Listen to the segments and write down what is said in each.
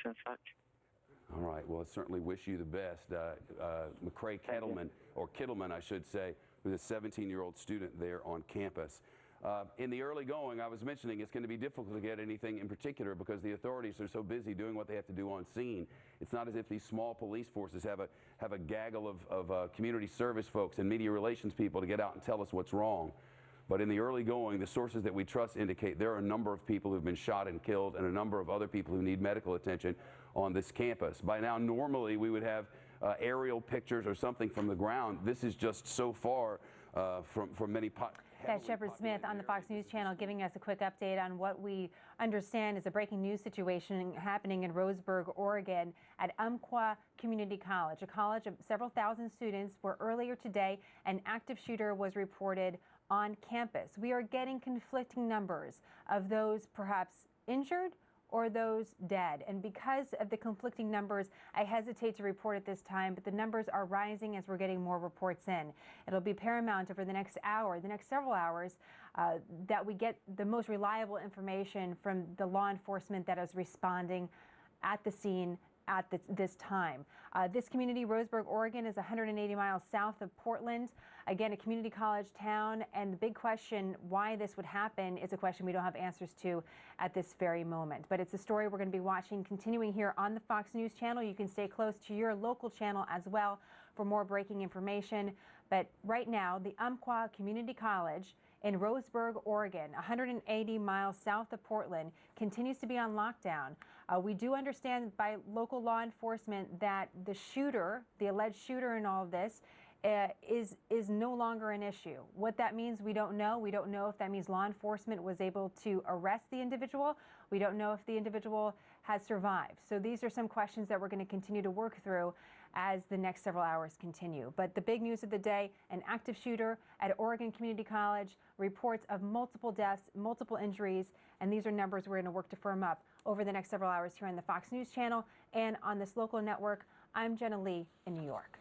and such. All right. Well, I certainly wish you the best. McCrae Kettleman, or Kittleman, I should say, who's a 17-year-old student there on campus. In the early going, I was mentioning it's going to be difficult to get anything in particular because the authorities are so busy doing what they have to do on scene. It's not as if these small police forces have a gaggle of community service folks and media relations people to get out and tell us what's wrong. But in the early going, the sources that we trust indicate there are a number of people who've been shot and killed and a number of other people who need medical attention on this campus. By now, normally we would have aerial pictures or something from the ground. This is just so far from many That's Shepard Smith on the Fox News Channel giving us a quick update on what we understand is a breaking news situation happening in Roseburg, Oregon at Umpqua Community College, a college of several thousand students, where earlier today an active shooter was reported on campus. We are getting conflicting numbers of those perhaps injured or those dead. And because of the conflicting numbers, I hesitate to report at this time, but the numbers are rising as we're getting more reports in. It'll be paramount over the next hour, the next several hours, that we get the most reliable information from the law enforcement that is responding at the scene at this time. This community, Roseburg, Oregon, is 180 miles south of Portland. Again, a community college town, and the big question why this would happen is a question we don't have answers to at this very moment. But it's a story we're going to be watching, continuing here on the Fox News Channel. You can stay close to your local channel as well for more breaking information. But right now, the Umpqua Community College in Roseburg, Oregon, 180 miles south of Portland, continues to be on lockdown. We do understand by local law enforcement that the shooter, the alleged shooter in all of this, is no longer an issue. What that means, we don't know. We don't know if that means law enforcement was able to arrest the individual. We don't know if the individual has survived. So these are some questions that we're going to continue to work through as the next several hours continue. But the big news of the day, an active shooter at Oregon Community College, reports of multiple deaths, multiple injuries, and these are numbers we're going to work to firm up over the next several hours here on the Fox News Channel and on this local network. I'm Jenna Lee in New York.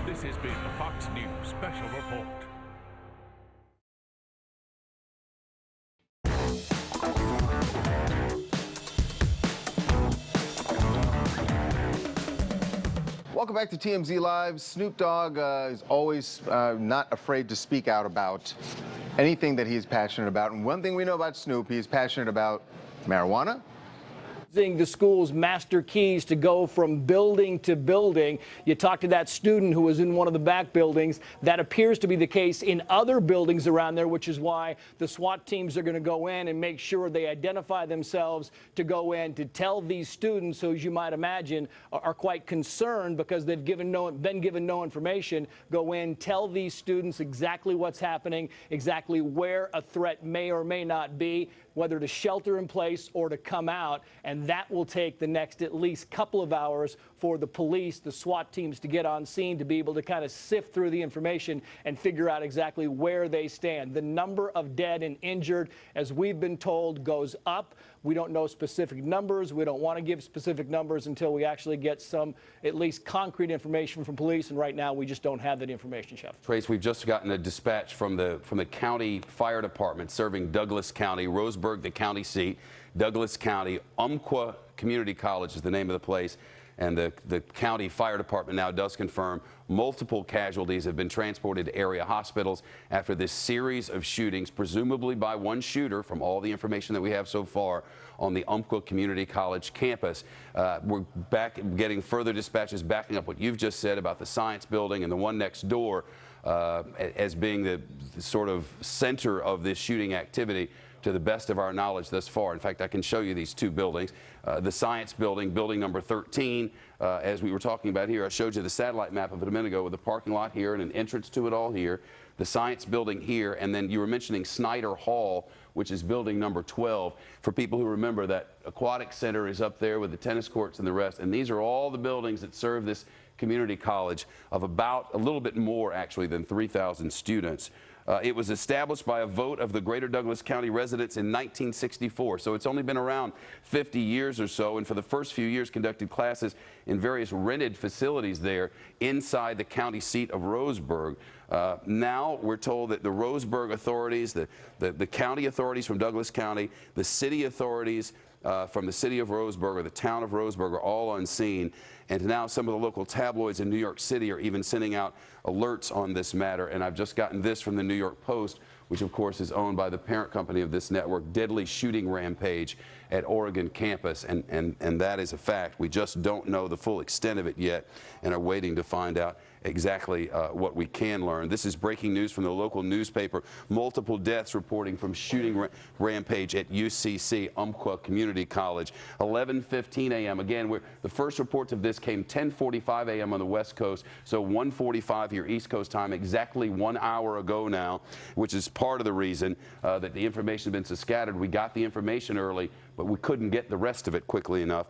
This has been the Fox News Special Report. Welcome back to TMZ Live. Snoop Dogg is always not afraid to speak out about anything that he is passionate about. And one thing we know about Snoop, he is passionate about marijuana. The school's master keys to go from building to building. You talked to that student who was in one of the back buildings. That appears to be the case in other buildings around there, which is why the SWAT teams are going to go in and make sure they identify themselves to go in to tell these students, who, as you might imagine, are quite concerned because they've been given no information. Go in, tell these students exactly what's happening, exactly where a threat may or may not be, whether to shelter in place or to come out, and that will take the next at least couple of hours for the police, the SWAT teams, to get on scene to be able to kind of sift through the information and figure out exactly where they stand. The number of dead and injured, as we've been told, goes up. We don't know specific numbers. We don't want to give specific numbers until we actually get some at least concrete information from police, and right now we just don't have that information, Chef. Trace, we've just gotten a dispatch from the county fire department serving Douglas County, Roseburg, the county seat, Douglas County. Umpqua Community College is the name of the place, and the county fire department now does confirm multiple casualties have been transported to area hospitals after this series of shootings, presumably by one shooter, from all the information that we have so far, on the Umpqua Community College campus. We're back getting further dispatches backing up what you've just said about the science building and the one next door as being the sort of center of this shooting activity, to the best of our knowledge thus far. In fact, I can show you these two buildings. The science building, building number 13, as we were talking about here. I showed you the satellite map of it a minute ago with a parking lot here and an entrance to it all here. The science building here, and then you were mentioning Snyder Hall, which is building number 12. For people who remember, that aquatic center is up there with the tennis courts and the rest, and these are all the buildings that serve this community college of about a little bit more actually than 3,000 students. It was established by a vote of the Greater Douglas County residents in 1964, so it's only been around 50 years or so, and for the first few years conducted classes in various rented facilities there inside the county seat of Roseburg. Now we're told that the Roseburg authorities, the county authorities from Douglas County, the city authorities from the city of Roseburg or the town of Roseburg are all on scene. And now some of the local tabloids in New York City are even sending out alerts on this matter. And I've just gotten this from the New York Post, which of course is owned by the parent company of this network: deadly shooting rampage at Oregon campus. And that is a fact. We just don't know the full extent of it yet and are waiting to find out exactly what we can learn. This is breaking news from the local newspaper. Multiple deaths reporting from shooting rampage at UCC Umpqua Community College. 11:15 a.m. Again, the first reports of this came 10:45 a.m. on the West Coast, so 1:45 here East Coast time, exactly 1 hour ago now, which is part of the reason that the information has been so scattered. We got the information early, but we couldn't get the rest of it quickly enough.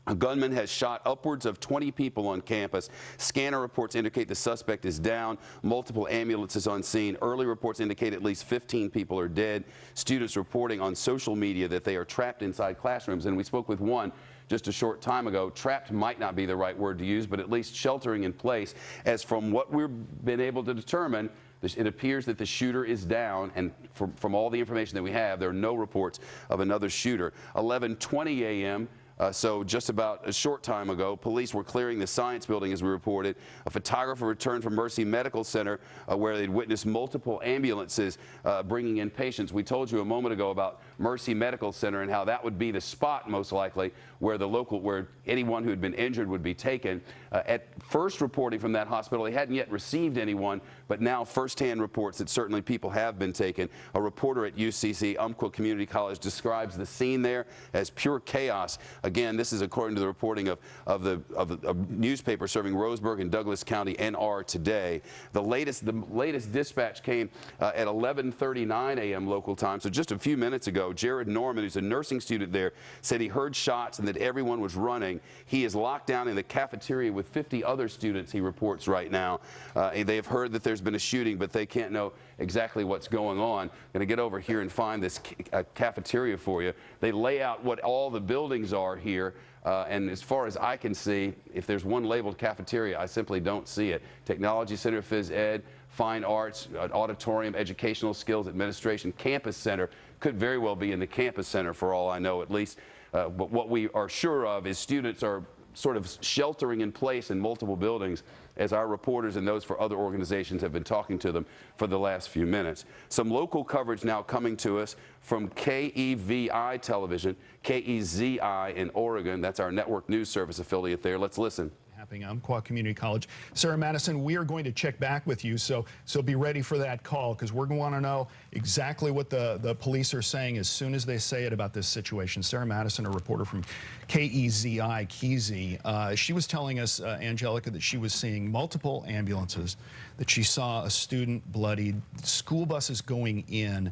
A gunman has shot upwards of 20 people on campus. Scanner reports indicate the suspect is down. Multiple ambulances on scene. Early reports indicate at least 15 people are dead. Students reporting on social media that they are trapped inside classrooms. And we spoke with one just a short time ago. Trapped might not be the right word to use, but at least sheltering in place. As from what we've been able to determine, it appears that the shooter is down, and from all the information that we have, there are no reports of another shooter. 11:20 a.m. So just about a short time ago, police were clearing the science building, as we reported. A photographer returned from Mercy Medical Center where they'd witnessed multiple ambulances bringing in patients. We told you a moment ago about Mercy Medical Center and how that would be the spot, most likely, where anyone who had been injured would be taken. At first reporting from that hospital, they hadn't yet received anyone, but now firsthand reports that certainly people have been taken. A reporter at UCC Umpqua Community College describes the scene there as pure chaos. Again, this is according to the reporting of a newspaper serving Roseburg and Douglas County, NR Today. The latest dispatch came at 11:39 a.m. local time, so just a few minutes ago. Jared Norman, who's a nursing student there, said he heard shots and that everyone was running. He is locked down in the cafeteria with 50 other students, he reports right now. They have heard that there's been a shooting, but they can't know exactly what's going on. Going to get over here and find this cafeteria for you. They lay out what all the buildings are here, and as far as I can see, if there's one labeled cafeteria, I simply don't see it. Technology Center, Phys Ed, Fine Arts, Auditorium, Educational Skills, Administration, Campus Center. Could very well be in the Campus Center for all I know, at least. But what we are sure of is students are sort of sheltering in place in multiple buildings, as our reporters and those for other organizations have been talking to them for the last few minutes. Some local coverage now coming to us from KEVI television, KEZI in Oregon. That's our network news service affiliate there. Let's listen. Happening at Umpqua Community College. Sarah Madison, we are going to check back with you, so be ready for that call, because we're going to want to know exactly what the police are saying as soon as they say it about this situation. Sarah Madison, a reporter from KEZI, she was telling us, Angelica, that she was seeing multiple ambulances, that she saw a student bloodied, school buses going in.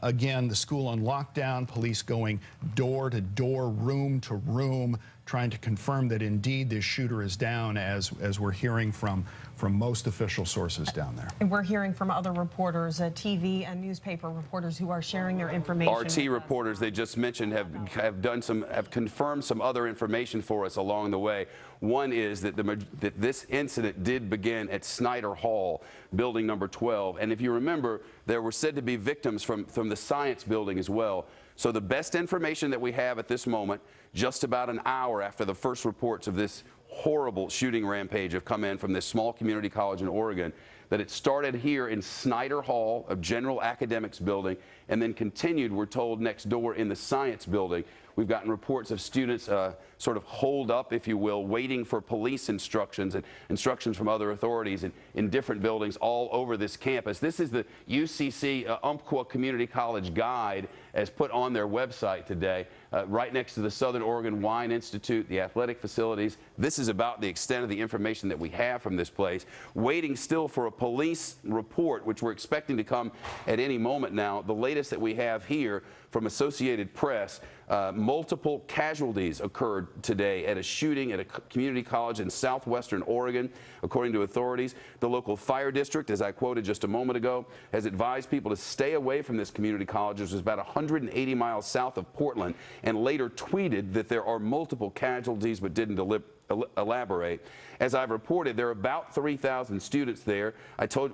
Again, the school on lockdown, police going door to door, room to room, trying to confirm that indeed this shooter is down, as we're hearing from most official sources down there. And we're hearing from other reporters, TV and newspaper reporters who are sharing their information. RT reporters they just mentioned have confirmed some other information for us along the way. One is that this incident did begin at Snyder Hall, building number 12. And if you remember, there were said to be victims from the science building as well. So the best information that we have at this moment, just about an hour after the first reports of this horrible shooting rampage have come in from this small community college in Oregon, that it started here in Snyder Hall, a general academics building, and then continued, we're told, next door in the science building. We've gotten reports of students sort of holed up, if you will, waiting for police instructions and instructions from other authorities in different buildings all over this campus. This is the UCC Umpqua Community College guide as put on their website today, right next to the Southern Oregon Wine Institute, the athletic facilities. This is about the extent of the information that we have from this place. Waiting still for a police report, which we're expecting to come at any moment now. The latest that we have here from Associated Press, multiple casualties occurred today at a shooting at a community college in southwestern Oregon. According to authorities, the local fire district, as I quoted just a moment ago, has advised people to stay away from this community college, which is about 180 miles south of Portland, and later tweeted that there are multiple casualties but didn't elaborate. As I've reported, there are about 3,000 students there. I told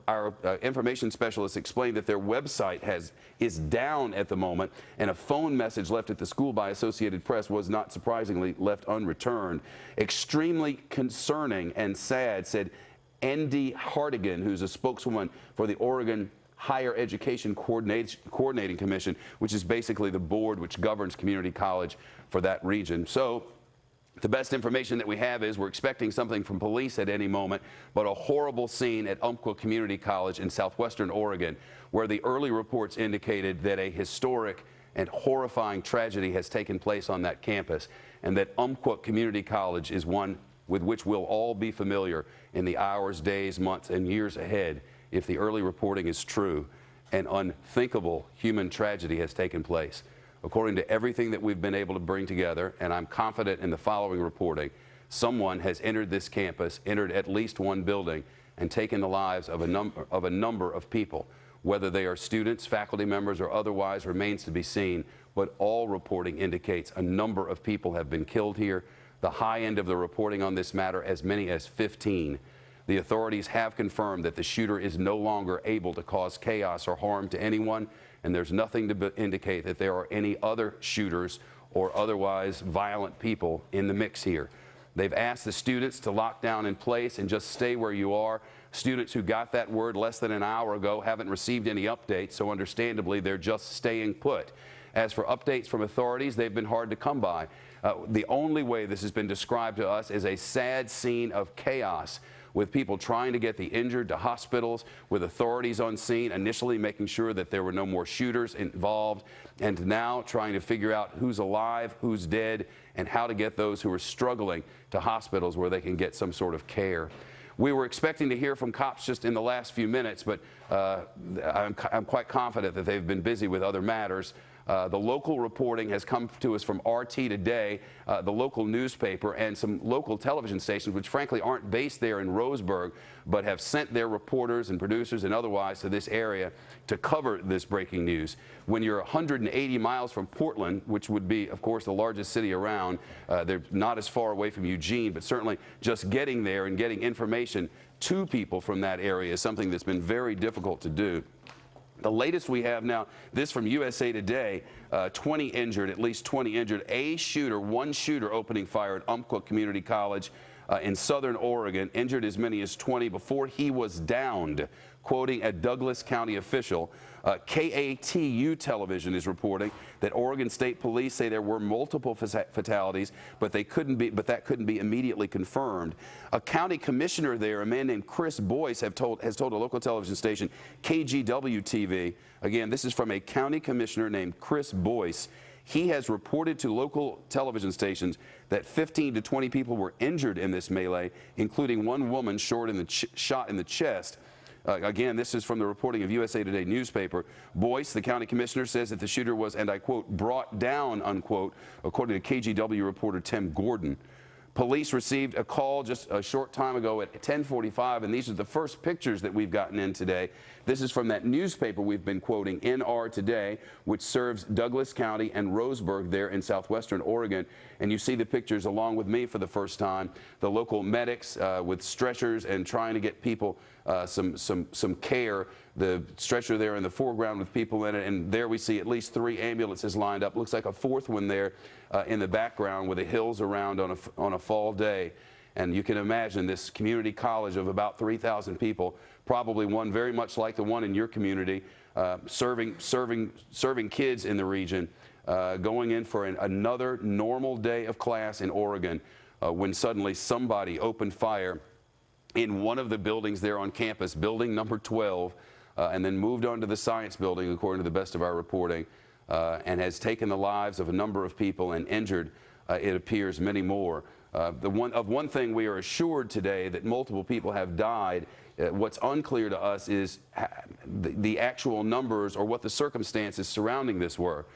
our information specialist explained that their website is down at the moment, and a phone message left at the school by Associated Press was not surprisingly left unreturned. Extremely concerning and sad, said Andy Hartigan, who's a spokeswoman for the Oregon Higher Education Coordinating Commission, which is basically the board which governs community college for that region. So the best information that we have is we're expecting something from police at any moment, but a horrible scene at Umpqua Community College in southwestern Oregon, where the early reports indicated that a historic and horrifying tragedy has taken place on that campus, and that Umpqua Community College is one with which we'll all be familiar in the hours, days, months, and years ahead if the early reporting is true. An unthinkable human tragedy has taken place. According to everything that we've been able to bring together, and I'm confident in the following reporting, someone has entered this campus, entered at least one building, and taken the lives of a number of people. Whether they are students, faculty members, or otherwise remains to be seen, but all reporting indicates a number of people have been killed here. The high end of the reporting on this matter, as many as 15. The authorities have confirmed that the shooter is no longer able to cause chaos or harm to anyone, and there's nothing to indicate that there are any other shooters or otherwise violent people in the mix here. They've asked the students to lock down in place and just stay where you are. Students who got that word less than an hour ago haven't received any updates, so understandably they're just staying put. As for updates from authorities, they've been hard to come by. The only way this has been described to us is a sad scene of chaos, with people trying to get the injured to hospitals, with authorities on scene, initially making sure that there were no more shooters involved, and now trying to figure out who's alive, who's dead, and how to get those who are struggling to hospitals where they can get some sort of care. We were expecting to hear from cops just in the last few minutes, but I'm quite confident that they've been busy with other matters. The local reporting has come to us from RT Today, the local newspaper, and some local television stations, which frankly aren't based there in Roseburg, but have sent their reporters and producers and otherwise to this area to cover this breaking news. When you're 180 miles from Portland, which would be, of course, the largest city around, they're not as far away from Eugene, but certainly just getting there and getting information to people from that area is something that's been very difficult to do. The latest we have now, this from USA Today, 20 injured, at least 20 injured. One shooter opening fire at Umpqua Community College in southern Oregon, injured as many as 20 before he was downed, quoting a Douglas County official. KATU television is reporting that Oregon State Police say there were multiple fatalities, but that couldn't be immediately confirmed. A county commissioner there, a man named Chris Boyce, has told a local television station, WAGA-TV. Again, this is from a county commissioner named Chris Boyce. He has reported to local television stations that 15 to 20 people were injured in this melee, including one woman shot in the chest. Again, this is from the reporting of USA Today newspaper. Boyce, the county commissioner, says that the shooter was, and I quote, brought down, unquote, according to KGW reporter Tim Gordon. Police received a call just a short time ago at 10:45, and these are the first pictures that we've gotten in today. This is from that newspaper we've been quoting, NR Today, which serves Douglas County and Roseburg there in southwestern Oregon. And you see the pictures along with me for the first time. The local medics with stretchers and trying to get people some care. The stretcher there in the foreground with people in it, and there we see at least 3 ambulances lined up. Looks like a 4th one there in the background with the hills around on a fall day. And you can imagine this community college of about 3,000 people, probably one very much like the one in your community, serving kids in the region, going in for another normal day of class in Oregon, when suddenly somebody opened fire in one of the buildings there on campus, building number 12, and then moved on to the science building, according to the best of our reporting, and has taken the lives of a number of people and injured, it appears, many more. One thing we are assured today that multiple people have died What's unclear to us is the actual numbers or what the circumstances surrounding this were.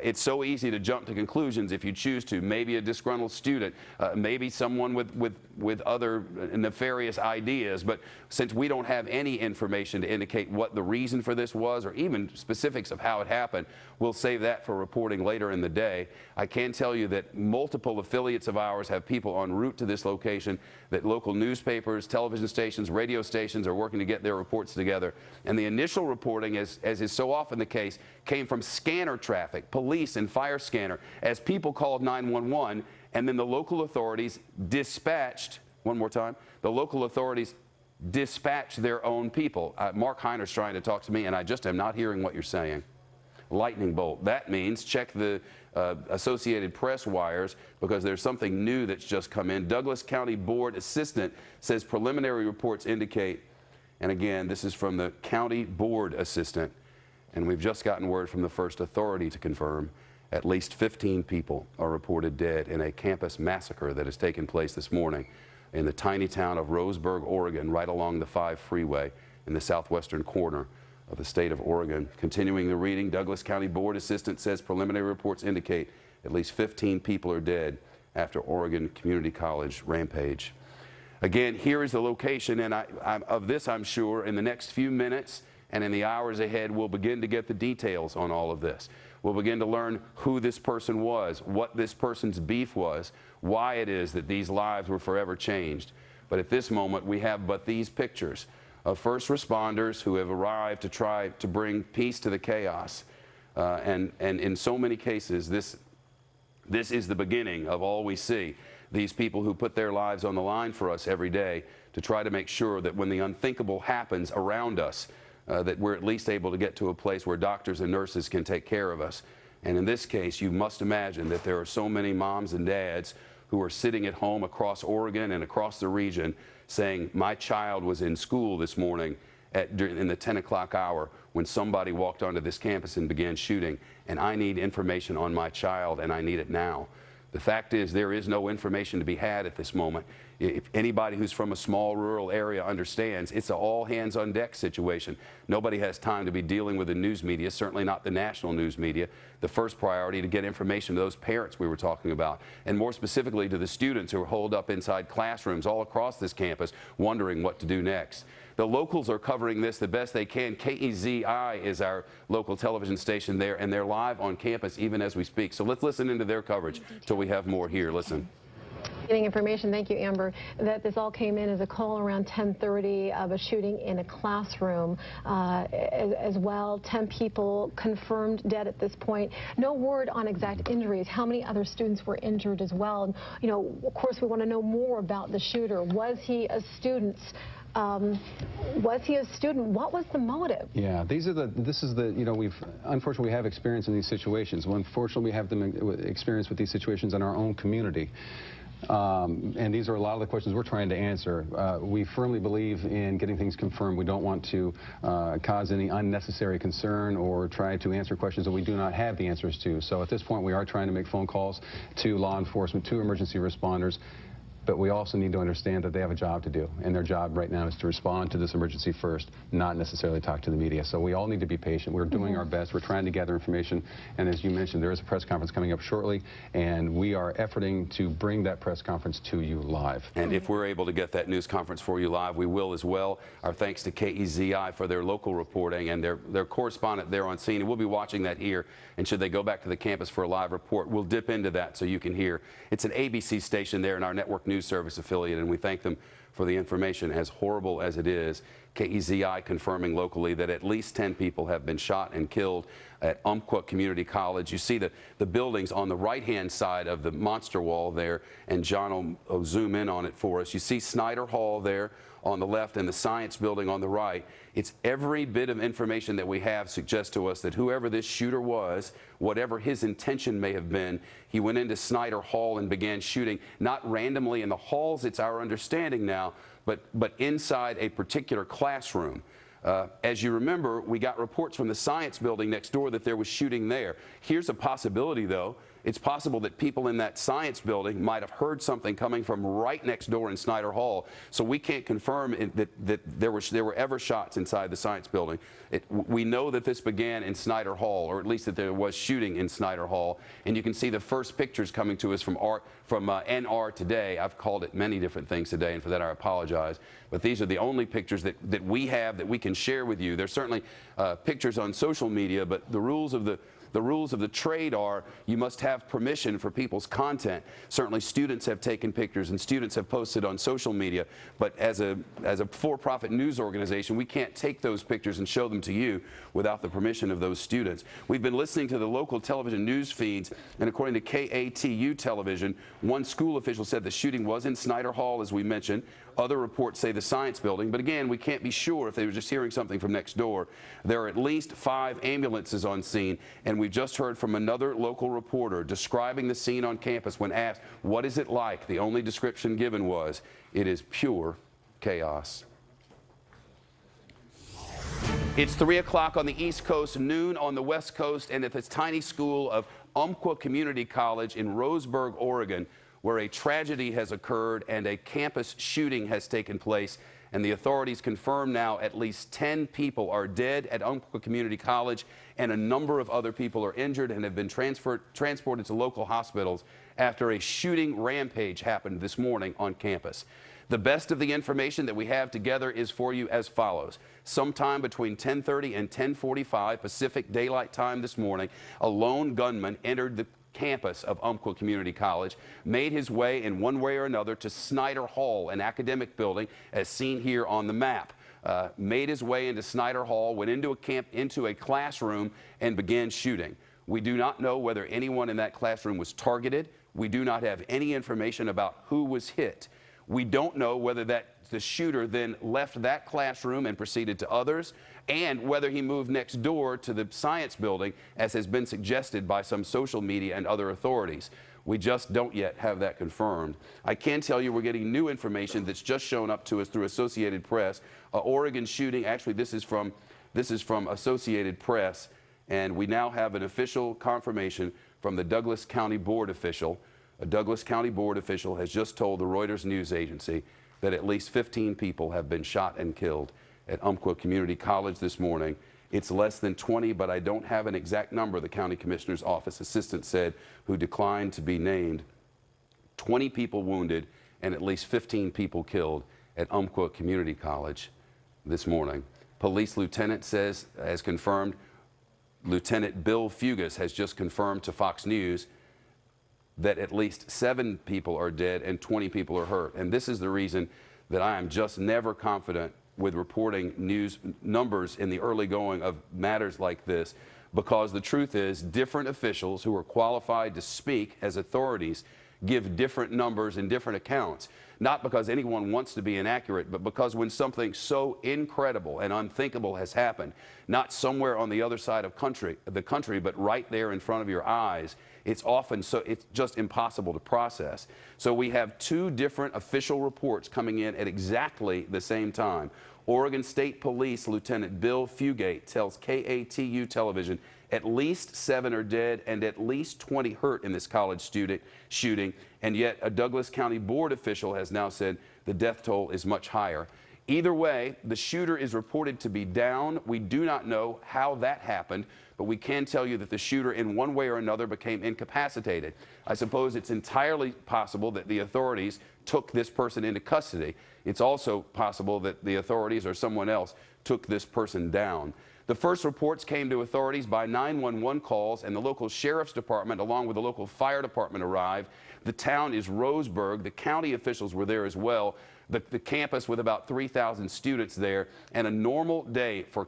It's so easy to jump to conclusions if you choose to. Maybe a disgruntled student, maybe someone with other nefarious ideas. But since we don't have any information to indicate what the reason for this was or even specifics of how it happened, we'll save that for reporting later in the day. I can tell you that multiple affiliates of ours have people en route to this location, that local newspapers, television stations, radio stations are working to get their reports together. And the initial reporting, as is so often the case, came from scanner traffic, police and fire scanner, as people called 911, and then the local authorities dispatched, one more time, the local authorities dispatched their own people. Mark Heiner's trying to talk to me, and I just am not hearing what you're saying. Lightning bolt. That means check the Associated Press wires, because there's something new that's just come in. Douglas County Board Assistant says preliminary reports indicate, and again, this is from the County Board Assistant, and we've just gotten word from the first authority to confirm at least 15 people are reported dead in a campus massacre that has taken place this morning in the tiny town of Roseburg, Oregon, right along the 5 freeway in the southwestern corner of the state of Oregon. Continuing the reading, Douglas County Board Assistant says preliminary reports indicate at least 15 people are dead after Oregon Community College rampage. Again, here is the location, and of this I'm sure in the next few minutes and in the hours ahead we'll begin to get the details on all of this. We'll begin to learn who this person was, what this person's beef was, why it is that these lives were forever changed. But at this moment we have but these pictures of first responders who have arrived to try to bring peace to the chaos. And in so many cases, this is the beginning of all we see. These people who put their lives on the line for us every day to try to make sure that when the unthinkable happens around us, that we're at least able to get to a place where doctors and nurses can take care of us. And in this case, you must imagine that there are so many moms and dads who are sitting at home across Oregon and across the region saying, my child was in school this morning in the 10 o'clock hour when somebody walked onto this campus and began shooting, and I need information on my child, and I need it now. The fact is, there is no information to be had at this moment. If anybody who's from a small rural area understands, it's an all hands on deck situation. Nobody has time to be dealing with the news media, certainly not the national news media. The first priority to get information to those parents we were talking about, and more specifically to the students who are holed up inside classrooms all across this campus wondering what to do next. The locals are covering this the best they can. KEZI is our local television station there, and they're live on campus even as we speak. So let's listen into their coverage till we have more here. Listen. Getting information, thank you, Amber, that this all came in as a call around 10:30 of a shooting in a classroom as well. 10 people confirmed dead at this point. No word on exact injuries. How many other students were injured as well? And, you know, of course, we want to know more about the shooter. Was he a student? Was he a student? What was the motive? Yeah, this is the, you know, unfortunately we have experience in these situations. Well, unfortunately we have them experience with these situations in our own community. And these are a lot of the questions we're trying to answer. We firmly believe in getting things confirmed. We don't want to cause any unnecessary concern or try to answer questions that we do not have the answers to. So at this point we are trying to make phone calls to law enforcement, to emergency responders. But we also need to understand that they have a job to do, and their job right now is to respond to this emergency first, not necessarily talk to the media. So we all need to be patient. We're doing our best. We're trying to gather information, and as you mentioned, there is a press conference coming up shortly, and we are efforting to bring that press conference to you live. And if we're able to get that news conference for you live, we will as well. Our thanks to KEZI for their local reporting and their correspondent there on scene. And we'll be watching that here, and should they go back to the campus for a live report, we'll dip into that so you can hear. It's an ABC station there in our network news service affiliate, and we thank them for the information. As horrible as it is, KEZI confirming locally that at least 10 people have been shot and killed at Umpqua Community College. You see the buildings on the right-hand side of the monster wall there, and John will zoom in on it for us. You see Snyder Hall there on the left and the Science Building on the right. It's every bit of information that we have suggests to us that whoever this shooter was, whatever his intention may have been, he went into Snyder Hall and began shooting, not randomly in the halls, it's our understanding now, but inside a particular classroom. As you remember, we got reports from the Science Building next door that there was shooting there. Here's a possibility, though, It's possible that people in that science building might have heard something coming from right next door in Snyder Hall. So we can't confirm that there were ever shots inside the science building. We know that this began in Snyder Hall, or at least that there was shooting in Snyder Hall. And you can see the first pictures coming to us from NR today. I've called it many different things today, and for that I apologize. But these are the only pictures that we have that we can share with you. There's certainly pictures on social media, but the rules of the trade are you must have permission for people's content. Certainly students have taken pictures and students have posted on social media, but as a for-profit news organization, we can't take those pictures and show them to you without the permission of those students. We've been listening to the local television news feeds, and according to KATU television, one school official said the shooting was in Snyder Hall, as we mentioned. Other reports say the science building, but again, we can't be sure if they were just hearing something from next door. There are at least 5 ambulances on scene, and we've just heard from another local reporter describing the scene on campus when asked, what is it like? The only description given was, it is pure chaos. It's 3 o'clock on the East Coast, noon on the West Coast, and at this tiny school of Umpqua Community College in Roseburg, Oregon, where a tragedy has occurred and a campus shooting has taken place, and the authorities confirm now at least 10 people are dead at Umpqua Community College, and a number of other people are injured and have been transported to local hospitals after a shooting rampage happened this morning on campus. The best of the information that we have together is for you as follows. Sometime between 10:30 and 10:45 Pacific Daylight Time this morning, a lone gunman entered the campus of Umpqua Community College, made his way in one way or another to Snyder Hall, an academic building as seen here on the map. Made his way into Snyder Hall, went into a classroom and began shooting. We do not know whether anyone in that classroom was targeted. We do not have any information about who was hit. We don't know whether the shooter then left that classroom and proceeded to others, and whether he moved next door to the science building, as has been suggested by some social media and other authorities. We just don't yet have that confirmed. I can tell you we're getting new information that's just shown up to us through Associated Press. Oregon shooting, actually this is from Associated Press, and we now have an official confirmation from the Douglas County Board official. A Douglas County Board official has just told the Reuters news agency that at least 15 people have been shot and killed at Umpqua Community College this morning. It's less than 20, but I don't have an exact number, the county commissioner's office assistant said, who declined to be named. 20 people wounded and at least 15 people killed at Umpqua Community College this morning. Police lieutenant has confirmed, Lieutenant Bill Fugas has just confirmed to Fox News that at least 7 people are dead and 20 people are hurt. And this is the reason that I am just never confident with reporting news numbers in the early going of matters like this, because the truth is different officials who are qualified to speak as authorities give different numbers and different accounts. Not because anyone wants to be inaccurate, but because when something so incredible and unthinkable has happened, not somewhere on the other side of the country, but right there in front of your eyes, it's just impossible to process. So we have 2 different official reports coming in at exactly the same time. Oregon State Police Lieutenant Bill Fugate tells KATU television at least 7 are dead and at least 20 hurt in this college student shooting, and yet a Douglas County Board official has now said the death toll is much higher. Either way, the shooter is reported to be down. We do not know how that happened, but we can tell you that the shooter in one way or another became incapacitated. I suppose it's entirely possible that the authorities took this person into custody. It's also possible that the authorities or someone else took this person down. The first reports came to authorities by 911 calls, and the local sheriff's department along with the local fire department arrived. The town is Roseburg. The county officials were there as well. The campus with about 3,000 students there, and a normal day for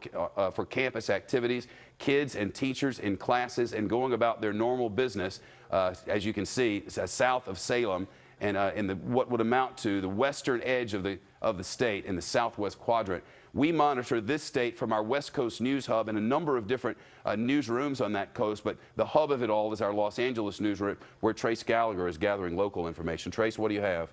campus activities, kids and teachers in classes and going about their normal business. As you can see, south of Salem and in what would amount to the western edge of the state in the southwest quadrant. We monitor this state from our West Coast News Hub and a number of different newsrooms on that coast, but the hub of it all is our Los Angeles newsroom, where Trace Gallagher is gathering local information. Trace, what do you have?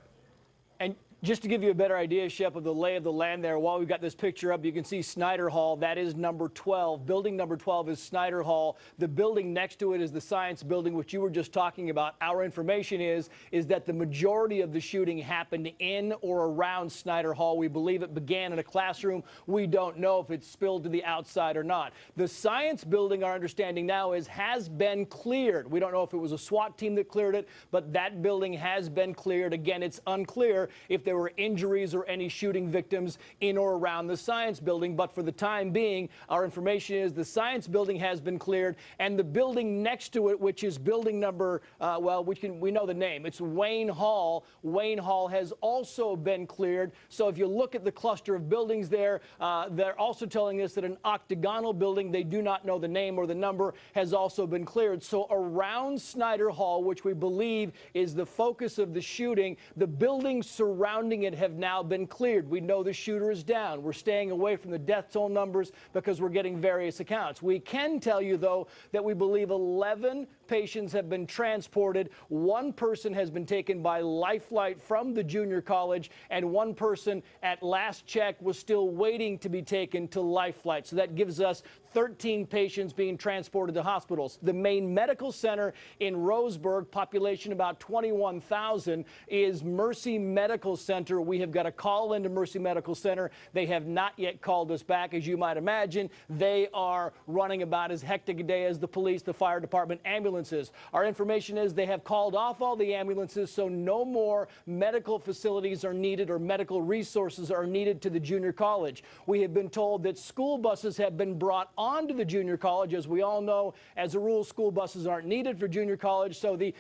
And Just to give you a better idea, Shep, of the lay of the land there, while we've got this picture up, you can see Snyder Hall. That is number 12. Building number 12 is Snyder Hall. The building next to it is the Science Building, which you were just talking about. Our information is that the majority of the shooting happened in or around Snyder Hall. We believe it began in a classroom. We don't know if it spilled to the outside or not. The Science Building, our understanding now is, has been cleared. We don't know if it was a SWAT team that cleared it, but that building has been cleared. Again, it's unclear if there were injuries or any shooting victims in or around the Science Building, but for the time being, our information is the Science Building has been cleared, and the building next to it, which is building number, we know the name, it's Wayne Hall. Wayne Hall has also been cleared. So if you look at the cluster of buildings there, they're also telling us that an octagonal building, they do not know the name or the number, has also been cleared. So around Snyder Hall, which we believe is the focus of the shooting, the buildings surrounding it have now been cleared. We know the shooter is down. We're staying away from the death toll numbers because we're getting various accounts. We can tell you, though, that we believe 11 patients have been transported. One person has been taken by life flight from the junior college, and one person at last check was still waiting to be taken to life flight. So that gives us 13 patients being transported to hospitals. The main medical center in Roseburg, population about 21,000, is Mercy Medical Center. We have got a call into Mercy Medical Center. They have not yet called us back. As you might imagine, they are running about as hectic a day as the police, the fire department, ambulances. Our information is they have called off all the ambulances, so no more medical facilities are needed or medical resources are needed to the junior college. We have been told that school buses have been brought onto the junior college. As we all know, as a rule, school buses aren't needed for junior college, so the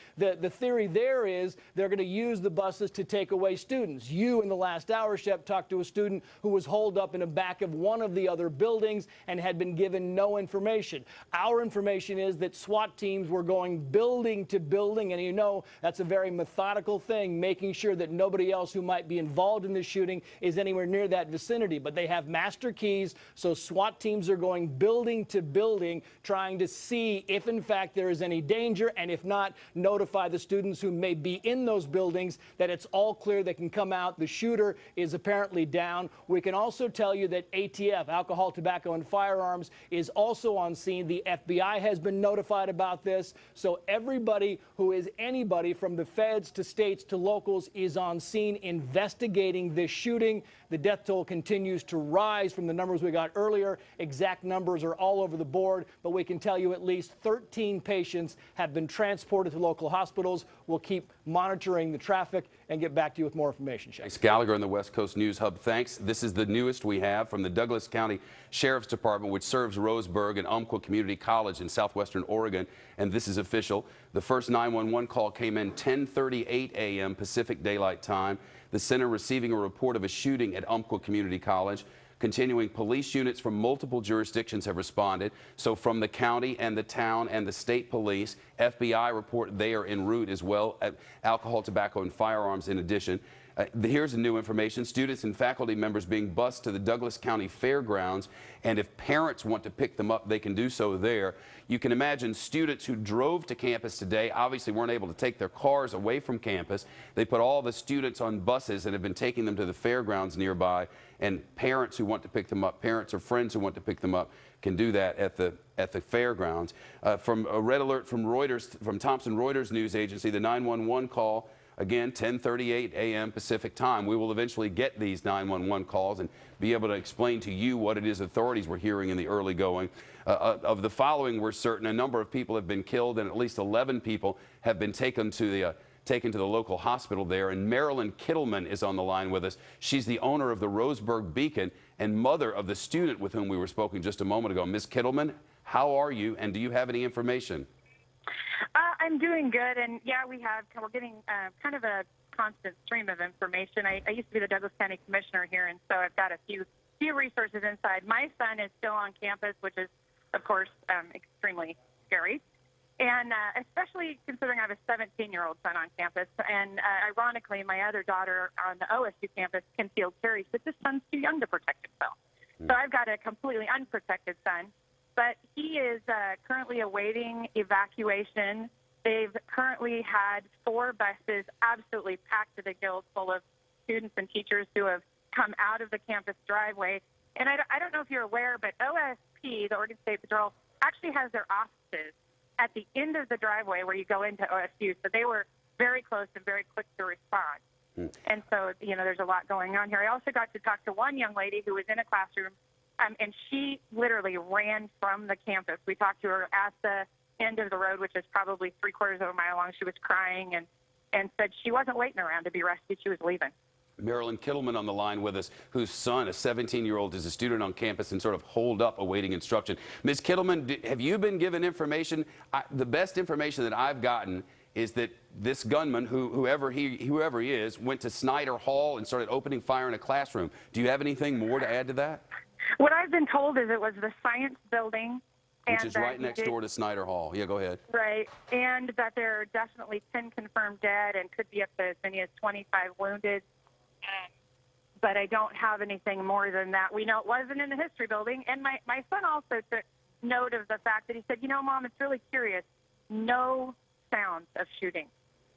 theory there is they're going to use the buses to take away students. You, in the last hour, Shep, talked to a student who was holed up in the back of one of the other buildings and had been given no information. Our information is that SWAT teams were going building to building, and you know that's a very methodical thing, making sure that nobody else who might be involved in this shooting is anywhere near that vicinity. But they have master keys, so SWAT teams are going building to building, trying to see if in fact there is any danger, and if not, notify the students who may be in those buildings that it's all clear, they can come out. The shooter is apparently down. We can also tell you that ATF, Alcohol, Tobacco, and Firearms, is also on scene. The FBI has been notified about this. So everybody who is anybody from the feds to states to locals is on scene investigating this shooting. The death toll continues to rise from the numbers we got earlier. Exact numbers are all over the board, but we can tell you at least 13 patients have been transported to local hospitals. We'll keep monitoring the traffic and get back to you with more information. Thanks, Gallagher in the West Coast News Hub. Thanks. This is the newest we have from the Douglas County Sheriff's Department, which serves Roseburg and Umpqua Community College in southwestern Oregon, and this is official. The first 911 call came in 10:38 a.m. Pacific Daylight Time. The center receiving a report of a shooting at Umpqua Community College. Continuing, police units from multiple jurisdictions have responded. So from the county and the town and the state police, FBI report they are en route as well. Alcohol, Tobacco, and Firearms in addition. Here's the new information. Students and faculty members being bused to the Douglas County Fairgrounds, and if parents want to pick them up, they can do so there. You can imagine students who drove to campus today obviously weren't able to take their cars away from campus. They put all the students on buses and have been taking them to the fairgrounds nearby, and parents who want to pick them up, parents or friends who want to pick them up, can do that at the fairgrounds. From a red alert from Reuters, from Thomson Reuters News Agency, the 911 call, again, 10:38 a.m. Pacific time. We will eventually get these 911 calls and be able to explain to you what it is authorities were hearing in the early going. Of the following, we're certain a number of people have been killed and at least 11 people have been taken to the local hospital there. And Marilyn Kittleman is on the line with us. She's the owner of the Roseburg Beacon and mother of the student with whom we were speaking just a moment ago. Ms. Kittleman, how are you, and do you have any information? I'm doing good, and yeah, we're getting kind of a constant stream of information. I used to be the Douglas County Commissioner here, and so I've got a few resources inside. My son is still on campus, which is, of course, extremely scary, and especially considering I have a 17-year-old son on campus, and ironically, my other daughter on the OSU campus concealed carries, but this son's too young to protect himself. So I've got a completely unprotected son. But he is currently awaiting evacuation. They've currently had 4 buses absolutely packed to the gills full of students and teachers who have come out of the campus driveway. And I don't know if you're aware, but OSP, the Oregon State Patrol, actually has their offices at the end of the driveway where you go into OSU. So they were very close and very quick to respond. And so, you know, there's a lot going on here. I also got to talk to one young lady who was in a classroom, and she literally ran from the campus. We talked to her at the end of the road, which is probably 3/4 of a mile long. She was crying and said she wasn't waiting around to be rescued. She was leaving. Marilyn Kittleman on the line with us, whose son, a 17-year-old, is a student on campus and sort of holed up awaiting instruction. Ms. Kittleman, have you been given information? The best information that I've gotten is that this gunman, whoever he is, went to Snyder Hall and started opening fire in a classroom. Do you have anything more to add to that? What I've been told is it was the science building. Which is right next door to Snyder Hall. Yeah, go ahead. Right, and that there are definitely 10 confirmed dead and could be up to as many as 25 wounded. But I don't have anything more than that. We know it wasn't in the history building. And my son also took note of the fact that he said, you know, Mom, it's really curious. No sounds of shooting.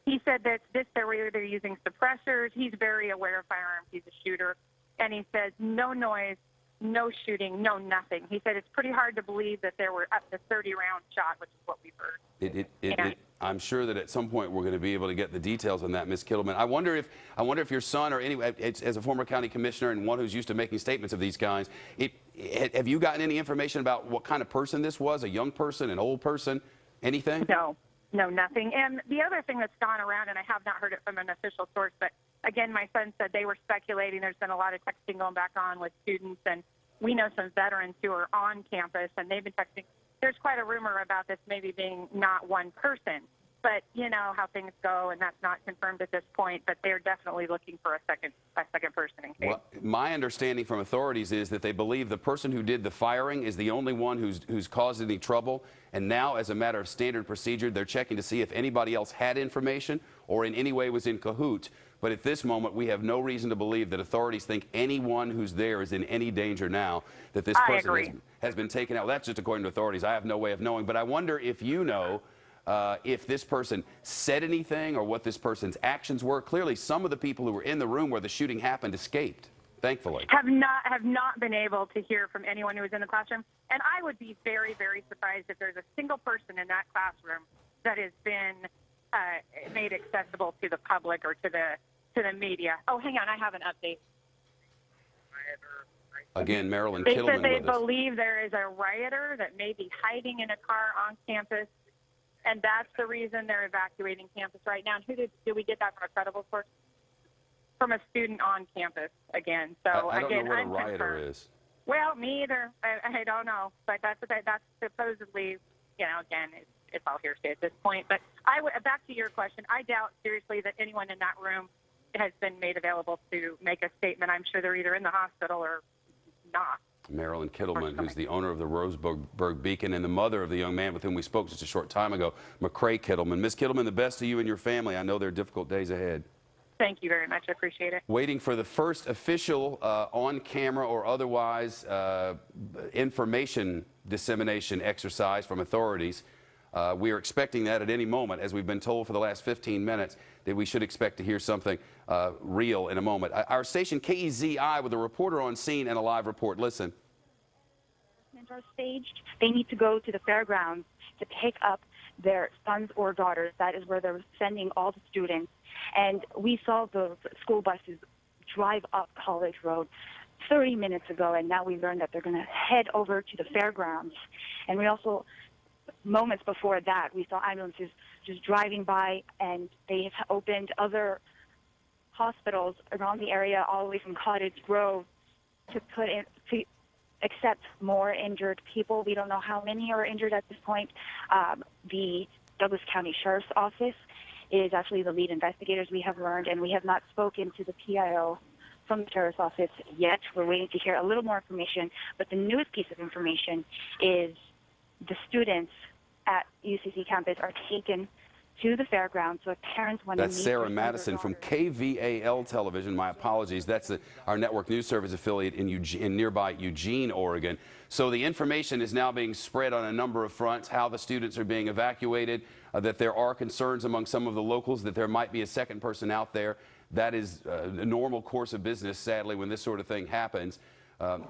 He said that they're using suppressors. He's very aware of firearms. He's a shooter. And he said no noise, no shooting, no nothing. He said it's pretty hard to believe that there were up to 30 rounds shot, which is what we've heard. I'm sure that at some point we're going to be able to get the details on that, Ms. Kittleman. I wonder if your son, or anyway, as a former county commissioner and one who's used to making statements of these kinds, have you gotten any information about what kind of person this was? A young person, an old person, anything? No, nothing. And the other thing that's gone around, and I have not heard it from an official source, but again, my son said they were speculating. There's been a lot of texting going back on with students, and we know some veterans who are on campus, and they've been texting. There's quite a rumor about this maybe being not one person, but you know how things go, and that's not confirmed at this point, but they're definitely looking for a second person in case. Well, my understanding from authorities is that they believe the person who did the firing is the only one who's caused any trouble, and now, as a matter of standard procedure, they're checking to see if anybody else had information or in any way was in cahoots. But at this moment, we have no reason to believe that authorities think anyone who's there is in any danger now, that this person has been taken out. Well, that's just according to authorities. I have no way of knowing. But I wonder if you know if this person said anything or what this person's actions were. Clearly, some of the people who were in the room where the shooting happened escaped, thankfully. Have not been able to hear from anyone who was in the classroom. And I would be very, very surprised if there's a single person in that classroom that has been made accessible to the public or to the media. Oh, hang on, I have an update. Again, Marilyn They Kittleman said they with us. believe there is a rioter that may be hiding in a car on campus, and that's the reason they're evacuating campus right now. And who did we get that from? A credible source? From a student on campus again. So I don't again, know what a rioter is. Well, me either. I don't know, but that's supposedly, you know, again, it's all hearsay at this point. But back to your question, I doubt seriously that anyone in that room has been made available to make a statement. I'm sure they're either in the hospital or not. Marilyn Kittleman, who's the owner of the Roseburg Beacon and the mother of the young man with whom we spoke just a short time ago, McCrae Kittleman. Ms. Kittleman, the best to you and your family. I know there are difficult days ahead. Thank you very much. I appreciate it. Waiting for the first official on-camera or otherwise information dissemination exercise from authorities. We are expecting that at any moment, as we've been told for the last 15 minutes, that we should expect to hear something real in a moment. Our station, KEZI, with a reporter on scene and a live report. Listen. Are staged. They need to go to the fairgrounds to pick up their sons or daughters. That is where they're sending all the students. And we saw those school buses drive up College Road 30 minutes ago, and now we learned that they're going to head over to the fairgrounds. And we also, moments before that, we saw ambulances just driving by, and they have opened other hospitals around the area, all the way from Cottage Grove, to accept more injured people. We don't know how many are injured at this point. The Douglas County Sheriff's Office is actually the lead investigators, we have learned, and we have not spoken to the PIO from the Sheriff's Office yet. We're waiting to hear a little more information, but the newest piece of information is the students at UCC campus are taken to the fairgrounds, so if parents want to That's Sarah Madison from KVAL Television. My apologies. That's our network news service affiliate in nearby Eugene, Oregon. So the information is now being spread on a number of fronts, how the students are being evacuated. that there are concerns among some of the locals that there might be a second person out there. That is a normal course of business, sadly, when this sort of thing happens.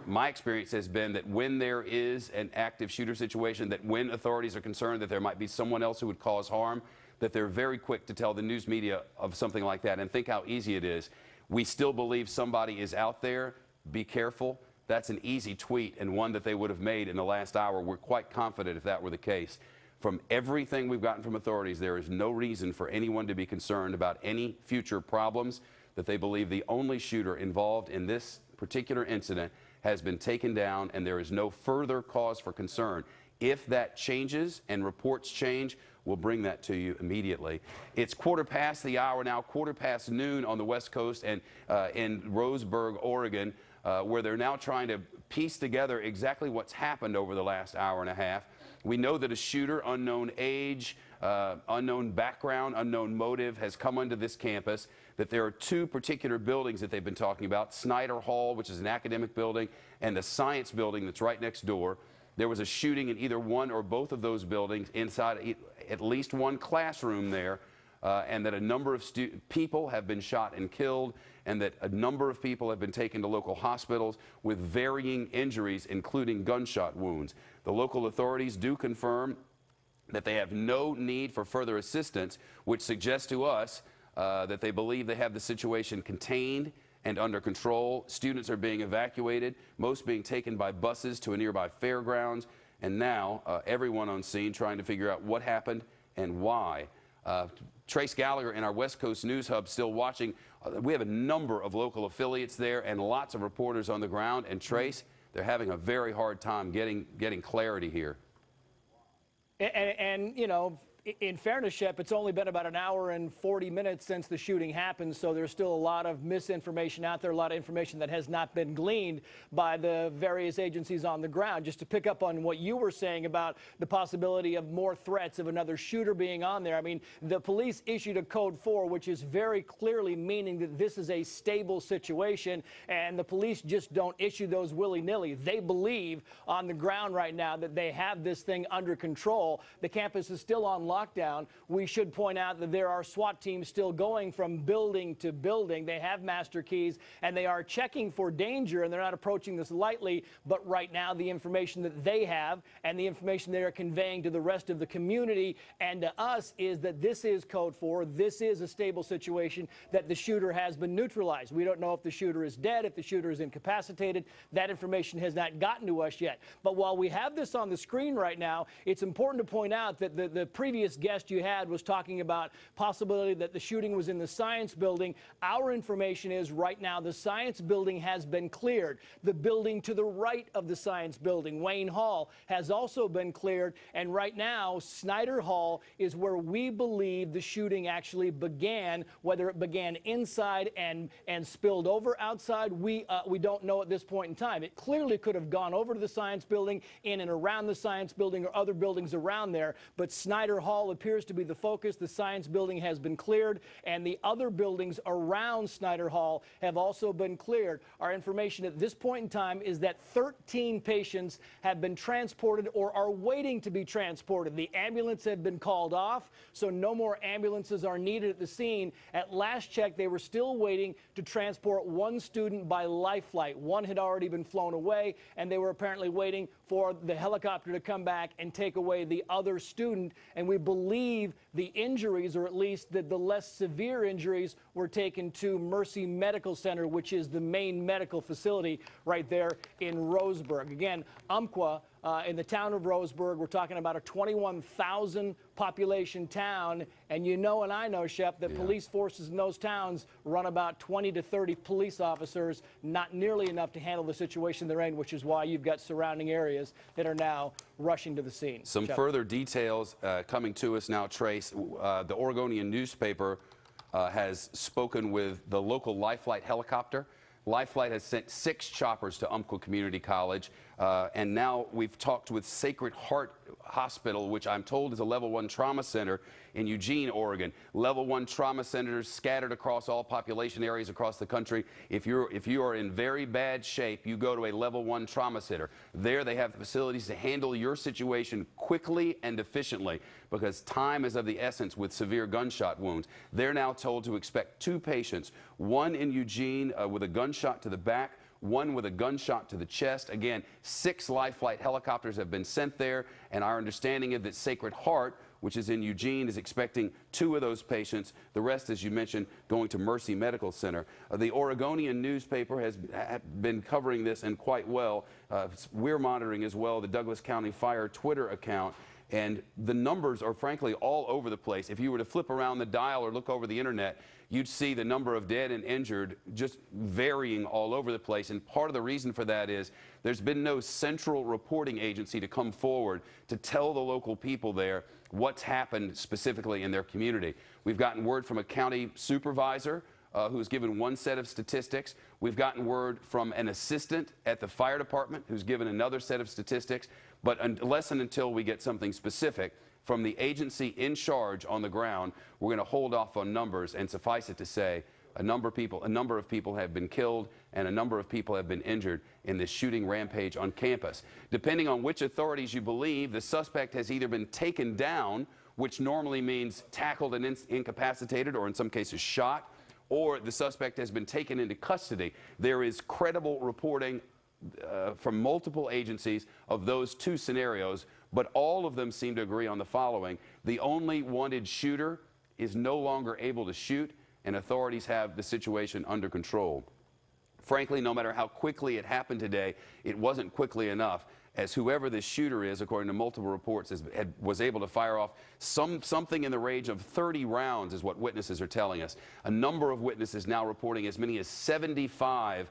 My experience has been that when there is an active shooter situation, that when authorities are concerned that there might be someone else who would cause harm, that they're very quick to tell the news media of something like that. And think how easy it is. We still believe somebody is out there. Be careful. That's an easy tweet and one that they would have made in the last hour. We're quite confident if that were the case. From everything we've gotten from authorities, there is no reason for anyone to be concerned about any future problems, that they believe the only shooter involved in this particular incident has been taken down and there is no further cause for concern. If that changes and reports change, we'll bring that to you immediately. It's 1/4 the hour now, 1/4 noon on the West Coast and in Roseburg, Oregon, where they're now trying to piece together exactly what's happened over the last hour and a half. We know that a shooter, unknown age, unknown background, unknown motive, has come onto this campus, that there are 2 particular buildings that they've been talking about, Snyder Hall, which is an academic building, and the science building that's right next door. There was a shooting in either one or both of those buildings inside at least one classroom there, and that a number of people have been shot and killed, and that a number of people have been taken to local hospitals with varying injuries, including gunshot wounds. The local authorities do confirm that they have no need for further assistance, which suggests to us that they believe they have the situation contained and under control. Students are being evacuated, most being taken by buses to a nearby fairgrounds, and now everyone on scene trying to figure out what happened and why. Trace Gallagher in our West Coast News Hub still watching. We have a number of local affiliates there and lots of reporters on the ground. And Trace, they're having a very hard time getting clarity here. And you know, in fairness, Shep, it's only been about an hour and 40 minutes since the shooting happened, so there's still a lot of misinformation out there, a lot of information that has not been gleaned by the various agencies on the ground. Just to pick up on what you were saying about the possibility of more threats of another shooter being on there, I mean, the police issued a Code 4, which is very clearly meaning that this is a stable situation, and the police just don't issue those willy-nilly. They believe on the ground right now that they have this thing under control. The campus is still on lockdown. We should point out that there are SWAT teams still going from building to building. They have master keys and they are checking for danger, and they're not approaching this lightly. But right now, the information that they have and the information they are conveying to the rest of the community and to us is that this is Code 4. This is a stable situation, that the shooter has been neutralized. We don't know if the shooter is dead, if the shooter is incapacitated. That information has not gotten to us yet. But while we have this on the screen right now, it's important to point out that the previous guest you had was talking about possibility that the shooting was in the science building. Our information is right now the science building has been cleared. The building to the right of the science building, Wayne Hall, has also been cleared. And right now, Snyder Hall is where we believe the shooting actually began. Whether it began inside and spilled over outside, we don't know at this point in time. It clearly could have gone over to the science building, in and around the science building, or other buildings around there. But Snyder Hall appears to be the focus. The science building has been cleared, and the other buildings around Snyder Hall have also been cleared. Our information at this point in time is that 13 patients have been transported or are waiting to be transported. The ambulance had been called off, so no more ambulances are needed at the scene. At last check, they were still waiting to transport one student by life flight. One had already been flown away, and they were apparently waiting for the helicopter to come back and take away the other student. And we believe the injuries, or at least the less severe injuries, were taken to Mercy Medical Center, which is the main medical facility right there in Roseburg. Again, Umpqua, in the town of Roseburg, we're talking about a 21,000 population town, and you know and I know, Shep, that police forces in those towns run about 20 to 30 police officers, not nearly enough to handle the situation they're in, which is why you've got surrounding areas that are now rushing to the scene. Some Shep. further details coming to us now, Trace. The Oregonian newspaper has spoken with the local Life Flight helicopter. Life Flight has sent 6 choppers to Umpqua Community College. And now we've talked with Sacred Heart Hospital, which I'm told is a level 1 trauma center in Eugene, Oregon. Level 1 trauma centers scattered across all population areas across the country. If you are in very bad shape, you go to a level 1 trauma center. There they have the facilities to handle your situation quickly and efficiently, because time is of the essence with severe gunshot wounds. They're now told to expect 2 patients, one in Eugene with a gunshot to the back, one with a gunshot to the chest. Again, 6 life flight helicopters have been sent there, and our understanding is that Sacred Heart, which is in Eugene, is expecting 2 of those patients. The rest, as you mentioned, going to Mercy Medical Center. The Oregonian newspaper has been covering this, and quite well. We're monitoring as well the Douglas County Fire Twitter account. And the numbers are frankly all over the place. If you were to flip around the dial or look over the internet, you'd see the number of dead and injured just varying all over the place. And part of the reason for that is there's been no central reporting agency to come forward to tell the local people there what's happened specifically in their community. We've gotten word from a county supervisor who's given one set of statistics. We've gotten word from an assistant at the fire department who's given another set of statistics. But unless and until we get something specific from the agency in charge on the ground, we're going to hold off on numbers, and suffice it to say, a number of people have been killed and a number of people have been injured in this shooting rampage on campus. Depending on which authorities you believe, the suspect has either been taken down, which normally means tackled and incapacitated, or in some cases shot, or the suspect has been taken into custody. There is credible reporting from multiple agencies of those 2 scenarios, but all of them seem to agree on the following. The only wanted shooter is no longer able to shoot, and authorities have the situation under control. Frankly, no matter how quickly it happened today, it wasn't quickly enough, as whoever this shooter is, according to multiple reports, was able to fire off something in the range of 30 rounds, is what witnesses are telling us. A number of witnesses now reporting as many as 75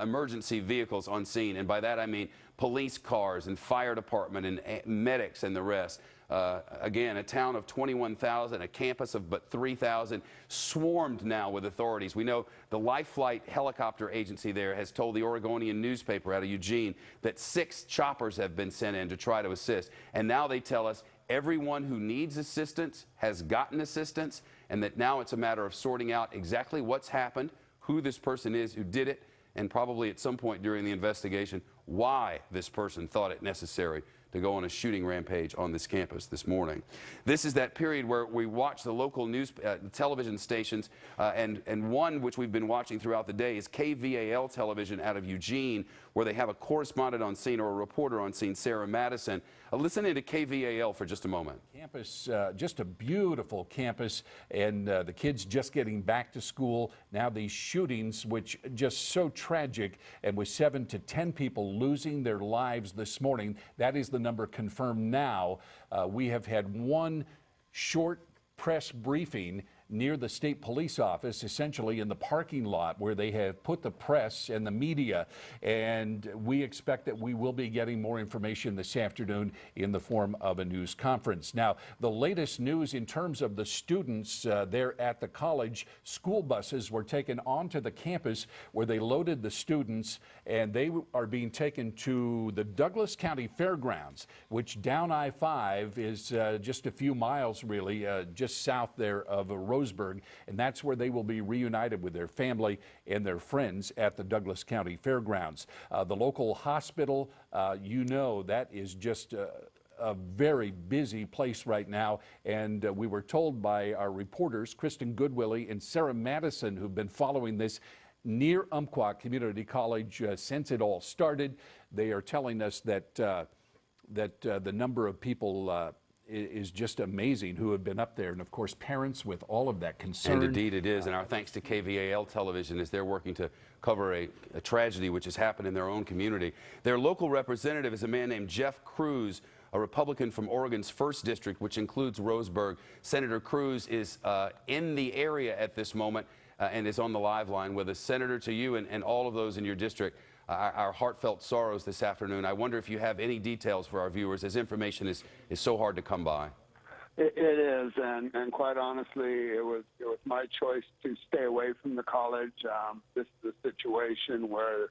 emergency vehicles on scene, and by that I mean police cars and fire department and medics and the rest. Again, a town of 21,000, a campus of but 3,000, swarmed now with authorities. We know the Life Flight Helicopter Agency there has told the Oregonian newspaper out of Eugene that 6 choppers have been sent in to try to assist. And now they tell us everyone who needs assistance has gotten assistance, and that now it's a matter of sorting out exactly what's happened, who this person is who did it, and probably at some point during the investigation, why this person thought it necessary to go on a shooting rampage on this campus this morning. This is that period where we watch the local news television stations, and one which we've been watching throughout the day is KVAL television out of Eugene, where they have a correspondent on scene, or a reporter on scene, Sarah Madison. Listen into KVAL for just a moment. Campus, just a beautiful campus, and the kids just getting back to school. Now these shootings, which just so tragic, and with 7 to 10 people losing their lives this morning. That is the number confirmed now. We have had one short press briefing near the state police office, essentially in the parking lot where they have put the press and the media, and we expect that we will be getting more information this afternoon in the form of a news conference. Now, the latest news in terms of the students there at the college, school buses were taken onto the campus where they loaded the students, and they are being taken to the Douglas County Fairgrounds, which down I-5 is just a few miles really, just south there of Roseburg, and that's where they will be reunited with their family and their friends at the Douglas County Fairgrounds. The local hospital, you know, that is just a very busy place right now, and we were told by our reporters, Kristen Goodwillie and Sarah Madison, who've been following this near Umpqua Community College since it all started. They are telling us that the number of people is just amazing who have been up there, and of course parents with all of that concern. And indeed it is, and our thanks to KVAL television as they're working to cover a tragedy which has happened in their own community. Their local representative is a man named Jeff Cruz, a Republican from Oregon's 1st District, which includes Roseburg. Senator Cruz is in the area at this moment and is on the live line with us. Senator, to you and all of those in your district, our heartfelt sorrows this afternoon. I wonder if you have any details for our viewers, as information is so hard to come by. It is, and quite honestly, it was my choice to stay away from the college. This is a situation where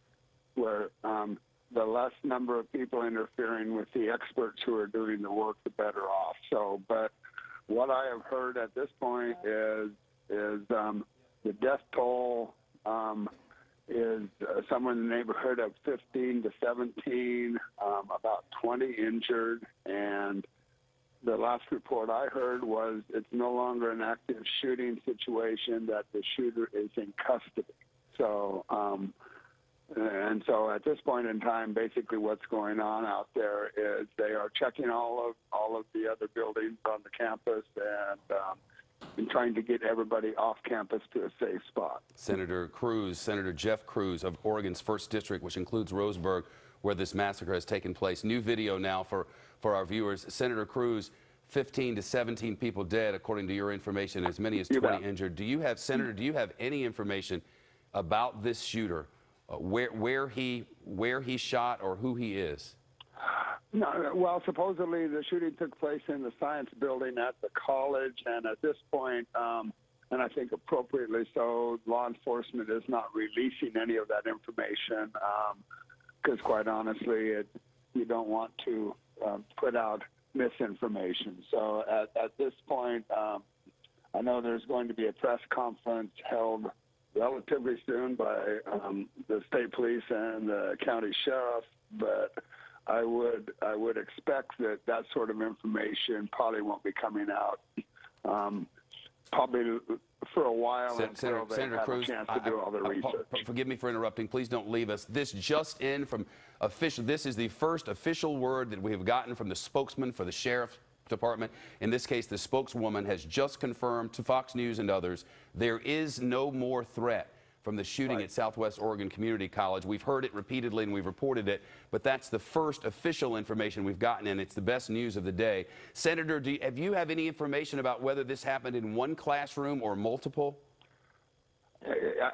the less number of people interfering with the experts who are doing the work, the better off. So, but what I have heard at this point is the death toll is somewhere in the neighborhood of 15 to 17, about 20 injured, and the last report I heard was it's no longer an active shooting situation, that the shooter is in custody. So, and so at this point in time, basically what's going on out there is they are checking all of the other buildings on the campus and trying to get everybody off campus to a safe spot. Senator Jeff Cruz of Oregon's 1st District, which includes Roseburg, where this massacre has taken place. New video now for our viewers. Senator Cruz, 15 to 17 people dead, according to your information, as many as 20 injured. Do you have, Senator, do you have any information about this shooter, where he shot or who he is? No, well, supposedly the shooting took place in the science building at the college, and at this point, and I think appropriately so, law enforcement is not releasing any of that information because, quite honestly, you don't want to put out misinformation. So at this point, I know there's going to be a press conference held relatively soon by the state police and the county sheriff, but I would expect that sort of information probably won't be coming out probably for a while until they have a chance to do all the research. Forgive me for interrupting. Please don't leave us. This just in from official. This is the first official word that we have gotten from the spokesman for the sheriff's department. In this case, the spokeswoman has just confirmed to Fox News and others there is no more threat from the shooting at Southwest Oregon Community College. We've heard it repeatedly and we've reported it, but that's the first official information we've gotten, and it's the best news of the day. Senator, do you have any information about whether this happened in one classroom or multiple?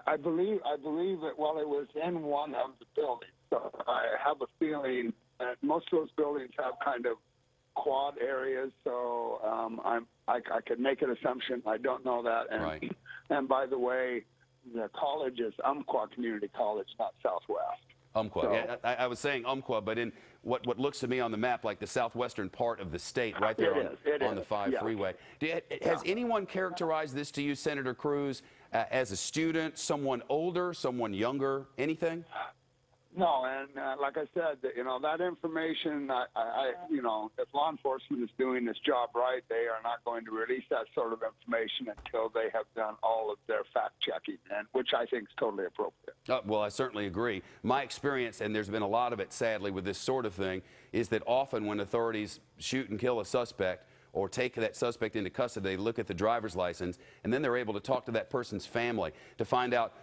I believe that, well, it was in one of the buildings. So I have a feeling that most of those buildings have kind of quad areas, so I could make an assumption. I don't know that. And, and by the way, the college is Umpqua Community College, not Southwest. Umpqua. So, yeah, I was saying Umpqua, but in what looks to me on the map like the southwestern part of the state, right there on the 5 freeway. Has anyone characterized this to you, Senator Cruz, as a student, someone older, someone younger, anything? No, and like I said, that information, if law enforcement is doing this job right, they are not going to release that sort of information until they have done all of their fact-checking, and which I think is totally appropriate. Well, I certainly agree. My experience, and there's been a lot of it, sadly, with this sort of thing, is that often when authorities shoot and kill a suspect, or take that suspect into custody, they look at the driver's license, and then they're able to talk to that person's family to find out,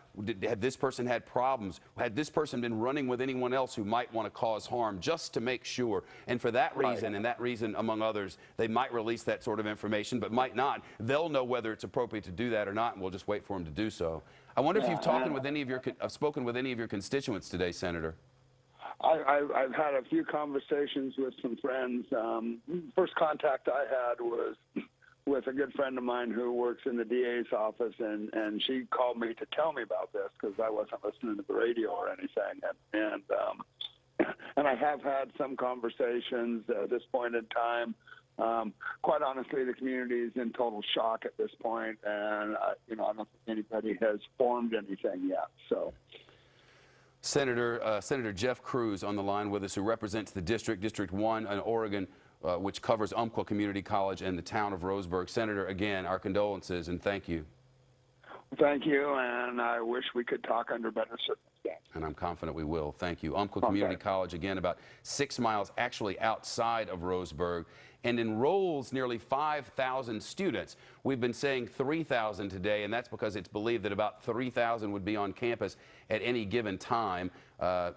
had this person had problems? Had this person been running with anyone else who might want to cause harm, just to make sure? And for that reason, and that reason among others, they might release that sort of information, but might not. They'll know whether it's appropriate to do that or not, and we'll just wait for them to do so. I wonder if you've spoken with any of your constituents today, Senator. I've had a few conversations with some friends. First contact I had was with a good friend of mine who works in the DA's office, and she called me to tell me about this because I wasn't listening to the radio or anything. And I have had some conversations at this point in time. Quite honestly, the community is in total shock at this point, and I don't think anybody has formed anything yet. So. Senator Jeff Cruz on the line with us, who represents the District 1 in Oregon, which covers Umpqua Community College and the town of Roseburg. Senator, again, our condolences and thank you. Thank you, and I wish we could talk under better circumstances. And I'm confident we will. Thank you. Umpqua Community College, again, about 6 miles actually outside of Roseburg, and enrolls nearly 5,000 students. We've been saying 3,000 today, and that's because it's believed that about 3,000 would be on campus at any given time. As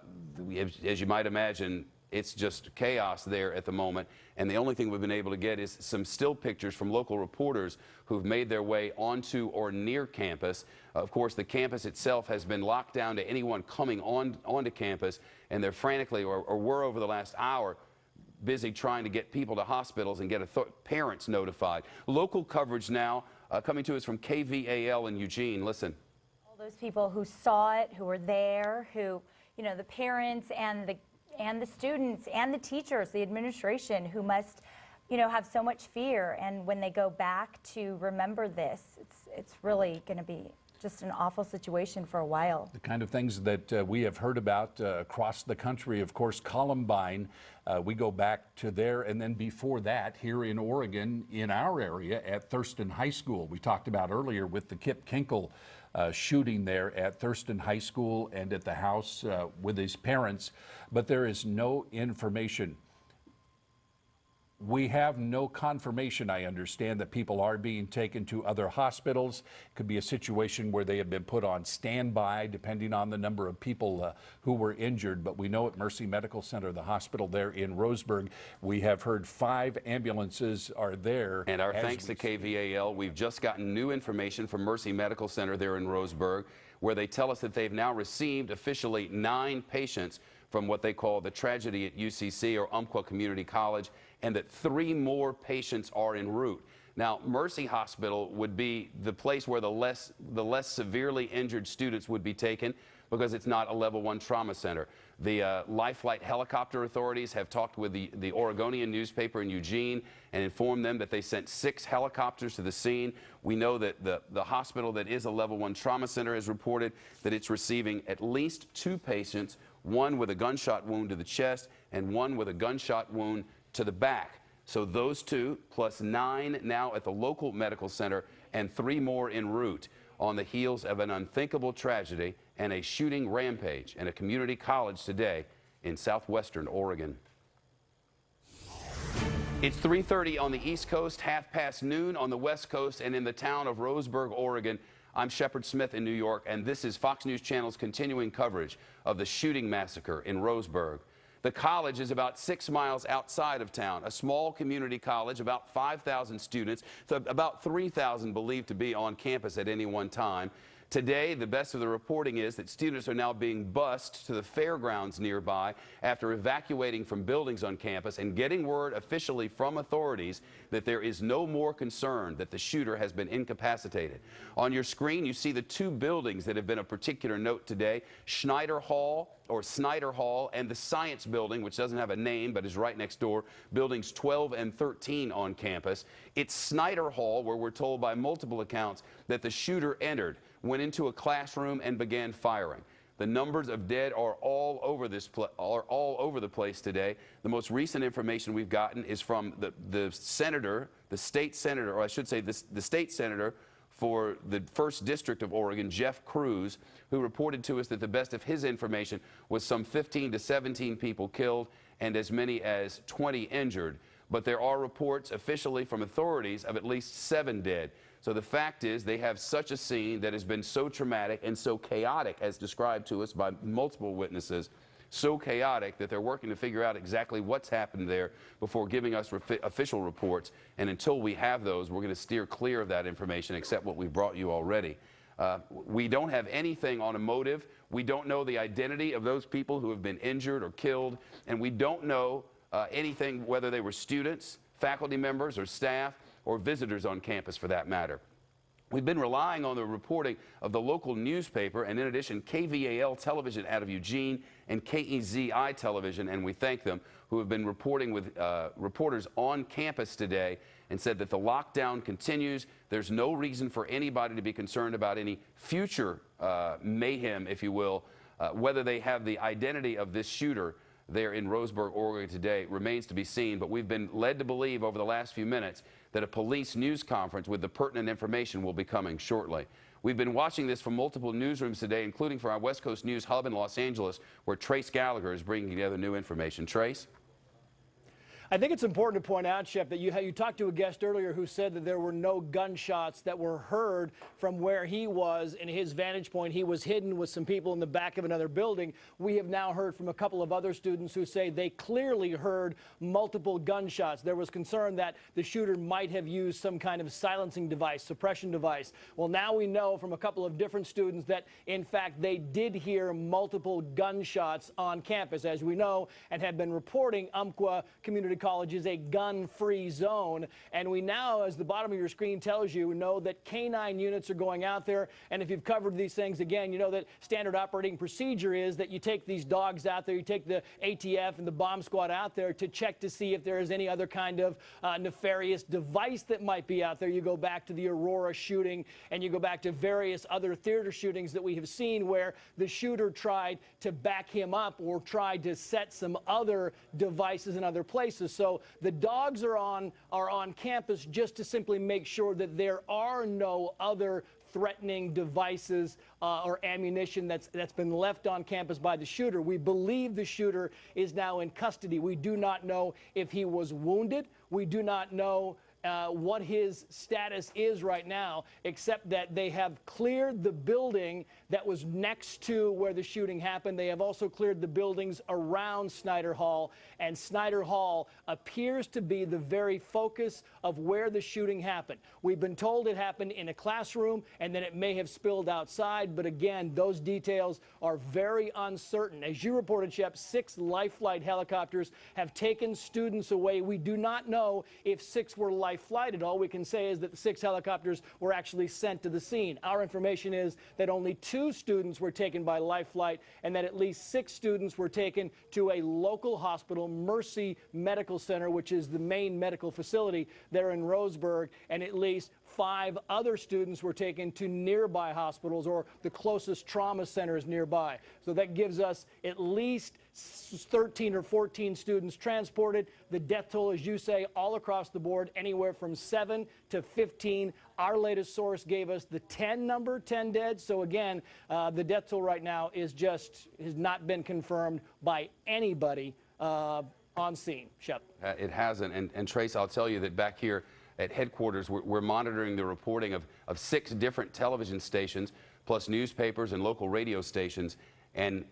you might imagine, it's just chaos there at the moment, and the only thing we've been able to get is some still pictures from local reporters who've made their way onto or near campus. Of course, the campus itself has been locked down to anyone coming onto campus, and they're frantically, or were over the last hour, busy trying to get people to hospitals and get parents notified. Local coverage now coming to us from KVAL in Eugene. Listen. All those people who saw it, who were there, who, the parents and and the students and the teachers, the administration, who must, you know, have so much fear. And when they go back to remember this, it's really going to be just an awful situation for a while. The kind of things that we have heard about across the country. Of course, Columbine, we go back to there, and then before that, here in Oregon, in our area at Thurston High School. We talked about earlier with the Kip Kinkle shooting there at Thurston High School and at the house with his parents, but there is no information. We have no confirmation, I understand, that people are being taken to other hospitals. It could be a situation where they have been put on standby, depending on the number of people who were injured. But we know at Mercy Medical Center, the hospital there in Roseburg, we have heard 5 ambulances are there. And our thanks to KVAL, we've just gotten new information from Mercy Medical Center there in Roseburg, where they tell us that they've now received officially 9 patients from what they call the tragedy at UCC or Umpqua Community College, and that 3 more patients are en route. Now, Mercy Hospital would be the place where the less severely injured students would be taken, because it's not a level 1 trauma center. The Life Flight helicopter authorities have talked with the Oregonian newspaper in Eugene and informed them that they sent 6 helicopters to the scene. We know that the hospital that is a level 1 trauma center has reported that it's receiving at least 2 patients, one with a gunshot wound to the chest and one with a gunshot wound to the back. So those 2 plus 9 now at the local medical center and 3 more en route, on the heels of an unthinkable tragedy and a shooting rampage in a community college today in southwestern Oregon. It's 3:30 on the East Coast, noon on the West Coast, and in the town of Roseburg, Oregon. I'm Shepard Smith in New York, and this is Fox News Channel's continuing coverage of the shooting massacre in Roseburg. The college is about 6 miles outside of town, a small community college, about 5,000 students, so about 3,000 believed to be on campus at any one time. Today, the best of the reporting is that students are now being bused to the fairgrounds nearby after evacuating from buildings on campus and getting word officially from authorities that there is no more concern that the shooter has been incapacitated. On your screen, you see the 2 buildings that have been of particular note today, Snyder Hall and the Science Building, which doesn't have a name but is right next door, buildings 12 and 13 on campus. It's Snyder Hall where we're told by multiple accounts that the shooter entered, went into a classroom and began firing. The numbers of dead are all over the place today. The most recent information we've gotten is from the state senator for the 1st District of Oregon, Jeff Cruz, who reported to us that the best of his information was some 15 to 17 people killed and as many as 20 injured. But there are reports officially from authorities of at least 7 dead. So the fact is they have such a scene that has been so traumatic and so chaotic, as described to us by multiple witnesses, so chaotic that they're working to figure out exactly what's happened there before giving us official reports. And until we have those, we're going to steer clear of that information, except what we've brought you already. We don't have anything on a motive. We don't know the identity of those people who have been injured or killed, and we don't know anything whether they were students, faculty members, or staff, or visitors on campus for that matter. We've been relying on the reporting of the local newspaper, and in addition, KVAL television out of Eugene and KEZI television, and we thank them, who have been reporting with reporters on campus today and said that the lockdown continues. There's no reason for anybody to be concerned about any future mayhem, if you will. Whether they have the identity of this shooter there in Roseburg, Oregon today remains to be seen, but we've been led to believe over the last few minutes that a police news conference with the pertinent information will be coming shortly. We've been watching this from multiple newsrooms today, including from our West Coast News hub in Los Angeles, where Trace Gallagher is bringing together new information. Trace? I think it's important to point out, Shep, that you talked to a guest earlier who said that there were no gunshots that were heard from where he was in his vantage point. He was hidden with some people in the back of another building. We have now heard from a couple of other students who say they clearly heard multiple gunshots. There was concern that the shooter might have used some kind of silencing device, suppression device. Well, now we know from a couple of different students that, in fact, they did hear multiple gunshots on campus, as we know, and had been reporting Umpqua Community Community College is a gun-free zone. And we now, as the bottom of your screen tells you, know that K-9 units are going out there. And if you've covered these things, again, you know that standard operating procedure is that you take these dogs out there, you take the ATF and the bomb squad out there to check to see if there is any other kind of nefarious device that might be out there. You go back to the Aurora shooting, and you go back to various other theater shootings that we have seen where the shooter tried to back him up or tried to set some other devices in other places. So the dogs are on campus just to simply make sure that there are no other threatening devices or ammunition that's been left on campus by the shooter. We believe the shooter is now in custody. We do not know if he was wounded. We do not know what his status is right now, except that they have cleared the building that was next to where the shooting happened. They have also cleared the buildings around Snyder Hall, and Snyder Hall appears to be the very focus of where the shooting happened. We've been told it happened in a classroom and then it may have spilled outside, but again, those details are very uncertain. As you reported, Shep, 6 Life Flight helicopters have taken students away. We do not know if 6 were life flighted. All we can say is that the 6 helicopters were actually sent to the scene. Our information is that only 2 students were taken by life flight and that at least 6 students were taken to a local hospital, Mercy Medical Center, which is the main medical facility there in Roseburg, and at least 5 other students were taken to nearby hospitals or the closest trauma centers nearby. So that gives us at least 13 or 14 students transported. The death toll, as you say, all across the board, anywhere from 7 to 15. Our latest source gave us the 10 number, 10 dead. So again, the death toll right now has not been confirmed by anybody on scene. Shep. It hasn't. And Trace, I'll tell you that back here at headquarters, we're monitoring the reporting of 6 different television stations, plus newspapers and local radio stations, and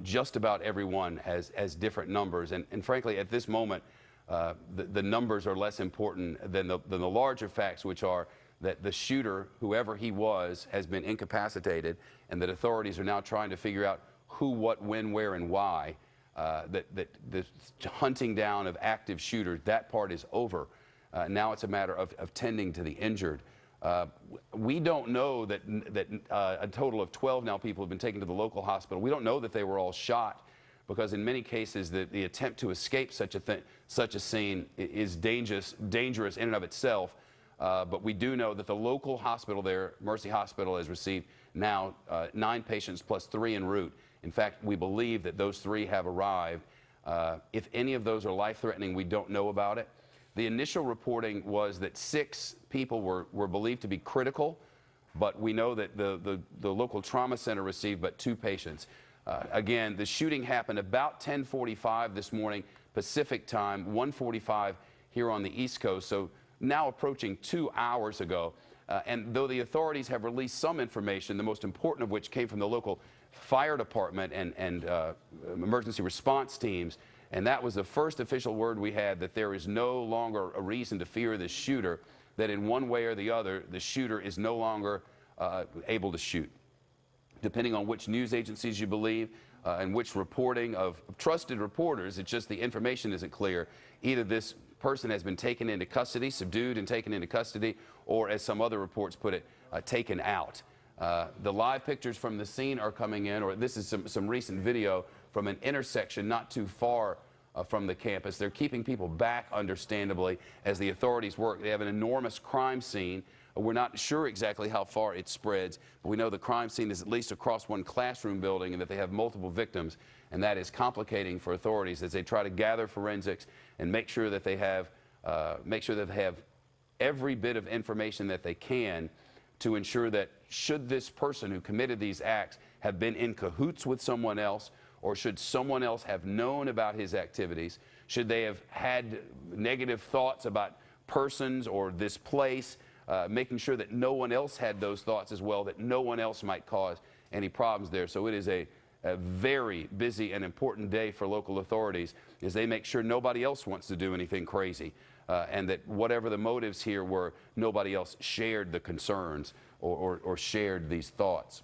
just about everyone has different numbers. And frankly, at this moment, the numbers are less important than the larger facts, which are that the shooter, whoever he was, has been incapacitated, and that authorities are now trying to figure out who, what, when, where, and why. That the hunting down of active shooters, that part is over. Now it's a matter of tending to the injured. We don't know that a total of 12 now people have been taken to the local hospital. We don't know that they were all shot, because in many cases the attempt to escape such a scene is dangerous in and of itself. But we do know that the local hospital there, Mercy Hospital, has received now 9 patients plus 3 en route. In fact, we believe that those 3 have arrived. If any of those are life-threatening, we don't know about it. The initial reporting was that 6 people were believed to be critical, but we know that the local trauma center received but 2 patients. Again, the shooting happened about 10:45 this morning Pacific time, 1:45 here on the East Coast, so now approaching 2 hours ago. And though the authorities have released some information, the most important of which came from the local fire department and emergency response teams, and that was the first official word we had, that there is no longer a reason to fear this shooter, that in one way or the other, the shooter is no longer able to shoot. Depending on which news agencies you believe and which reporting of trusted reporters, it's just the information isn't clear. Either this person has been taken into custody, subdued and taken into custody, or as some other reports put it, taken out. The live pictures from the scene are coming in, or this is some recent video from an intersection not too far from the campus. They're keeping people back, understandably, as the authorities work. They have an enormous crime scene. We're not sure exactly how far it spreads, but we know the crime scene is at least across one classroom building and that they have multiple victims, and that is complicating for authorities as they try to gather forensics and make sure that they have every bit of information that they can to ensure that should this person who committed these acts have been in cahoots with someone else, or should someone else have known about his activities, should they have had negative thoughts about persons or this place, making sure that no one else had those thoughts as well, that no one else might cause any problems there. So it is a very busy and important day for local authorities as they make sure nobody else wants to do anything crazy, and that whatever the motives here were, nobody else shared the concerns or shared these thoughts.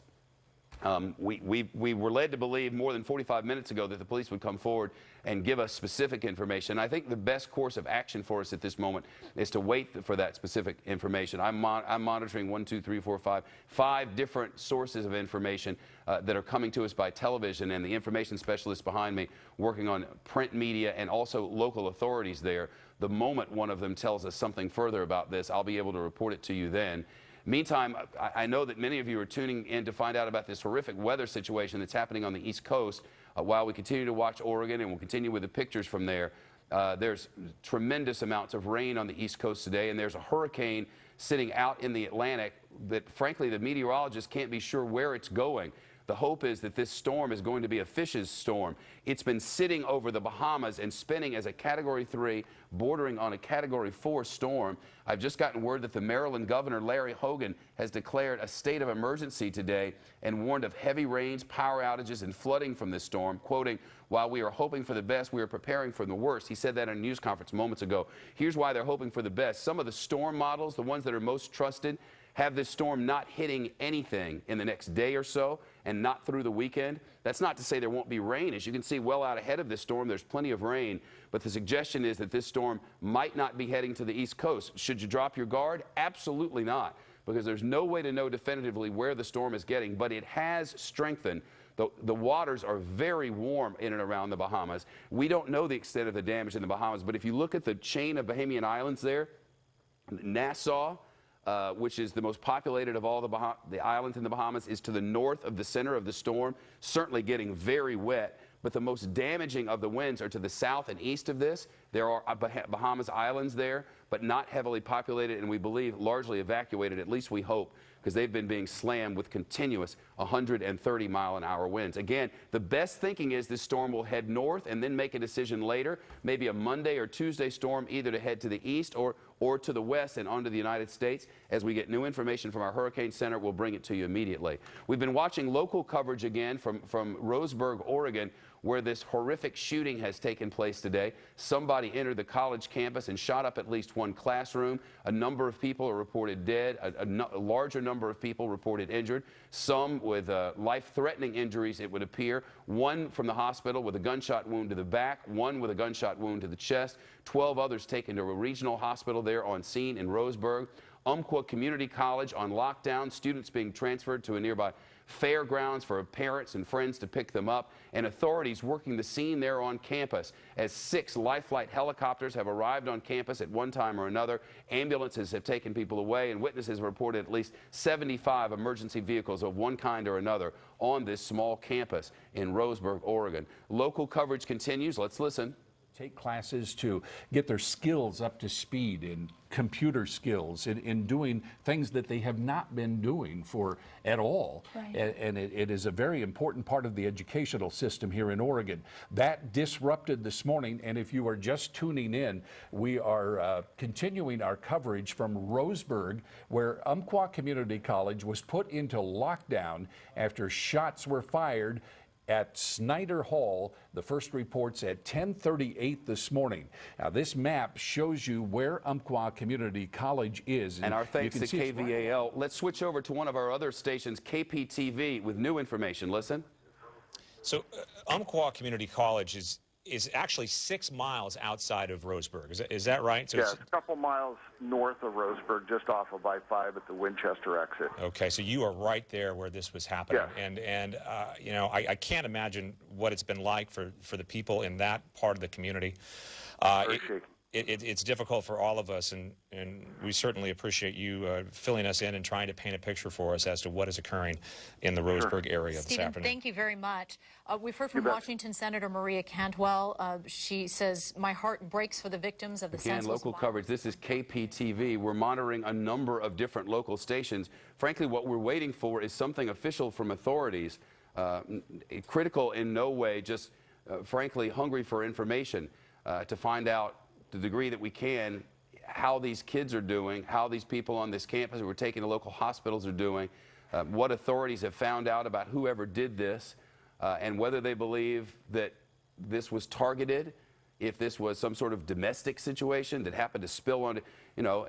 We were led to believe more than 45 minutes ago that the police would come forward and give us specific information. I think the best course of action for us at this moment is to wait for that specific information. I'm monitoring 1, 2, 3, 4, 5 different sources of information that are coming to us by television, and the information specialists behind me working on print media and also local authorities there. The moment one of them tells us something further about this, I'll be able to report it to you then. Meantime, I know that many of you are tuning in to find out about this horrific weather situation that's happening on the East Coast. While we continue to watch Oregon, and we'll continue with the pictures from there, there's tremendous amounts of rain on the East Coast today, and there's a hurricane sitting out in the Atlantic that, frankly, the meteorologists can't be sure where it's going. The hope is that this storm is going to be a fish's storm. It's been sitting over the Bahamas and spinning as a Category 3, bordering on a Category 4 storm. I've just gotten word that the Maryland Governor, Larry Hogan, has declared a state of emergency today and warned of heavy rains, power outages, and flooding from this storm, quoting, "While we are hoping for the best, we are preparing for the worst." He said that in a news conference moments ago. Here's why they're hoping for the best. Some of the storm models, the ones that are most trusted, have this storm not hitting anything in the next day or so and not through the weekend. That's not to say there won't be rain. As you can see well out ahead of this storm, there's plenty of rain. But the suggestion is that this storm might not be heading to the East Coast. Should you drop your guard? Absolutely not, because there's no way to know definitively where the storm is getting, but it has strengthened. The waters are very warm in and around the Bahamas. We don't know the extent of the damage in the Bahamas, but if you look at the chain of Bahamian islands there, Nassau, which is the most populated of all the islands in the Bahamas, is to the north of the center of the storm, certainly getting very wet. But the most damaging of the winds are to the south and east of this. There are Bahamas islands there, but not heavily populated, and we believe largely evacuated, at least we hope, because they've been being slammed with continuous 130-mile-an-hour winds. Again, the best thinking is this storm will head north and then make a decision later, maybe a Monday or Tuesday storm, either to head to the east or to the west and onto the United States. As we get new information from our Hurricane Center, we'll bring it to you immediately. We've been watching local coverage again from Roseburg, Oregon, where this horrific shooting has taken place today. Somebody entered the college campus and shot up at least one classroom. A number of people are reported dead. A larger number of people reported injured, some with life-threatening injuries, it would appear. One from the hospital with a gunshot wound to the back, one with a gunshot wound to the chest, 12 others taken to a regional hospital there on scene in Roseburg. Umpqua Community College on lockdown, students being transferred to a nearby fairgrounds for parents and friends to pick them up, and authorities working the scene there on campus as 6 Life Flight helicopters have arrived on campus at one time or another. Ambulances have taken people away, and witnesses have reported at least 75 emergency vehicles of one kind or another on this small campus in Roseburg, Oregon. Local coverage continues. Let's listen. Take classes to get their skills up to speed in computer skills, in doing things that they have not been doing for at all. Right. And it is a very important part of the educational system here in Oregon. That disrupted this morning, and if you are just tuning in, we are continuing our coverage from Roseburg, where Umpqua Community College was put into lockdown after shots were fired at Snyder Hall. The first reports at 10:38 this morning. Now, this map shows you where Umpqua Community College is. And our thanks to KVAL. Let's switch over to one of our other stations, KPTV, with new information. Listen. So Umpqua Community College is actually 6 miles outside of Roseburg. Is that right? So yeah, it's a couple miles north of Roseburg, just off of I-5 at the Winchester exit. Okay, so you are right there where this was happening. Yes. And you know, I can't imagine what it's been like for the people in that part of the community. It's difficult for all of us, and we certainly appreciate you filling us in and trying to paint a picture for us as to what is occurring in the Roseburg area this Stephen, afternoon. thank you very much. We've heard from Washington Senator Maria Cantwell. She says, "My heart breaks for the victims of the senseless Local coverage. This is KPTV. We're monitoring a number of different local stations. Frankly, what we're waiting for is something official from authorities, critical in no way, just frankly hungry for information to find out the degree that we can, how these kids are doing, how these people on this campus who were taken to local hospitals are doing, what authorities have found out about whoever did this, and whether they believe that this was targeted, if this was some sort of domestic situation that happened to spill onto, you know,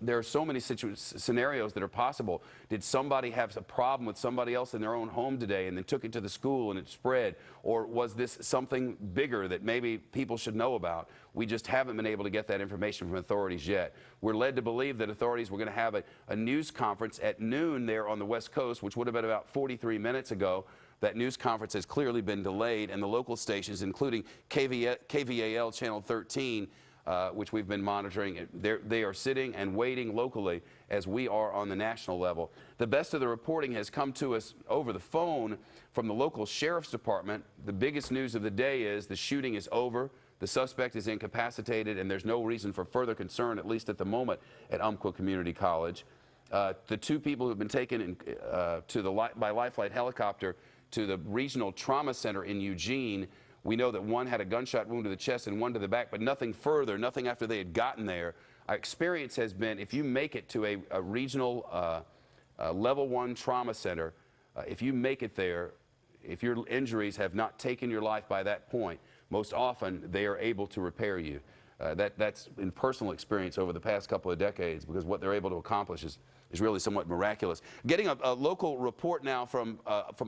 there are so many scenarios that are possible. Did somebody have a problem with somebody else in their own home today and then took it to the school and it spread? Or was this something bigger that maybe people should know about? We just haven't been able to get that information from authorities yet. We're led to believe that authorities were going to have a news conference at noon there on the West Coast, which would have been about 43 minutes ago. That news conference has clearly been delayed, and the local stations, including KVAL Channel 13, which we've been monitoring, they are sitting and waiting locally as we are on the national level. The best of the reporting has come to us over the phone from the local sheriff's department. The biggest news of the day is the shooting is over. The suspect is incapacitated, and there's no reason for further concern, at least at the moment, at Umpqua Community College. The two people who have been taken by Life Flight helicopter to the Regional Trauma Center in Eugene. We know that one had a gunshot wound to the chest and one to the back, but nothing further, nothing after they had gotten there. Our experience has been if you make it to a regional level 1 trauma center, if you make it there, if your injuries have not taken your life by that point, most often they are able to repair you. That's in personal experience over the past couple of decades, because what they're able to accomplish is really somewhat miraculous. Getting a local report now from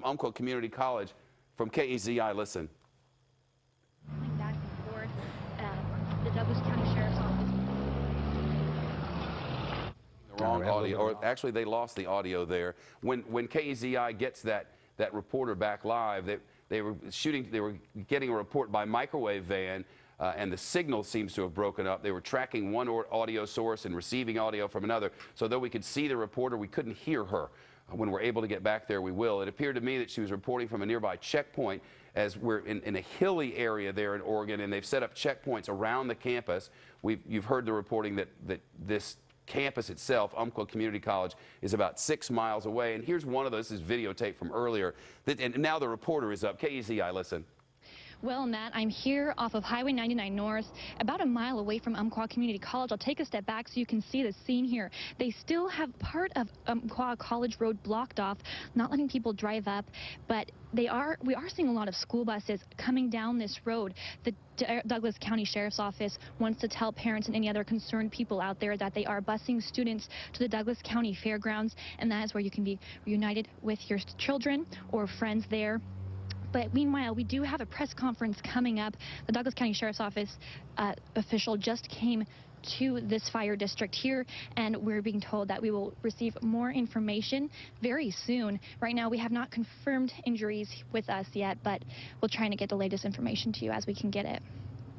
Umpqua Community College, from KEZI. Listen. Back and forth, the Douglas County Sheriff's Office. The wrong audio, or actually they lost the audio there. When KEZI gets that reporter back live, they were getting a report by microwave van. And the signal seems to have broken up. They were tracking one audio source and receiving audio from another. So though we could see the reporter, we couldn't hear her. When we're able to get back there, we will. It appeared to me that she was reporting from a nearby checkpoint, as we're in a hilly area there in Oregon, and they've set up checkpoints around the campus. You've heard the reporting that this campus itself, Umpqua Community College, is about 6 miles away. And here's one of those. This is videotape from earlier. And now the reporter is up. KEZI, listen. Well, Matt, I'm here off of Highway 99 North, about a mile away from Umpqua Community College. I'll take a step back so you can see the scene here. They still have part of Umpqua College Road blocked off, not letting people drive up, but we are seeing a lot of school buses coming down this road. The Douglas County Sheriff's Office wants to tell parents and any other concerned people out there that they are busing students to the Douglas County Fairgrounds, and that is where you can be reunited with your children or friends there. But meanwhile, we do have a press conference coming up. The Douglas County Sheriff's Office official just came to this fire district here, and we're being told that we will receive more information very soon. Right now, we have not confirmed injuries with us yet, but we're trying to get the latest information to you as we can get it.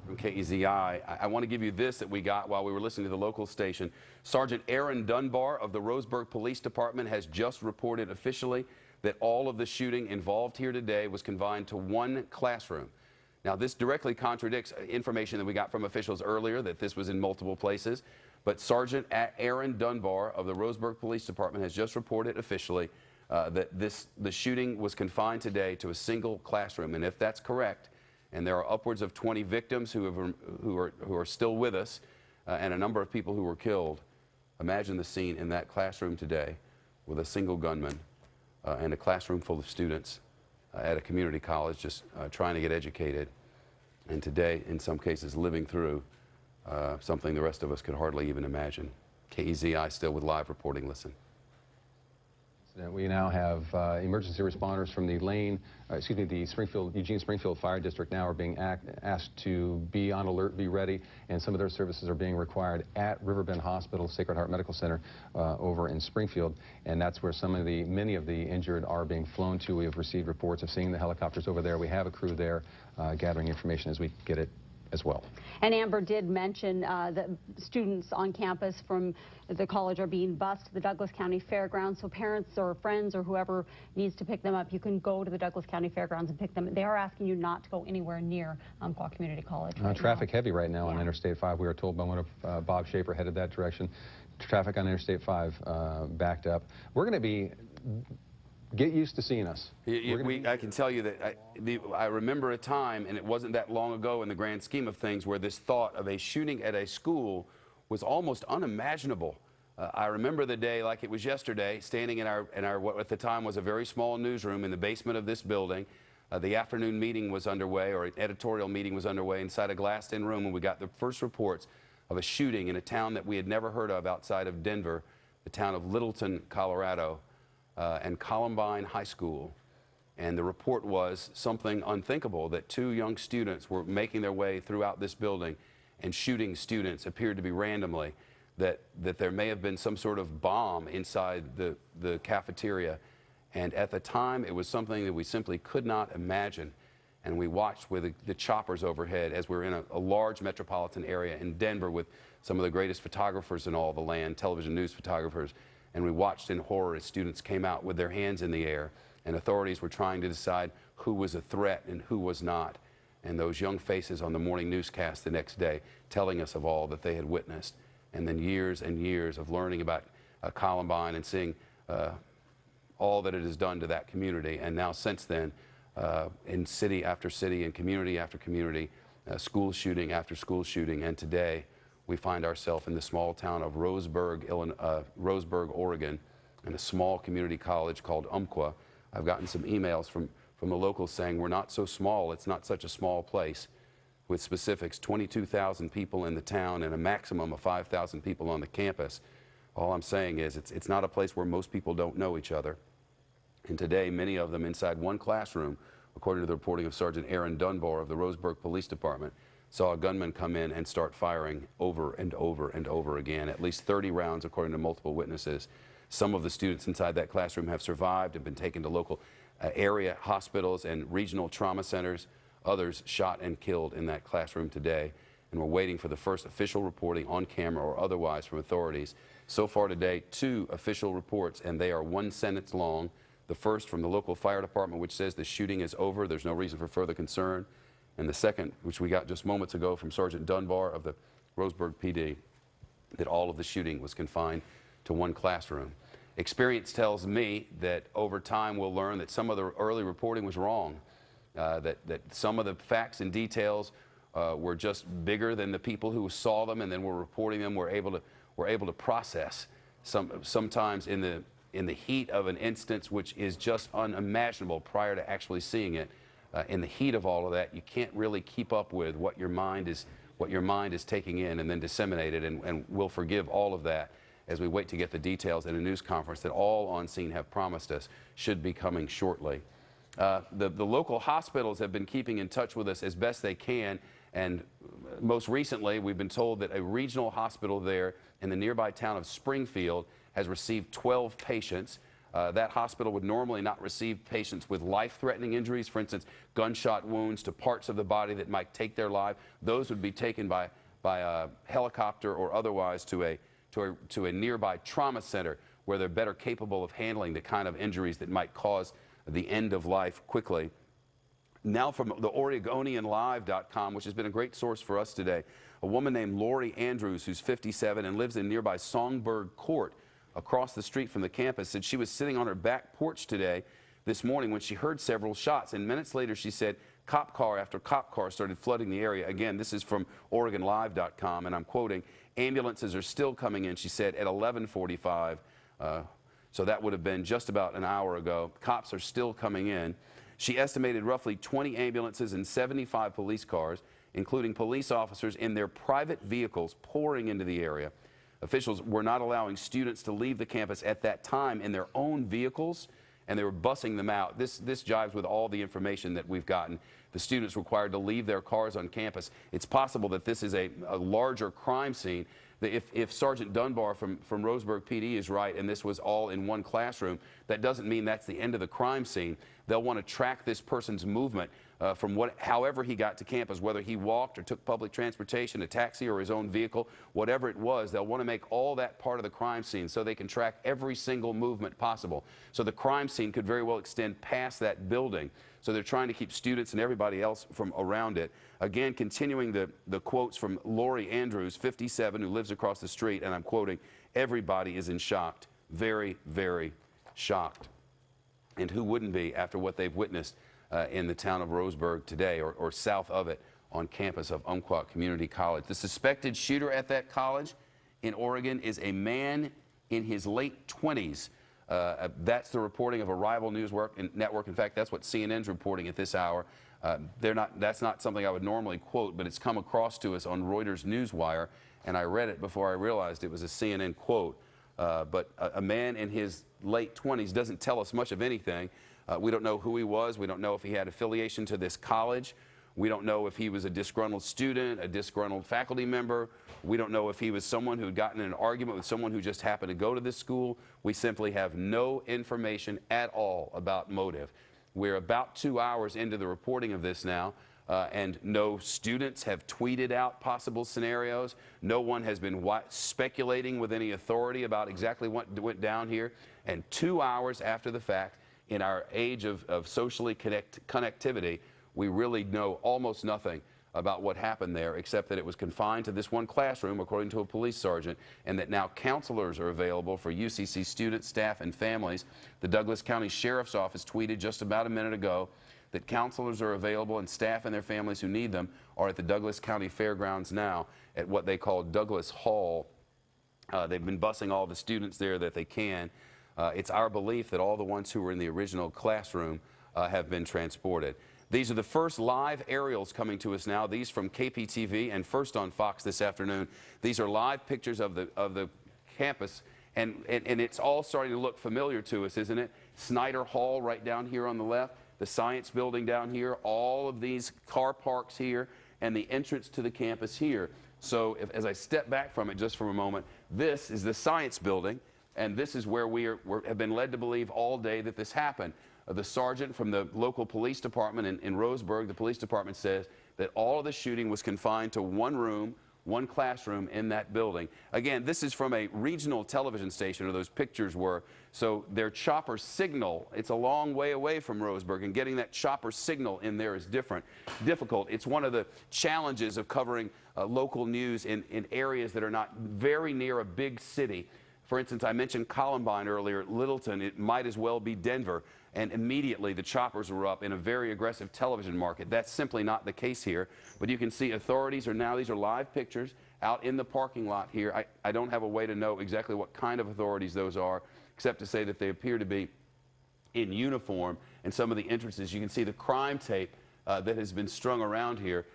From KEZI, I want to give you this that we got while we were listening to the local station. Sergeant Aaron Dunbar of the Roseburg Police Department has just reported officially that all of the shooting involved here today was confined to one classroom. Now, this directly contradicts information that we got from officials earlier that this was in multiple places. But Sergeant Aaron Dunbar of the Roseburg Police Department has just reported officially that the shooting was confined today to a single classroom. And if that's correct, and there are upwards of 20 victims who are still with us, and a number of people who were killed, imagine the scene in that classroom today with a single gunman. And a classroom full of students at a community college just trying to get educated, and today, in some cases, living through something the rest of us could hardly even imagine. KEZI still with live reporting. Listen. We now have emergency responders from the the Eugene Springfield Fire District now are being asked to be on alert, be ready, and some of their services are being required at Riverbend Hospital, Sacred Heart Medical Center over in Springfield, and that's where many of the injured are being flown to. We have received reports of seeing the helicopters over there. We have a crew there gathering information as we get it as well. And Amber did mention that students on campus from the college are being bused to the Douglas County Fairgrounds, so parents or friends or whoever needs to pick them up, you can go to the Douglas County Fairgrounds and pick them. They are asking you not to go anywhere near Umpqua Community College. Traffic heavy right now on Interstate 5. We were told by one of Bob Schaefer headed that direction. Traffic on Interstate 5 backed up. We're going to be get used to seeing us. I can tell you that I remember a time, and it wasn't that long ago in the grand scheme of things, where this thought of a shooting at a school was almost unimaginable. I remember the day like it was yesterday, standing in our what at the time was a very small newsroom in the basement of this building. The afternoon meeting was underway, or an editorial meeting was underway inside a glassed-in room, and we got the first reports of a shooting in a town that we had never heard of outside of Denver, the town of Littleton, Colorado, and Columbine High School. And the report was something unthinkable, that 2 young students were making their way throughout this building and shooting students, appeared to be randomly, that there may have been some sort of bomb inside the cafeteria. And at the time, it was something that we simply could not imagine. And we watched with the choppers overhead as we were in a large metropolitan area in Denver with some of the greatest photographers in all the land, television news photographers. And we watched in horror as students came out with their hands in the air, and authorities were trying to decide who was a threat and who was not. And those young faces on the morning newscast the next day telling us of all that they had witnessed. And then years and years of learning about Columbine and seeing all that it has done to that community. And now since then, in city after city and community after community, school shooting after school shooting. And today we find ourselves in the small town of Roseburg, Oregon, in a small community college called Umpqua. I've gotten some emails from the locals saying we're not so small, it's not such a small place. With specifics, 22,000 people in the town and a maximum of 5,000 people on the campus. All I'm saying is it's not a place where most people don't know each other. And today, many of them inside one classroom, according to the reporting of Sergeant Aaron Dunbar of the Roseburg Police Department, saw a gunman come in and start firing over and over and over again, at least 30 rounds according to multiple witnesses. Some of the students inside that classroom have survived and been taken to local area hospitals and regional trauma centers. Others shot and killed in that classroom today. And we're waiting for the first official reporting on camera or otherwise from authorities. So far today, 2 official reports, and they are 1 sentence long. The first from the local fire department, which says the shooting is over, there's no reason for further concern. And the second, which we got just moments ago from Sergeant Dunbar of the Roseburg PD, that all of the shooting was confined to 1 classroom. Experience tells me that over time we'll learn that some of the early reporting was wrong, that some of the facts and details were just bigger than the people who saw them and then were reporting them were able to process. Sometimes in the heat of an instance which is just unimaginable prior to actually seeing it, in the heat of all of that, you can't really keep up with what your mind is taking in and then disseminate it, and we'll forgive all of that as we wait to get the details in a news conference that all on scene have promised us should be coming shortly. The local hospitals have been keeping in touch with us as best they can, and most recently we've been told that a regional hospital there in the nearby town of Springfield has received 12 patients. That hospital would normally not receive patients with life-threatening injuries, for instance, gunshot wounds to parts of the body that might take their life. Those would be taken by a helicopter or otherwise to a nearby trauma center where they're better capable of handling the kind of injuries that might cause the end of life quickly. Now from the OregonianLive.com, which has been a great source for us today, a woman named Lori Andrews, who's 57 and lives in nearby Songbird Court across the street from the campus, said she was sitting on her back porch this morning when she heard several shots, and minutes later she said cop car after cop car started flooding the area. Again, this is from OregonLive.com, and I'm quoting, ambulances are still coming in, she said, at 11:45. So that would have been just about an hour ago. Cops are still coming in. She estimated roughly 20 ambulances and 75 police cars, including police officers in their private vehicles, pouring into the area. Officials were not allowing students to leave the campus at that time in their own vehicles, and they were bussing them out. This jives with all the information that we've gotten. The students required to leave their cars on campus. It's possible that this is a larger crime scene. If Sergeant Dunbar from Roseburg PD is right and this was all in 1 classroom, that doesn't mean that's the end of the crime scene. They'll want to track this person's movement from however he got to campus, whether he walked or took public transportation, a taxi or his own vehicle, whatever it was. They'll want to make all that part of the crime scene so they can track every single movement possible. So the crime scene could very well extend past that building. So they're trying to keep students and everybody else from around it. Again, continuing the quotes from Lori Andrews, 57, who lives across the street, and I'm quoting, everybody is in shock, very, very shocked. And who wouldn't be after what they've witnessed in the town of Roseburg today, or south of it on campus of Umpqua Community College. The suspected shooter at that college in Oregon is a man in his late 20s. That's the reporting of a rival news network. In fact, that's what CNN's reporting at this hour. That's not something I would normally quote, but it's come across to us on Reuters Newswire. and I read it before I realized it was a CNN quote. But a man in his late 20s doesn't tell us much of anything. We don't know who he was. We don't know if he had affiliation to this college. We don't know if he was a disgruntled student, a disgruntled faculty member. We don't know if he was someone who had gotten in an argument with someone who just happened to go to this school. We simply have no information at all about motive. We're about 2 hours into the reporting of this now, and no students have tweeted out possible scenarios. No one has been speculating with any authority about exactly what went down here. And 2 hours after the fact, in our age of socially connectivity, we really know almost nothing about what happened there, except that it was confined to this one classroom, according to a police sergeant, and that now counselors are available for UCC students, staff, and families. The Douglas County Sheriff's Office tweeted just about a minute ago that counselors are available, and staff and their families who need them are at the Douglas County Fairgrounds now at what they call Douglas Hall. They've been busing all the students there that they can. It's our belief that all the ones who were in the original classroom have been transported. These are the first live aerials coming to us now, these from KPTV and First on Fox this afternoon. These are live pictures of the campus, and it's all starting to look familiar to us, isn't it? Snyder Hall right down here on the left, the science building down here, all of these car parks here, and the entrance to the campus here. So as I step back from it just for a moment, this is the science building, and this is where we have been led to believe all day that this happened. The sergeant from the local police department in Roseburg, the police department, says that all of the shooting was confined to one room, one classroom in that building. Again, this is from a regional television station, or those pictures were. So their chopper signal, it's a long way away from Roseburg, and getting that chopper signal in there is difficult. It's one of the challenges of covering local news in areas that are not very near a big city. For instance, I mentioned Columbine earlier, Littleton. It might as well be Denver. And immediately the choppers were up in a very aggressive television market. That's simply not the case here. But you can see authorities are now, these are live pictures out in the parking lot here. I don't have a way to know exactly what kind of authorities those are, except to say that they appear to be in uniform. And some of the entrances, you can see the crime tape that has been strung around here.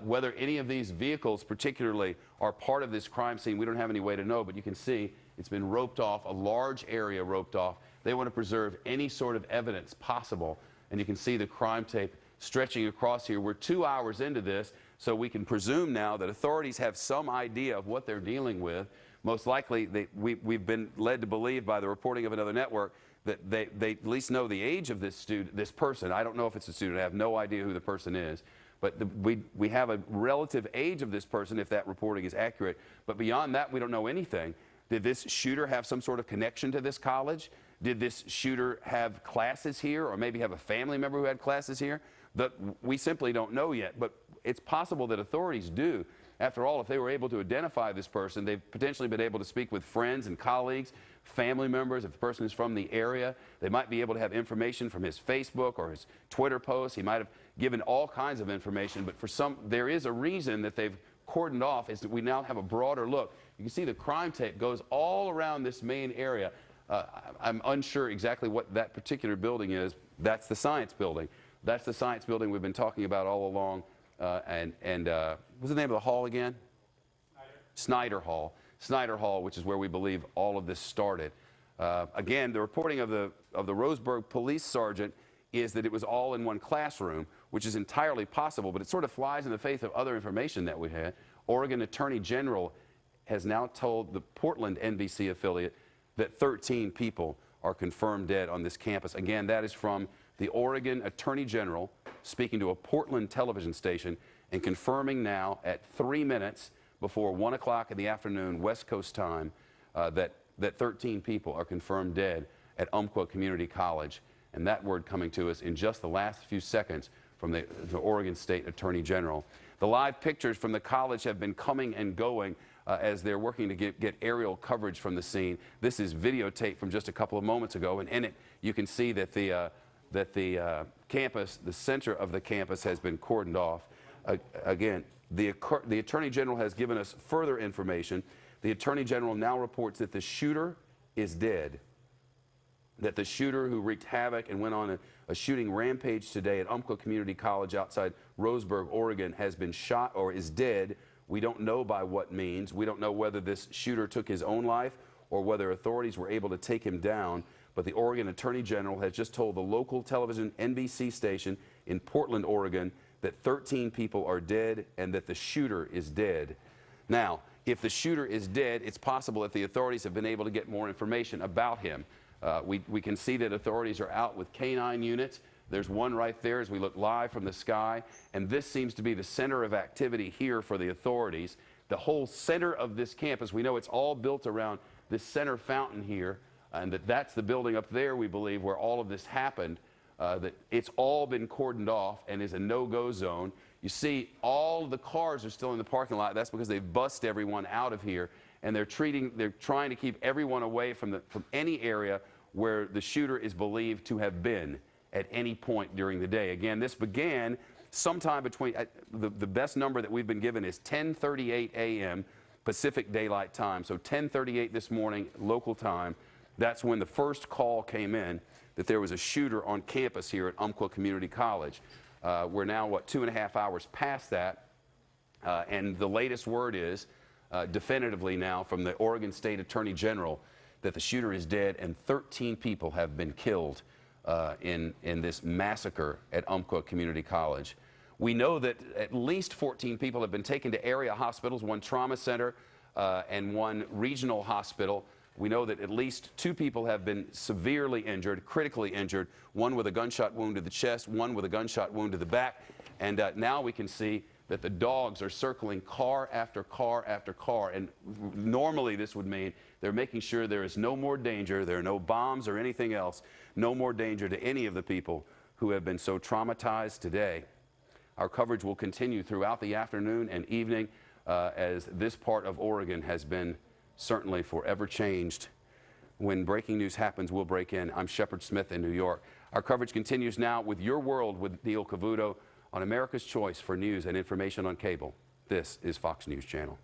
Whether any of these vehicles particularly are part of this crime scene, we don't have any way to know, but you can see it's been roped off, a large area roped off. They want to preserve any sort of evidence possible, and you can see the crime tape stretching across here. We're 2 hours into this, so we can presume now that authorities have some idea of what they're dealing with. Most likely, we've been led to believe by the reporting of another network that they at least know the age of this person. I don't know if it's a student. I have no idea who the person is. But we have a relative age of this person, if that reporting is accurate. But beyond that, we don't know anything. Did this shooter have some sort of connection to this college? Did this shooter have classes here, or maybe have a family member who had classes here? We simply don't know yet, but it's possible that authorities do. After all, if they were able to identify this person, they've potentially been able to speak with friends and colleagues, family members. If the person is from the area, they might be able to have information from his Facebook or his Twitter posts. He might have given all kinds of information, but there is a reason that they've cordoned off, is that we now have a broader look. You can see the crime tape goes all around this main area. I'm unsure exactly what that particular building is. That's the science building. That's the science building we've been talking about all along. What's the name of the hall again? Snyder Hall. Snyder Hall, which is where we believe all of this started. Again, the reporting of the Roseburg police sergeant is that it was all in one classroom, which is entirely possible, but it sort of flies in the face of other information that we had. Oregon Attorney General has now told the Portland NBC affiliate that 13 people are confirmed dead on this campus. Again, that is from the Oregon Attorney General speaking to a Portland television station and confirming now at 3 minutes before 1 o'clock in the afternoon, West Coast time, that 13 people are confirmed dead at Umpqua Community College. And that word coming to us in just the last few seconds from the Oregon State Attorney General. The live pictures from the college have been coming and going as they're working to get aerial coverage from the scene. This is videotape from just a couple of moments ago, and in it you can see that the campus, the center of the campus, has been cordoned off. Again, the Attorney General has given us further information. The Attorney General now reports that the shooter is dead, that the shooter who wreaked havoc and went on a shooting rampage today at Umpqua Community College outside Roseburg, Oregon, has been shot or is dead We don't know by what means. We don't know whether this shooter took his own life or whether authorities were able to take him down. But the Oregon Attorney General has just told the local television NBC station in Portland, Oregon, that 13 people are dead and that the shooter is dead. Now, if the shooter is dead, it's possible that the authorities have been able to get more information about him. We can see that authorities are out with canine units. There's one right there as we look live from the sky, and this seems to be the center of activity here for the authorities. The whole center of this campus, we know it's all built around this center fountain here, and that's the building up there, we believe, where all of this happened. That it's all been cordoned off and is a no-go zone. You see, all of the cars are still in the parking lot. That's because they've bussed everyone out of here, and they're trying to keep everyone away from any area where the shooter is believed to have been at any point during the day. Again, this began sometime between, the best number that we've been given is 10:38 a.m. Pacific Daylight Time. So 10:38 this morning, local time. That's when the first call came in that there was a shooter on campus here at Umpqua Community College. We're now, 2.5 hours past that, and the latest word is, definitively now from the Oregon State Attorney General, that the shooter is dead and 13 people have been killed in this massacre at Umpqua Community College. We know that at least 14 people have been taken to area hospitals, one trauma center and one regional hospital. We know that at least 2 people have been severely injured, critically injured, one with a gunshot wound to the chest, one with a gunshot wound to the back. And now we can see that the dogs are circling car after car after car. And normally this would mean they're making sure there is no more danger, there are no bombs or anything else, no more danger to any of the people who have been so traumatized today. Our coverage will continue throughout the afternoon and evening as this part of Oregon has been certainly forever changed. When breaking news happens, we'll break in. I'm Shepard Smith in New York. Our coverage continues now with Your World with Neil Cavuto on America's Choice for news and information on cable. This is Fox News Channel.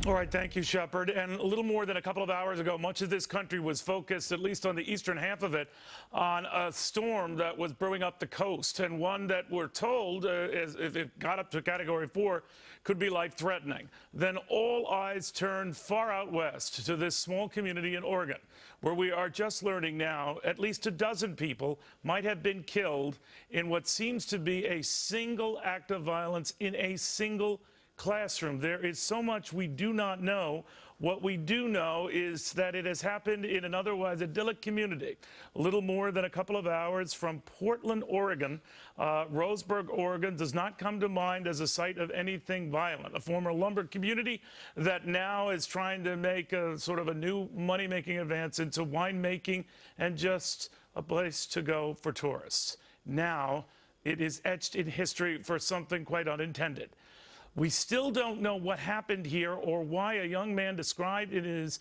All right, thank you, Shepard. And a little more than a couple of hours ago, much of this country was focused, at least on the eastern half of it, on a storm that was brewing up the coast, and one that we're told, if it got up to Category 4, could be life-threatening. Then all eyes turned far out west to this small community in Oregon, where we are just learning now at least a dozen people might have been killed in what seems to be a single act of violence in a single classroom. There is so much we do not know. What we do know is that it has happened in an otherwise idyllic community, a little more than a couple of hours from Portland, Oregon. Roseburg, Oregon does not come to mind as a site of anything violent. A former lumber community that now is trying to make a sort of a new money-making advance into winemaking and just a place to go for tourists. Now it is etched in history for something quite unintended. We still don't know what happened here or why a young man described in his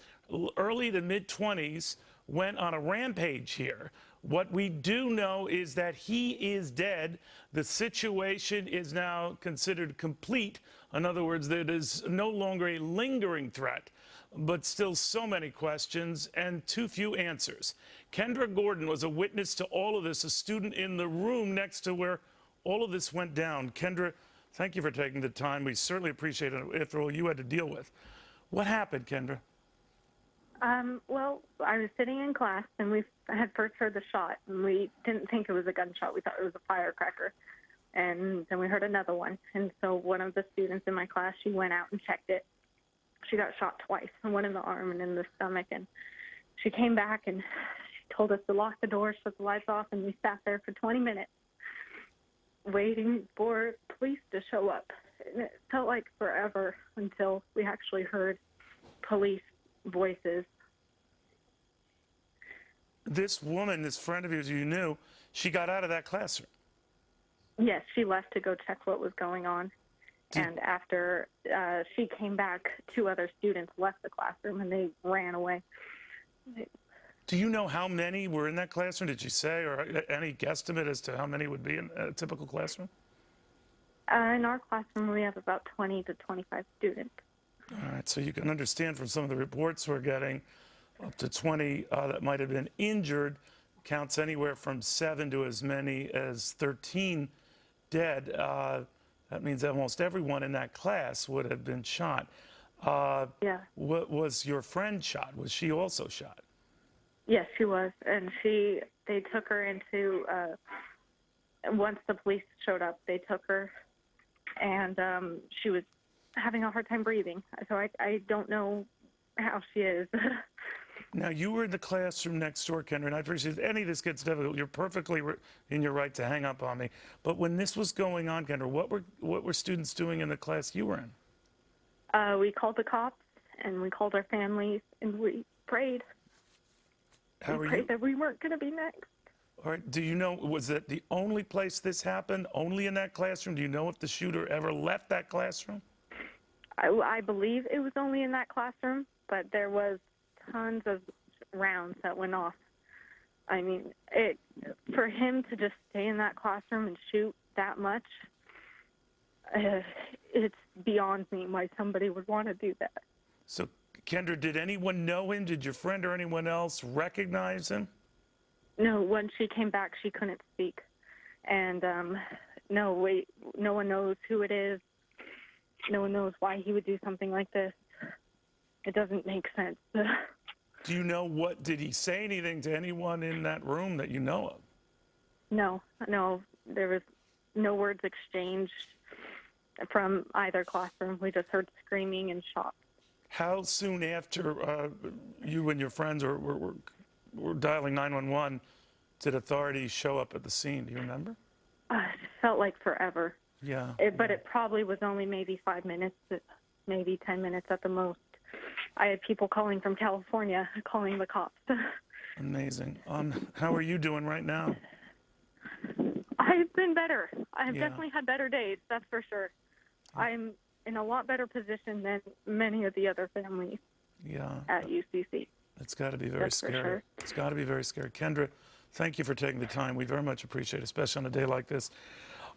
early to mid-20s went on a rampage here. What we do know is that he is dead. The situation is now considered complete. In other words, there is no longer a lingering threat, but still so many questions and too few answers. Kendra Gordon was a witness to all of this, a student in the room next to where all of this went down. Kendra, thank you for taking the time. We certainly appreciate it after all you had to deal with. What happened, Kendra? Well, I was sitting in class, and we had first heard the shot, and we didn't think it was a gunshot. We thought it was a firecracker. And then we heard another one. And so one of the students in my class, she went out and checked it. She got shot twice, one in the arm and in the stomach. And she came back, and she told us to lock the door, shut the lights off, and we sat there for 20 minutes. Waiting for police to show up. And it felt like forever until we actually heard police voices. This woman, this friend of yours you knew, she got out of that classroom. Yes, she left to go check what was going on. And after she came back, 2 other students left the classroom and they ran away. Do you know how many were in that classroom, did you say, or any guesstimate as to how many would be in a typical classroom? In our classroom, we have about 20 to 25 students. All right, so you can understand from some of the reports we're getting, up to 20 that might have been injured, counts anywhere from 7 to as many as 13 dead. That means almost everyone in that class would have been shot. Yeah. Was your friend shot? Was she also shot? Yes, she was, and they took her into. Once the police showed up, they took her, and she was having a hard time breathing. So I don't know how she is. Now, you were in the classroom next door, Kendra, and I appreciate if any of this gets difficult. You're perfectly in your right to hang up on me. But when this was going on, Kendra, what were students doing in the class you were in? We called the cops, and we called our families, and we prayed. How we are prayed you? that we weren't going to be next. All right. Do you know, was it the only place this happened, only in that classroom? Do you know if the shooter ever left that classroom? I believe it was only in that classroom, but there was tons of rounds that went off. I mean, for him to just stay in that classroom and shoot that much, it's beyond me why somebody would want to do that. So, Kendra, did anyone know him? Did your friend or anyone else recognize him? No, when she came back, she couldn't speak. And no one knows who it is. No one knows why he would do something like this. It doesn't make sense. Do you know did he say anything to anyone in that room that you know of? No, there was no words exchanged from either classroom. We just heard screaming and shots. How soon after you and your friends were dialing 911 did authorities show up at the scene? Do you remember? It felt like forever. Yeah. But it probably was only maybe 5 minutes, maybe 10 minutes at the most. I had people calling from California, calling the cops. Amazing. How are you doing right now? I've been better. I've Yeah. definitely had better days, that's for sure. I'm in a lot better position than many of the other families at UCC. It's got to be very That's for scary. sure. It's got to be very scary. Kendra, thank you for taking the time. We very much appreciate it, especially on a day like this.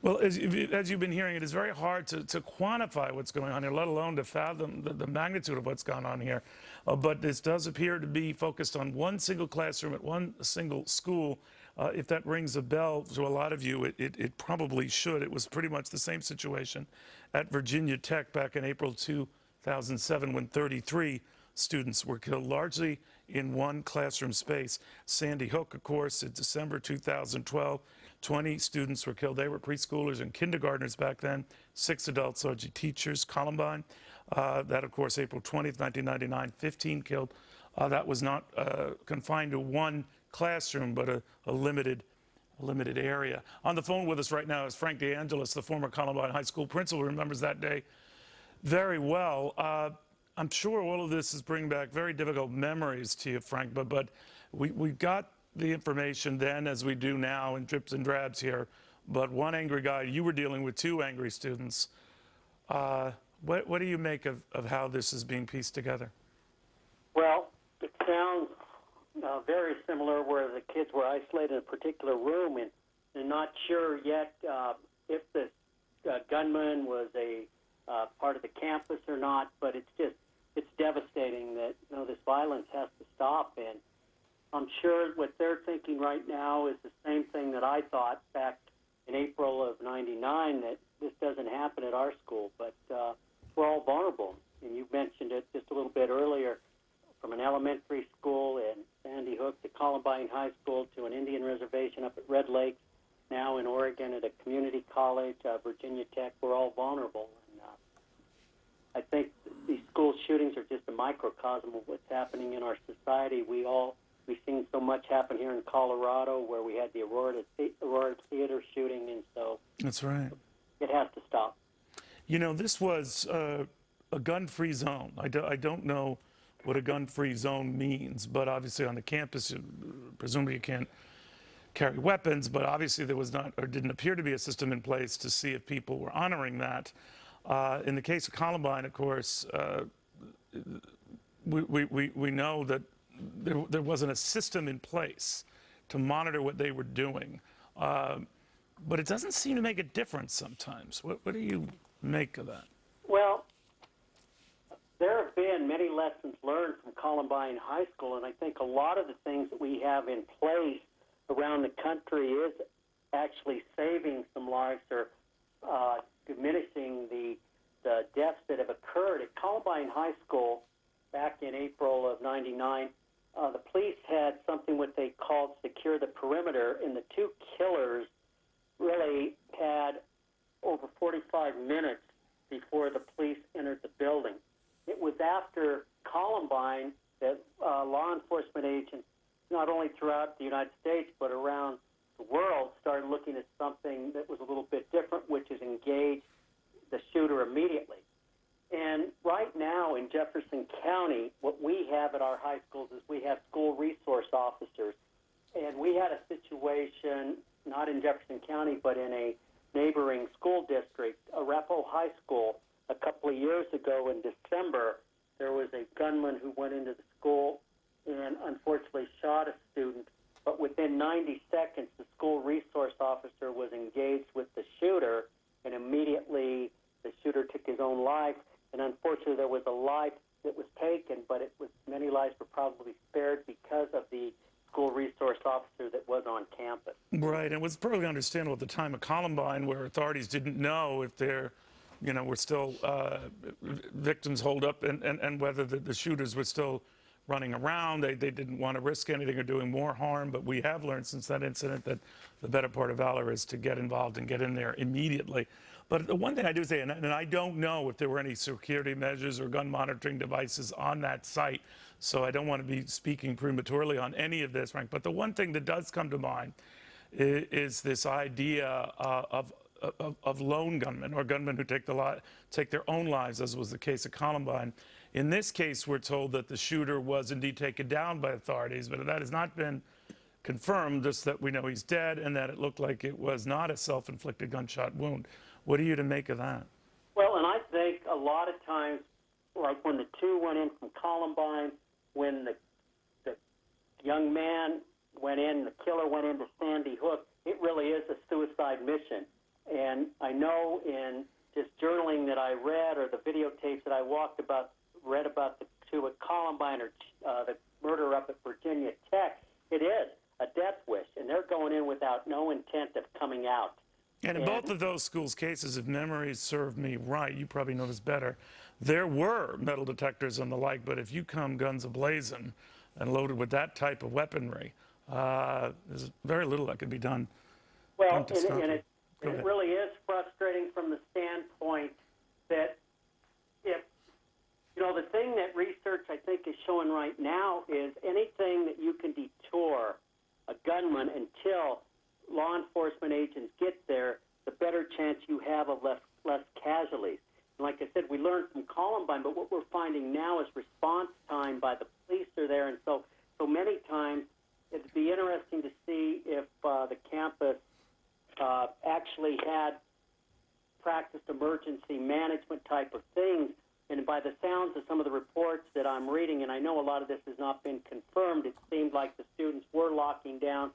Well, as you've been hearing, it is very hard to quantify what's going on here, let alone to fathom the magnitude of what's gone on here. But this does appear to be focused on one single classroom at one single school. If that rings a bell to a lot of you, it probably should. It was pretty much the same situation at Virginia Tech back in April 2007 when 33 students were killed, largely in one classroom space. Sandy Hook, of course, in December 2012, 20 students were killed. They were preschoolers and kindergartners back then, 6 adults, largely teachers. Columbine, that, of course, April 20th, 1999, 15 killed. That was not confined to one classroom, but a limited area. On the phone with us right now is Frank DeAngelis, the former Columbine High School principal, remembers that day very well. I'm sure all of this is bringing back very difficult memories to you, Frank, but we got the information then, as we do now, in drips and drabs here. But one angry guy, you were dealing with 2 angry students. What do you make of how this is being pieced together? Well, it sounds very similar where the kids were isolated in a particular room and they're not sure yet if the gunman was a part of the campus or not, but it's devastating that this violence has to stop. And I'm sure what they're thinking right now is the same thing that I thought back in April of '99, that this doesn't happen at our school. But we're all vulnerable. And you mentioned it just a little bit earlier, from an elementary school in Sandy Hook to Columbine High School to an Indian reservation up at Red Lake, now in Oregon at a community college, Virginia Tech. We're all vulnerable. And I think these school shootings are just a microcosm of what's happening in our society. We've seen so much happen here in Colorado, where we had the Aurora Theater shooting, and so that's right. It has to stop. You know, this was a gun-free zone. I don't know what a gun-free zone means, but obviously on the campus, presumably you can't carry weapons, but obviously there was not, or didn't appear to be, a system in place to see if people were honoring that. In the case of Columbine, of course, we know that there wasn't a system in place to monitor what they were doing. But it doesn't seem to make a difference sometimes. What do you make of that? Well, there have been many lessons learned from Columbine High School, and I think a lot of the things that we have in place around the country is actually saving some lives or diminishing the deaths that have occurred. At Columbine High School back in April of '99, the police had something what they called secure the perimeter, and the two killers really had over 45 minutes before the police entered the building. It was after Columbine that law enforcement agents, not only throughout the United States but around the world, started looking at something that was a little bit different, which is engage the shooter immediately. And right now in Jefferson County, what we have at our high schools is we have school resource officers. And we had a situation, not in Jefferson County, but in a neighboring school district, Arapahoe High School. A couple of years ago in December, there was a gunman who went into the school and unfortunately shot a student. But within 90 seconds, the school resource officer was engaged with the shooter, and immediately the shooter took his own life. And unfortunately, there was a life that was taken, but many lives were probably spared because of the school resource officer that was on campus. Right, and it was perfectly understandable at the time of Columbine, where authorities didn't know if there, were still victims holed up, and whether the shooters were still running around. They didn't want to risk anything or doing more harm, but we have learned since that incident that the better part of valor is to get involved and get in there immediately. But the one thing I do say, and I don't know if there were any security measures or gun monitoring devices on that site, so I don't want to be speaking prematurely on any of this, Frank, but the one thing that does come to mind is this idea of lone gunmen, or gunmen who take their own lives, as was the case at Columbine. In this case, we're told that the shooter was indeed taken down by authorities, but that has not been confirmed, just that we know he's dead and that it looked like it was not a self-inflicted gunshot wound. What are you to make of that? Well, and I think a lot of times, like when the two went in from Columbine, when the young man went in, the killer went into Sandy Hook, it really is a suicide mission. And I know in just journaling that I read, or the videotapes that I read about the two at Columbine, or the murder up at Virginia Tech, it is a death wish, and they're going in without no intent of coming out. And in both of those schools' cases, if memories serve me right, you probably know this better, there were metal detectors and the like, but if you come guns ablazing and loaded with that type of weaponry, there's very little that can be done. Well, and it really is frustrating from the standpoint that if, the thing that research I think is showing right now is anything that you can detour a gunman until law enforcement agents get there, the better chance you have of less casualties. And like I said, we learned from Columbine, but what we're finding now is response time by the police are there, and so many times it'd be interesting to see if the campus actually had practiced emergency management type of things. And by the sounds of some of the reports that I'm reading, and I know a lot of this has not been confirmed, it seemed like the students were locking down.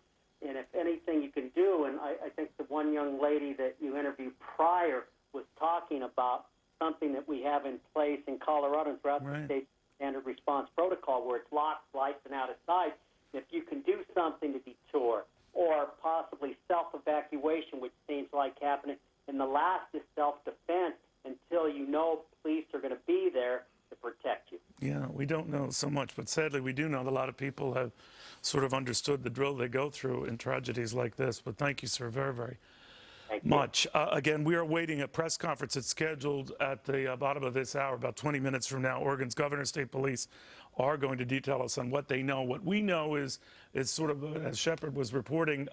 And if anything you can do, and I think the one young lady that you interviewed prior was talking about something that we have in place in Colorado and throughout the state standard response protocol, where it's locked, lights, and out of sight. If you can do something to detour, or possibly self-evacuation, which seems like happening, and the last is self-defense until you know police are going to be there to protect you. Yeah, we don't know so much, but sadly we do know that a lot of people have sort of understood the drill they go through in tragedies like this. But thank you, sir, very, very much. Again, we are waiting a press conference that's scheduled at the bottom of this hour, about 20 minutes from now. Oregon's governor, state police are going to detail us on what they know. What we know is sort of, as Shepard was reporting,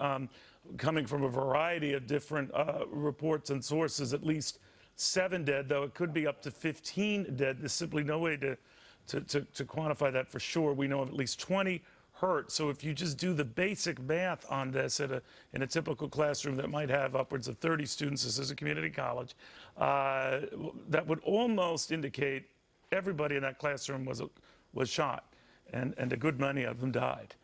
coming from a variety of different reports and sources, at least 7 dead, though it could be up to 15 dead. There's simply no way to quantify that for sure. We know of at least 20 hurt. So if you just do the basic math on this in a typical classroom that might have upwards of 30 students, this is a community college, that would almost indicate everybody in that classroom was shot, and a good many of them died.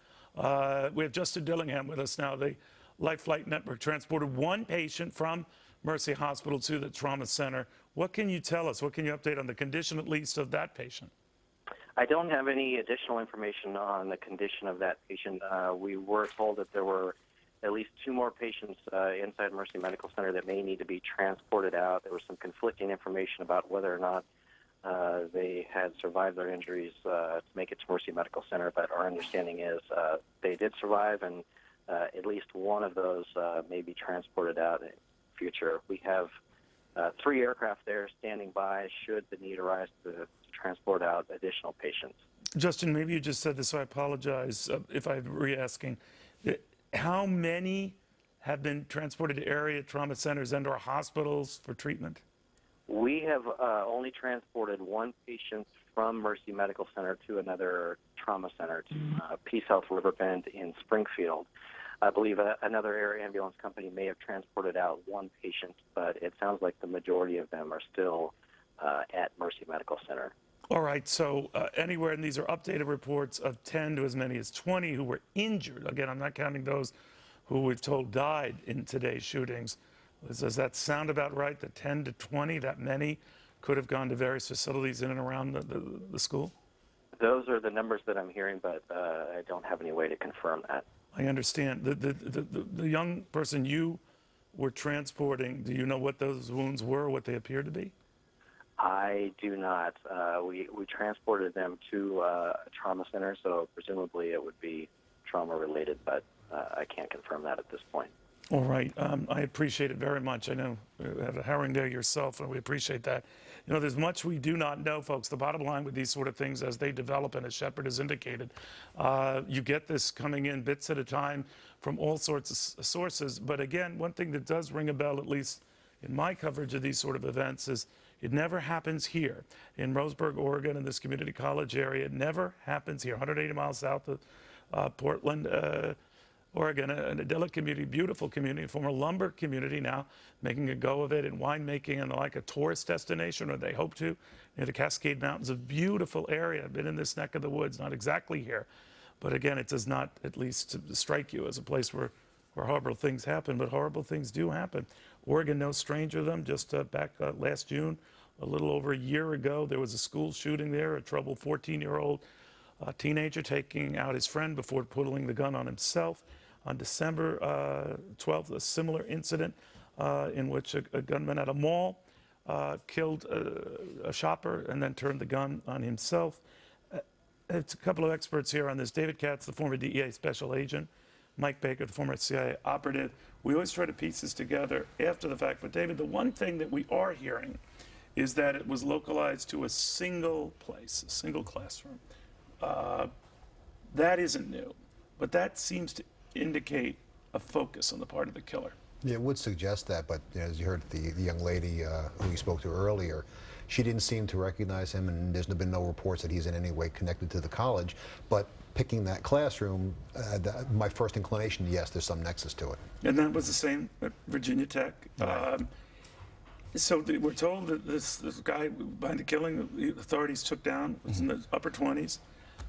We have Justin Dillingham with us now. The Life Flight Network transported one patient from Mercy Hospital to the trauma center. What can you tell us? What can you update on the condition, at least, of that patient? I don't have any additional information on the condition of that patient. We were told that there were at least 2 more patients inside Mercy Medical Center that may need to be transported out. There was some conflicting information about whether or not they had survived their injuries to make it to Mercy Medical Center, but our understanding is they did survive, and at least one of those may be transported out in the future. We have 3 aircraft there standing by should the need arise to transport out additional patients. Justin, maybe you just said this, so I apologize if I'm re-asking. How many have been transported to area trauma centers and/or hospitals for treatment? We have only transported 1 patient from Mercy Medical Center to another trauma center, to Peace Health Riverbend in Springfield. I believe another air ambulance company may have transported out 1 patient, but it sounds like the majority of them are still at Mercy Medical Center. All right, so anywhere, and these are updated reports of 10 to as many as 20 who were injured. Again, I'm not counting those who we've told died in today's shootings. Does that sound about right, that 10 to 20, that many, could have gone to various facilities in and around the school? Those are the numbers that I'm hearing, but I don't have any way to confirm that. I understand. The young person you were transporting, do you know what those wounds were, what they appeared to be? I do not. We transported them to a trauma center, so presumably it would be trauma-related, but I can't confirm that at this point. All right. I appreciate it very much. I know you have a harrowing day yourself, and we appreciate that. You know, there's much we do not know, folks. The bottom line with these sort of things, as they develop, and as Shepard has indicated, you get this coming in bits at a time from all sorts of sources. But again, one thing that does ring a bell, at least in my coverage of these sort of events, is it never happens here. In Roseburg, Oregon, in this community college area, it never happens here. 180 miles south of Portland, Oregon, an idyllic community, beautiful community, former lumber community, now making a go of it in winemaking and like a tourist destination, or they hope to, near the Cascade Mountains, a beautiful area. I've been in this neck of the woods, not exactly here, but again, it does not at least strike you as a place where horrible things happen, but horrible things do happen. Oregon, no stranger to them. Just back last June, a little over a year ago, there was a school shooting there, a troubled 14-year-old teenager taking out his friend before pulling the gun on himself. On December 12th, a similar incident in which a gunman at a mall killed a shopper and then turned the gun on himself. It's a couple of experts here on this. David Katz, the former DEA special agent, Mike Baker, the former CIA operative. We always try to piece this together after the fact. But David, the one thing that we are hearing is that it was localized to a single place, a single classroom. That isn't new, but that seems to indicate a focus on the part of the killer. Yeah, it would suggest that, but you know, as you heard the young lady who you spoke to earlier, she didn't seem to recognize him, and there's been no reports that he's in any way connected to the college. But picking that classroom, my first inclination, yes, there's some nexus to it. And that was the same at Virginia Tech. Right. So we're told that this guy behind the killing, the authorities took down, was in the upper 20s.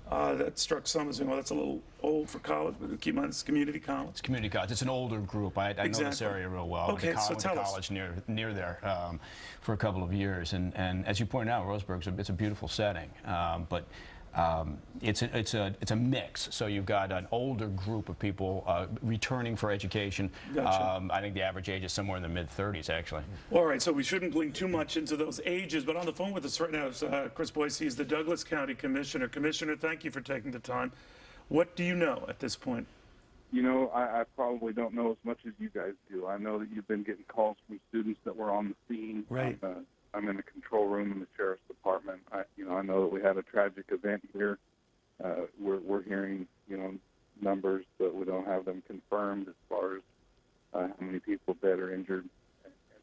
That struck some as, well, that's a little old for college, but keep in mind, it's community college. It's community college. It's an older group. I know this area real well. Okay, so tell us. College near there for a couple of years, and as you pointed out, Roseburg, it's a beautiful setting, but it's a mix. So you've got an older group of people returning for education. Gotcha. I think the average age is somewhere in the mid-30s, actually. All right, so we shouldn't link too much into those ages, but on the phone with us right now is Chris Boyce. He's the Douglas County Commissioner. Commissioner, thank you for taking the time. What do you know at this point? You know, I probably don't know as much as you guys do. I know that you've been getting calls from students that were on the scene. Right. I'm in the control room in the sheriff's department. I know that we had a tragic event here. We're hearing, numbers, but we don't have them confirmed as far as how many people dead or injured.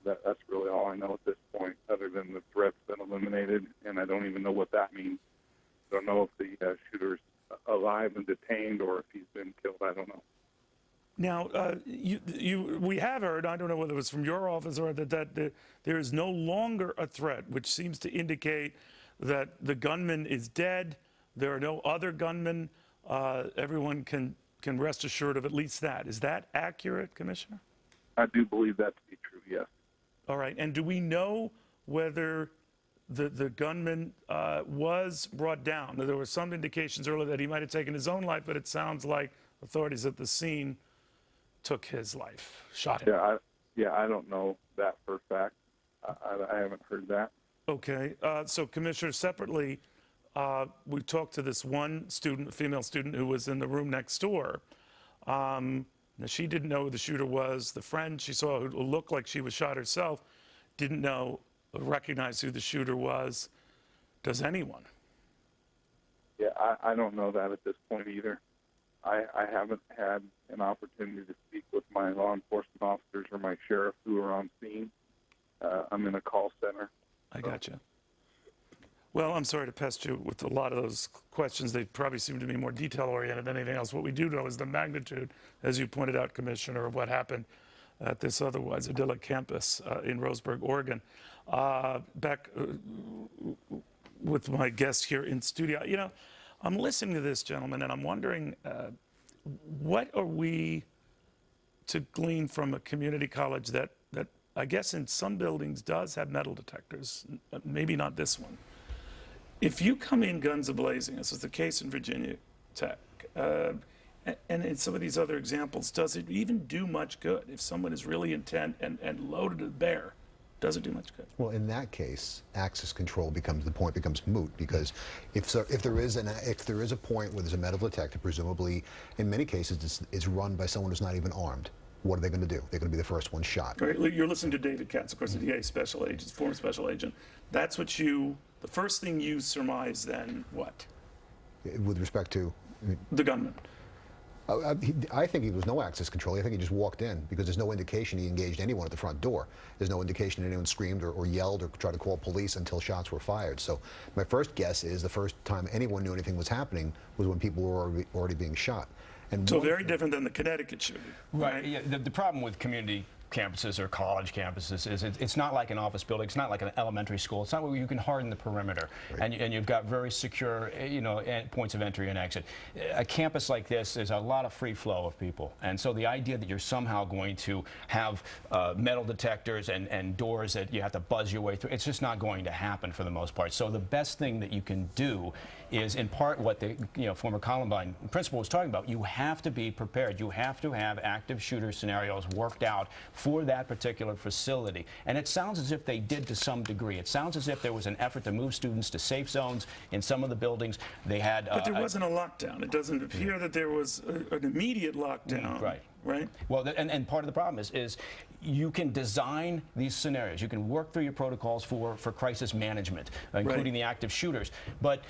That's really all I know at this point, other than the threat's been eliminated, and I don't even know what that means. I don't know if the shooter's alive and detained or if he's been killed. I don't know. Now, we have heard, I don't know whether it was from your office or that there is no longer a threat, which seems to indicate that the gunman is dead. There are no other gunmen. Everyone can rest assured of at least that. Is that accurate, Commissioner? I do believe that to be true, yes. All right. And do we know whether the gunman was brought down? There were some indications earlier that he might have taken his own life, but it sounds like authorities at the scene took his life, shot him. I don't know that for a fact. I haven't heard that. Okay, so Commissioner, separately, we talked to this one student, a female student who was in the room next door. Now, she didn't know who the shooter was. The friend she saw who looked like she was shot herself didn't recognize who the shooter was. Does anyone? Yeah, I don't know that at this point either. I haven't had an opportunity to speak with my law enforcement officers or my sheriff who are on scene. I'm in a call center. I gotcha. Well, I'm sorry to pest you with a lot of those questions. They probably seem to be more detail-oriented than anything else. What we do know is the magnitude, as you pointed out, Commissioner, of what happened at this otherwise idyllic campus in Roseburg, Oregon. Back with my guest here in studio, you know, I'm listening to this, gentleman, and I'm wondering, what are we to glean from a community college that I guess in some buildings does have metal detectors, maybe not this one. If you come in guns a-blazing, as is the case in Virginia Tech, and in some of these other examples, does it even do much good? If someone is really intent and loaded to bear, does it do much good? Well, in that case, access control becomes moot, because if there is a point where there's a metal detector, presumably in many cases it's run by someone who's not even armed. What are they going to do? They're going to be the first one shot. Right. You're listening to David Katz, of course, the DA special agent, former special agent. That's what the first thing you surmise then, what? With respect to? The gunman. I think there was no access control. I think he just walked in, because there's no indication he engaged anyone at the front door. There's no indication anyone screamed or yelled or tried to call police until shots were fired. So my first guess is the first time anyone knew anything was happening was when people were already being shot. And so very different than the Connecticut shooting. Right. Yeah, the problem with community campuses or college campuses is it's not like an office building. It's not like an elementary school. It's not where you can harden the perimeter, right. and you've got very secure, points of entry and exit. A campus like this, there's a lot of free flow of people, and so the idea that you're somehow going to have metal detectors and doors that you have to buzz your way through, it's just not going to happen for the most part. So the best thing that you can do is, in part, what the former Columbine principal was talking about. You have to be prepared. You have to have active shooter scenarios worked out for that particular facility. And it sounds as if they did to some degree. It sounds as if there was an effort to move students to safe zones in some of the buildings. They had. But there wasn't a lockdown. It doesn't appear that there was an immediate lockdown. Right. Right. Well, and part of the problem is you can design these scenarios. You can work through your protocols for crisis management, including the active shooters. But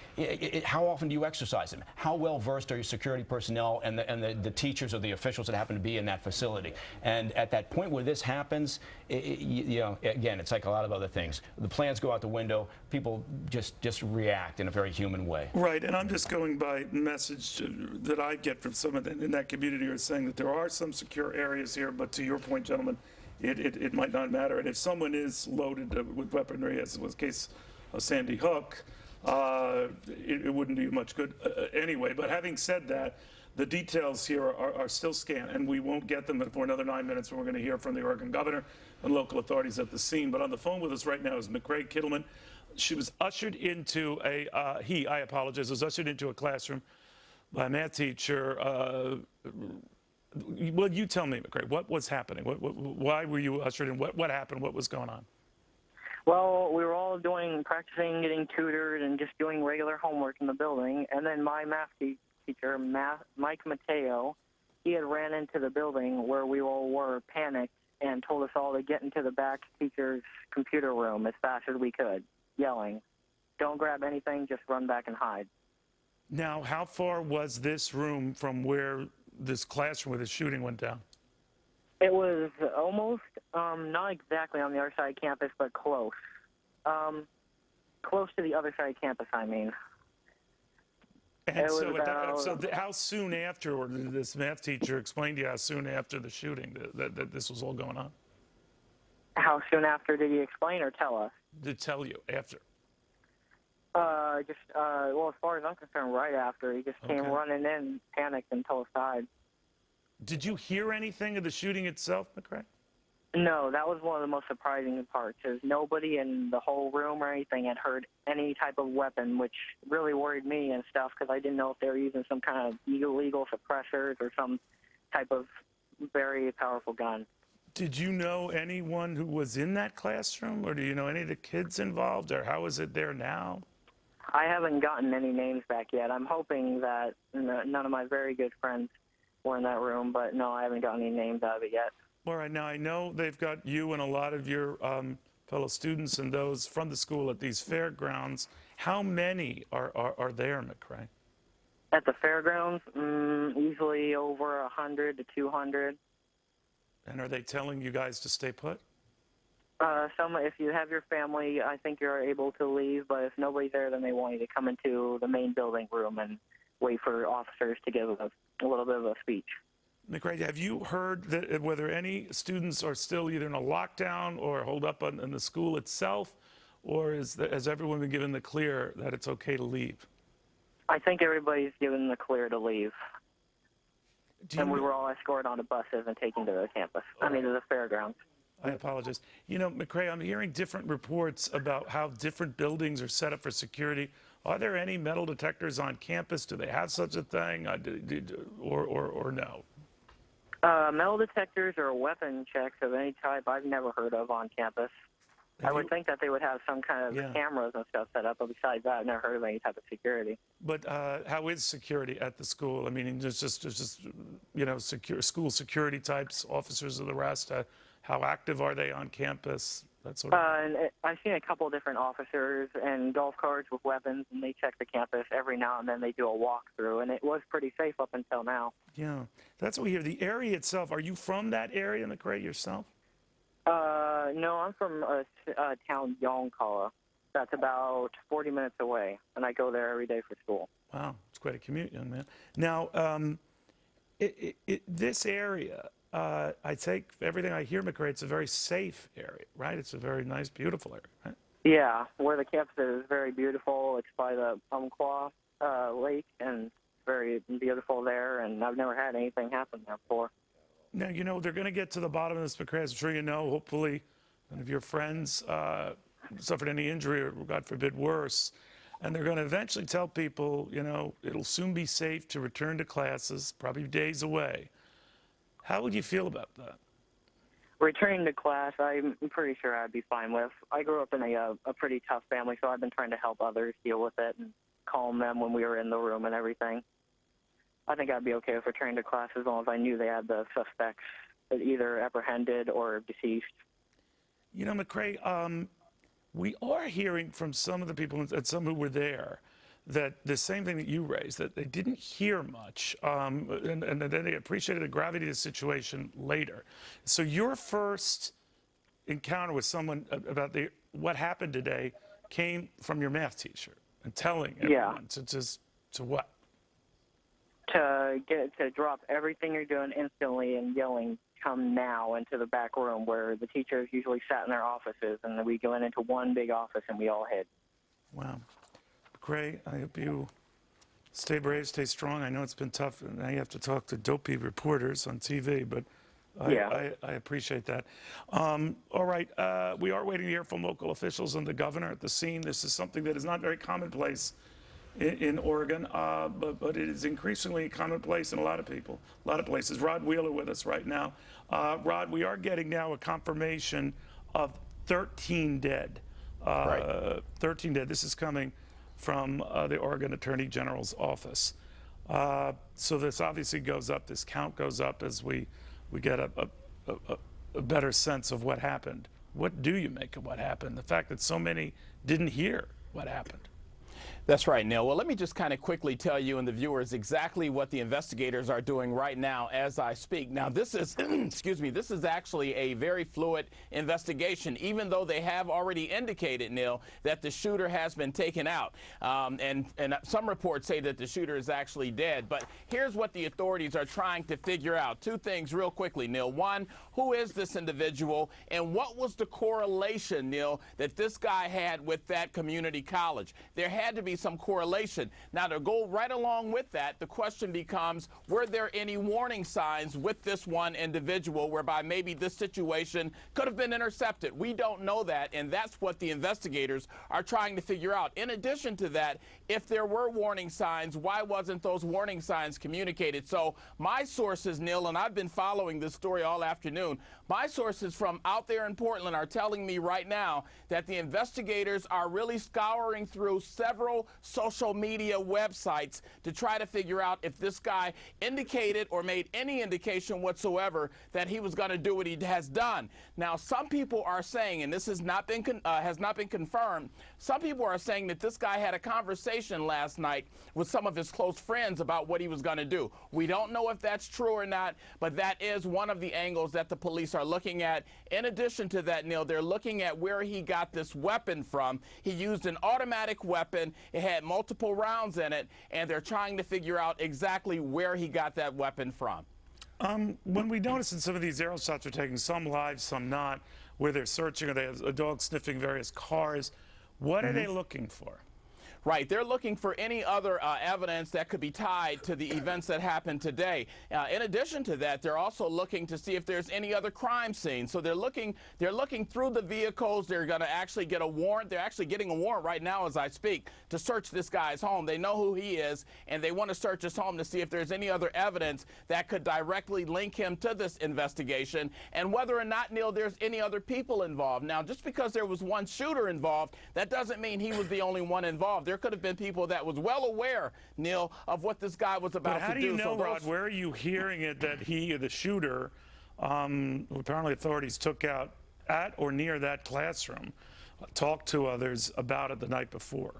how often do you exercise them? How well versed are your security personnel and the teachers or the officials that happen to be in that facility? And at that point where this happens, again, it's like a lot of other things. The plans go out the window. People just react in a very human way. Right. And I'm just going by message that I get from some in that community who are saying that there are some secure areas here, but to your point, gentlemen, it might not matter. And if someone is loaded with weaponry, as was the case of Sandy Hook, it wouldn't do much good anyway. But having said that, the details here are still scant, and we won't get them for another 9 minutes when we're going to hear from the Oregon governor and local authorities at the scene. But on the phone with us right now is McRae Kittleman. She was ushered into was ushered into a classroom by a math teacher. Well, you tell me, McRae, what was happening? Why were you ushered in? What happened? What was going on? Well, we were all practicing, getting tutored, and just doing regular homework in the building. And then my math teacher, Mike Mateo, he had ran into the building where we all were panicked and told us all to get into the back teacher's computer room as fast as we could, yelling, "Don't grab anything, just run back and hide." Now, how far was this room from where this classroom where the shooting went down? It was almost, not exactly on the other side of campus, but close. Close to the other side of campus, I mean. And so how soon after, or did this math teacher explain to you how soon after the shooting that this was all going on? How soon after did he explain or tell us? To tell you, after. Well, as far as I'm concerned, right after. He just came running in, panicked, and told us to hide. Did you hear anything of the shooting itself, McRae? No, that was one of the most surprising parts, is nobody in the whole room or anything had heard any type of weapon, which really worried me and stuff, because I didn't know if they were using some kind of illegal suppressors or some type of very powerful gun. Did you know anyone who was in that classroom, or do you know any of the kids involved, or how is it there now? I haven't gotten any names back yet. I'm hoping that none of my very good friends were in that room, but no, I haven't gotten any names out of it yet. All right, now I know they've got you and a lot of your fellow students and those from the school at these fairgrounds. How many are there, McCray? At the fairgrounds, usually over 100 to 200. And are they telling you guys to stay put? If you have your family, I think you're able to leave, but if nobody's there, then they want you to come into the main building room and wait for officers to give a little bit of a speech. McCray, have you heard that whether any students are still either in a lockdown or holed up in the school itself, or has everyone been given the clear that it's okay to leave? I think everybody's given the clear to leave. And we were all escorted onto buses and taken to the campus, to the fairgrounds. I apologize. You know, McCray, I'm hearing different reports about how different buildings are set up for security. Are there any metal detectors on campus? Do they have such a thing, or no? Metal detectors or weapon checks of any type I've never heard of on campus. I would think that they would have some kind of cameras and stuff set up, but besides that, I've never heard of any type of security. But how is security at the school? I mean, just school security types, officers of the rest. How active are they on campus? That sort of. And I've seen a couple of different officers and golf carts with weapons, and they check the campus every now and then. They do a walkthrough, and it was pretty safe up until now. Yeah, that's what we hear. The area itself. Are you from that area, McCray, yourself? No, I'm from a town, Yoncalla. That's about 40 minutes away, and I go there every day for school. Wow, it's quite a commute, young man. Now, this area, I take everything I hear, McCray, it's a very safe area, right? It's a very nice, beautiful area, right? Yeah, where the campus is very beautiful. It's by the Umpqua Lake, and very beautiful there, and I've never had anything happen there before. Now, you know, they're going to get to the bottom of this, McCray. I'm sure you know, hopefully none of your friends suffered any injury or, God forbid, worse. And they're going to eventually tell people, you know, it'll soon be safe to return to classes, probably days away. How would you feel about that? Returning to class, I'm pretty sure I'd be fine with. I grew up in a pretty tough family, so I've been trying to help others deal with it and calm them when we were in the room and everything. I think I'd be okay with returning to class as long as I knew they had the suspects either apprehended or deceased. You know, McCray, we are hearing from some of the people and some who were there that the same thing that you raised, that they didn't hear much, and then they appreciated the gravity of the situation later. So your first encounter with someone about what happened today came from your math teacher and telling everyone to what? To drop everything you're doing instantly and yelling, "Come now," into the back room where the teachers usually sat in their offices, and then we go into one big office and we all hid. Wow. McCray, I hope you stay brave, stay strong. I know it's been tough, and now you have to talk to dopey reporters on TV, but I appreciate that. All right, we are waiting to hear from local officials and the governor at the scene. This is something that is not very commonplace in Oregon, but it is increasingly commonplace in a lot of places. Rod Wheeler with us right now. Rod, we are getting now a confirmation of 13 dead. 13 dead. This is coming from the Oregon Attorney General's office. So this obviously goes up, this count goes up as we get a better sense of what happened. What do you make of what happened? The fact that so many didn't hear what happened. That's right, Neil. Well, let me just kind of quickly tell you and the viewers exactly what the investigators are doing right now as I speak. Now, this is, excuse me, this is actually a very fluid investigation, even though they have already indicated, Neil, that the shooter has been taken out. And some reports say that the shooter is actually dead. But here's what the authorities are trying to figure out. Two things real quickly, Neil. One, who is this individual, and what was the correlation, Neil, that this guy had with that community college? There had to be be some correlation. Now, to go right along with that, the question becomes, were there any warning signs with this one individual whereby maybe this situation could have been intercepted? We don't know that, and that's what the investigators are trying to figure out. In addition to that, if there were warning signs, why wasn't those warning signs communicated? So my sources, Neil, and I've been following this story all afternoon, my sources from out there in Portland are telling me right now that the investigators are really scouring through several social media websites to try to figure out if this guy indicated or made any indication whatsoever that he was going to do what he has done. Now, some people are saying, and this has not been confirmed, some people are saying that this guy had a conversation last night with some of his close friends about what he was going to do. We don't know if that's true or not, but that is one of the angles that the police are looking at. In addition to that, Neil, they're looking at where he got this weapon from. He used an automatic weapon. It had multiple rounds in it, and they're trying to figure out exactly where he got that weapon from. When we notice in some of these aerial shots are taking some live, some not, where they're searching or they have a dog sniffing various cars, what are they looking for? Right, they're looking for any other evidence that could be tied to the events that happened today. In addition to that, they're also looking to see if there's any other crime scene. So they're looking through the vehicles. They're going to actually get a warrant. They're actually getting a warrant right now as I speak to search this guy's home. They know who he is, and they want to search his home to see if there's any other evidence that could directly link him to this investigation, and whether or not, Neil, there's any other people involved. Now, just because there was one shooter involved, that doesn't mean he was the only one involved. There could have been people that was well aware, Neil, of what this guy was about to do. But how do you know, Rod, where are you hearing it that he, or the shooter, who apparently authorities took out at or near that classroom, talked to others about it the night before?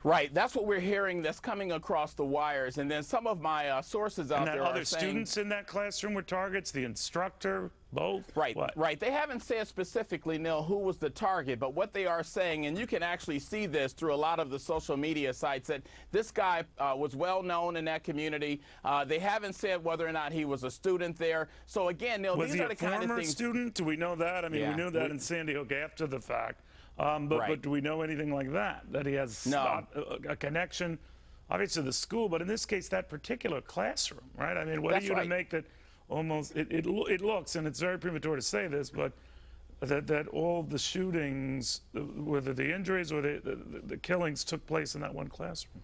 Right, that's what we're hearing that's coming across the wires. And then some of my sources out there are saying... And that other students in that classroom were targets, the instructor, both? Right, right. They haven't said specifically, Neil, who was the target, but what they are saying, and you can actually see this through a lot of the social media sites, that this guy was well known in that community. They haven't said whether or not he was a student there. So again, Neil, these are the kind of things... Was he a former student? Do we know that? I mean, we knew that in Sandy Hook after the fact. But do we know anything like that? That he has a connection, obviously, to the school, but in this case, that particular classroom, right? I mean, what are you to make that almost, it looks, and it's very premature to say this, but that all the shootings, whether the injuries or the killings took place in that one classroom?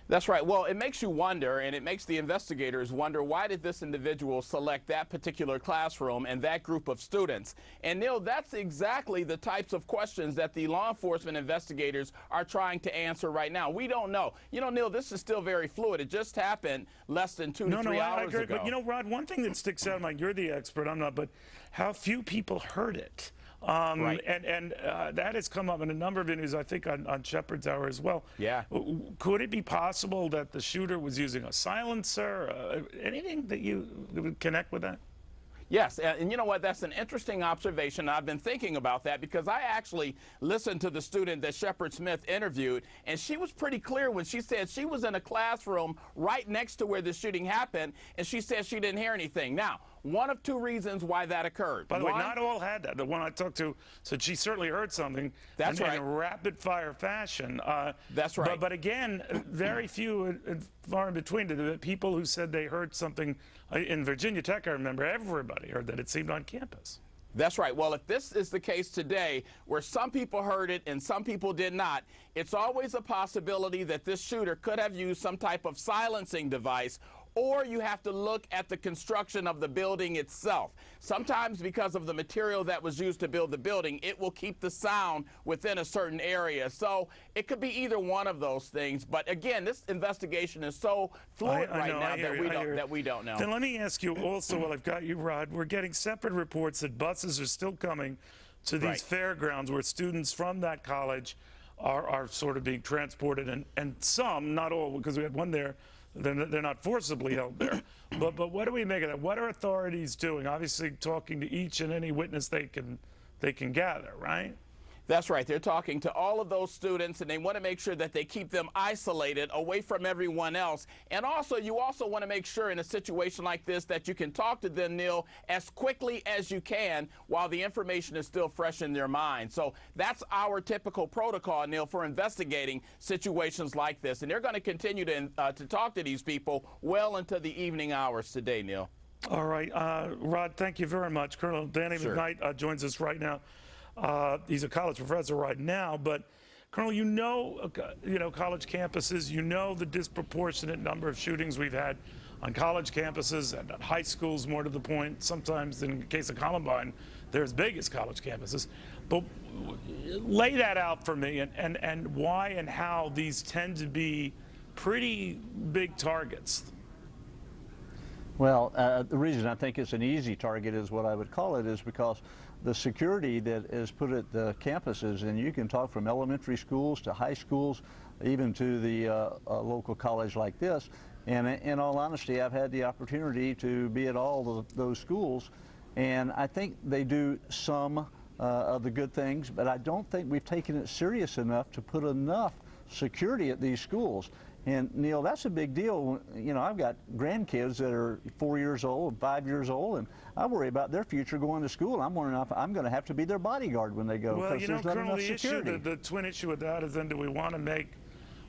That's right. Well, it makes you wonder, and it makes the investigators wonder, why did this individual select that particular classroom and that group of students? And, Neil, that's exactly the types of questions that the law enforcement investigators are trying to answer right now. We don't know. You know, Neil, this is still very fluid. It just happened less than 2 to 3 hours ago. But, you know, Rod, one thing that sticks out, Mike, you're the expert, I'm not, but how few people heard it. Right. And that has come up in a number of interviews, I think, on Shepard's Hour as well. Yeah. Could it be possible that the shooter was using a silencer? Anything that would connect with that? Yes, and you know what? That's an interesting observation. I've been thinking about that because I actually listened to the student that Shepard Smith interviewed, and she was pretty clear when she said she was in a classroom right next to where the shooting happened, and she said she didn't hear anything. Now, one of 2 reasons why that occurred. By the way, not all had that. The one I talked to said she certainly heard something. That's right. In a rapid-fire fashion. That's right. But again, very few, far in between. The people who said they heard something in Virginia Tech, I remember everybody heard that. It seemed on campus. That's right. Well, if this is the case today, where some people heard it and some people did not, it's always a possibility that this shooter could have used some type of silencing device, or you have to look at the construction of the building itself. Sometimes because of the material that was used to build the building, it will keep the sound within a certain area. So it could be either one of those things. But again, this investigation is so fluid right now that we don't know. Then let me ask you also, while I've got you, Rod, we're getting separate reports that buses are still coming to these fairgrounds where students from that college are sort of being transported, and some, not all, because we had one there, they're not forcibly held there. But what do we make of that? What are authorities doing? Obviously talking to each and any witness they can gather, right? That's right. They're talking to all of those students, and they want to make sure that they keep them isolated, away from everyone else. And also, you also want to make sure in a situation like this that you can talk to them, Neil, as quickly as you can while the information is still fresh in their mind. So that's our typical protocol, Neil, for investigating situations like this. And they're going to continue to talk to these people well into the evening hours today, Neil. All right. Rod, thank you very much. Colonel Danny McKnight joins us right now. He's a college professor right now, but Colonel, you know college campuses, you know the disproportionate number of shootings we've had on college campuses and at high schools, more to the point. Sometimes, in the case of Columbine, they're as big as college campuses. But lay that out for me, and why and how these tend to be pretty big targets. Well, the reason I think it's an easy target is what I would call it is because the security that is put at the campuses, and you can talk from elementary schools to high schools, even to the local college like this. And in all honesty, I've had the opportunity to be at all those schools, and I think they do some of the good things, but I don't think we've taken it serious enough to put enough security at these schools. And Neil, that's a big deal. You know, I've got grandkids that are 4 years old, 5 years old, and I worry about their future going to school. I'm wondering if I'm going to have to be their bodyguard when they go. Well, you know, Colonel, the twin issue with that is then do we want to make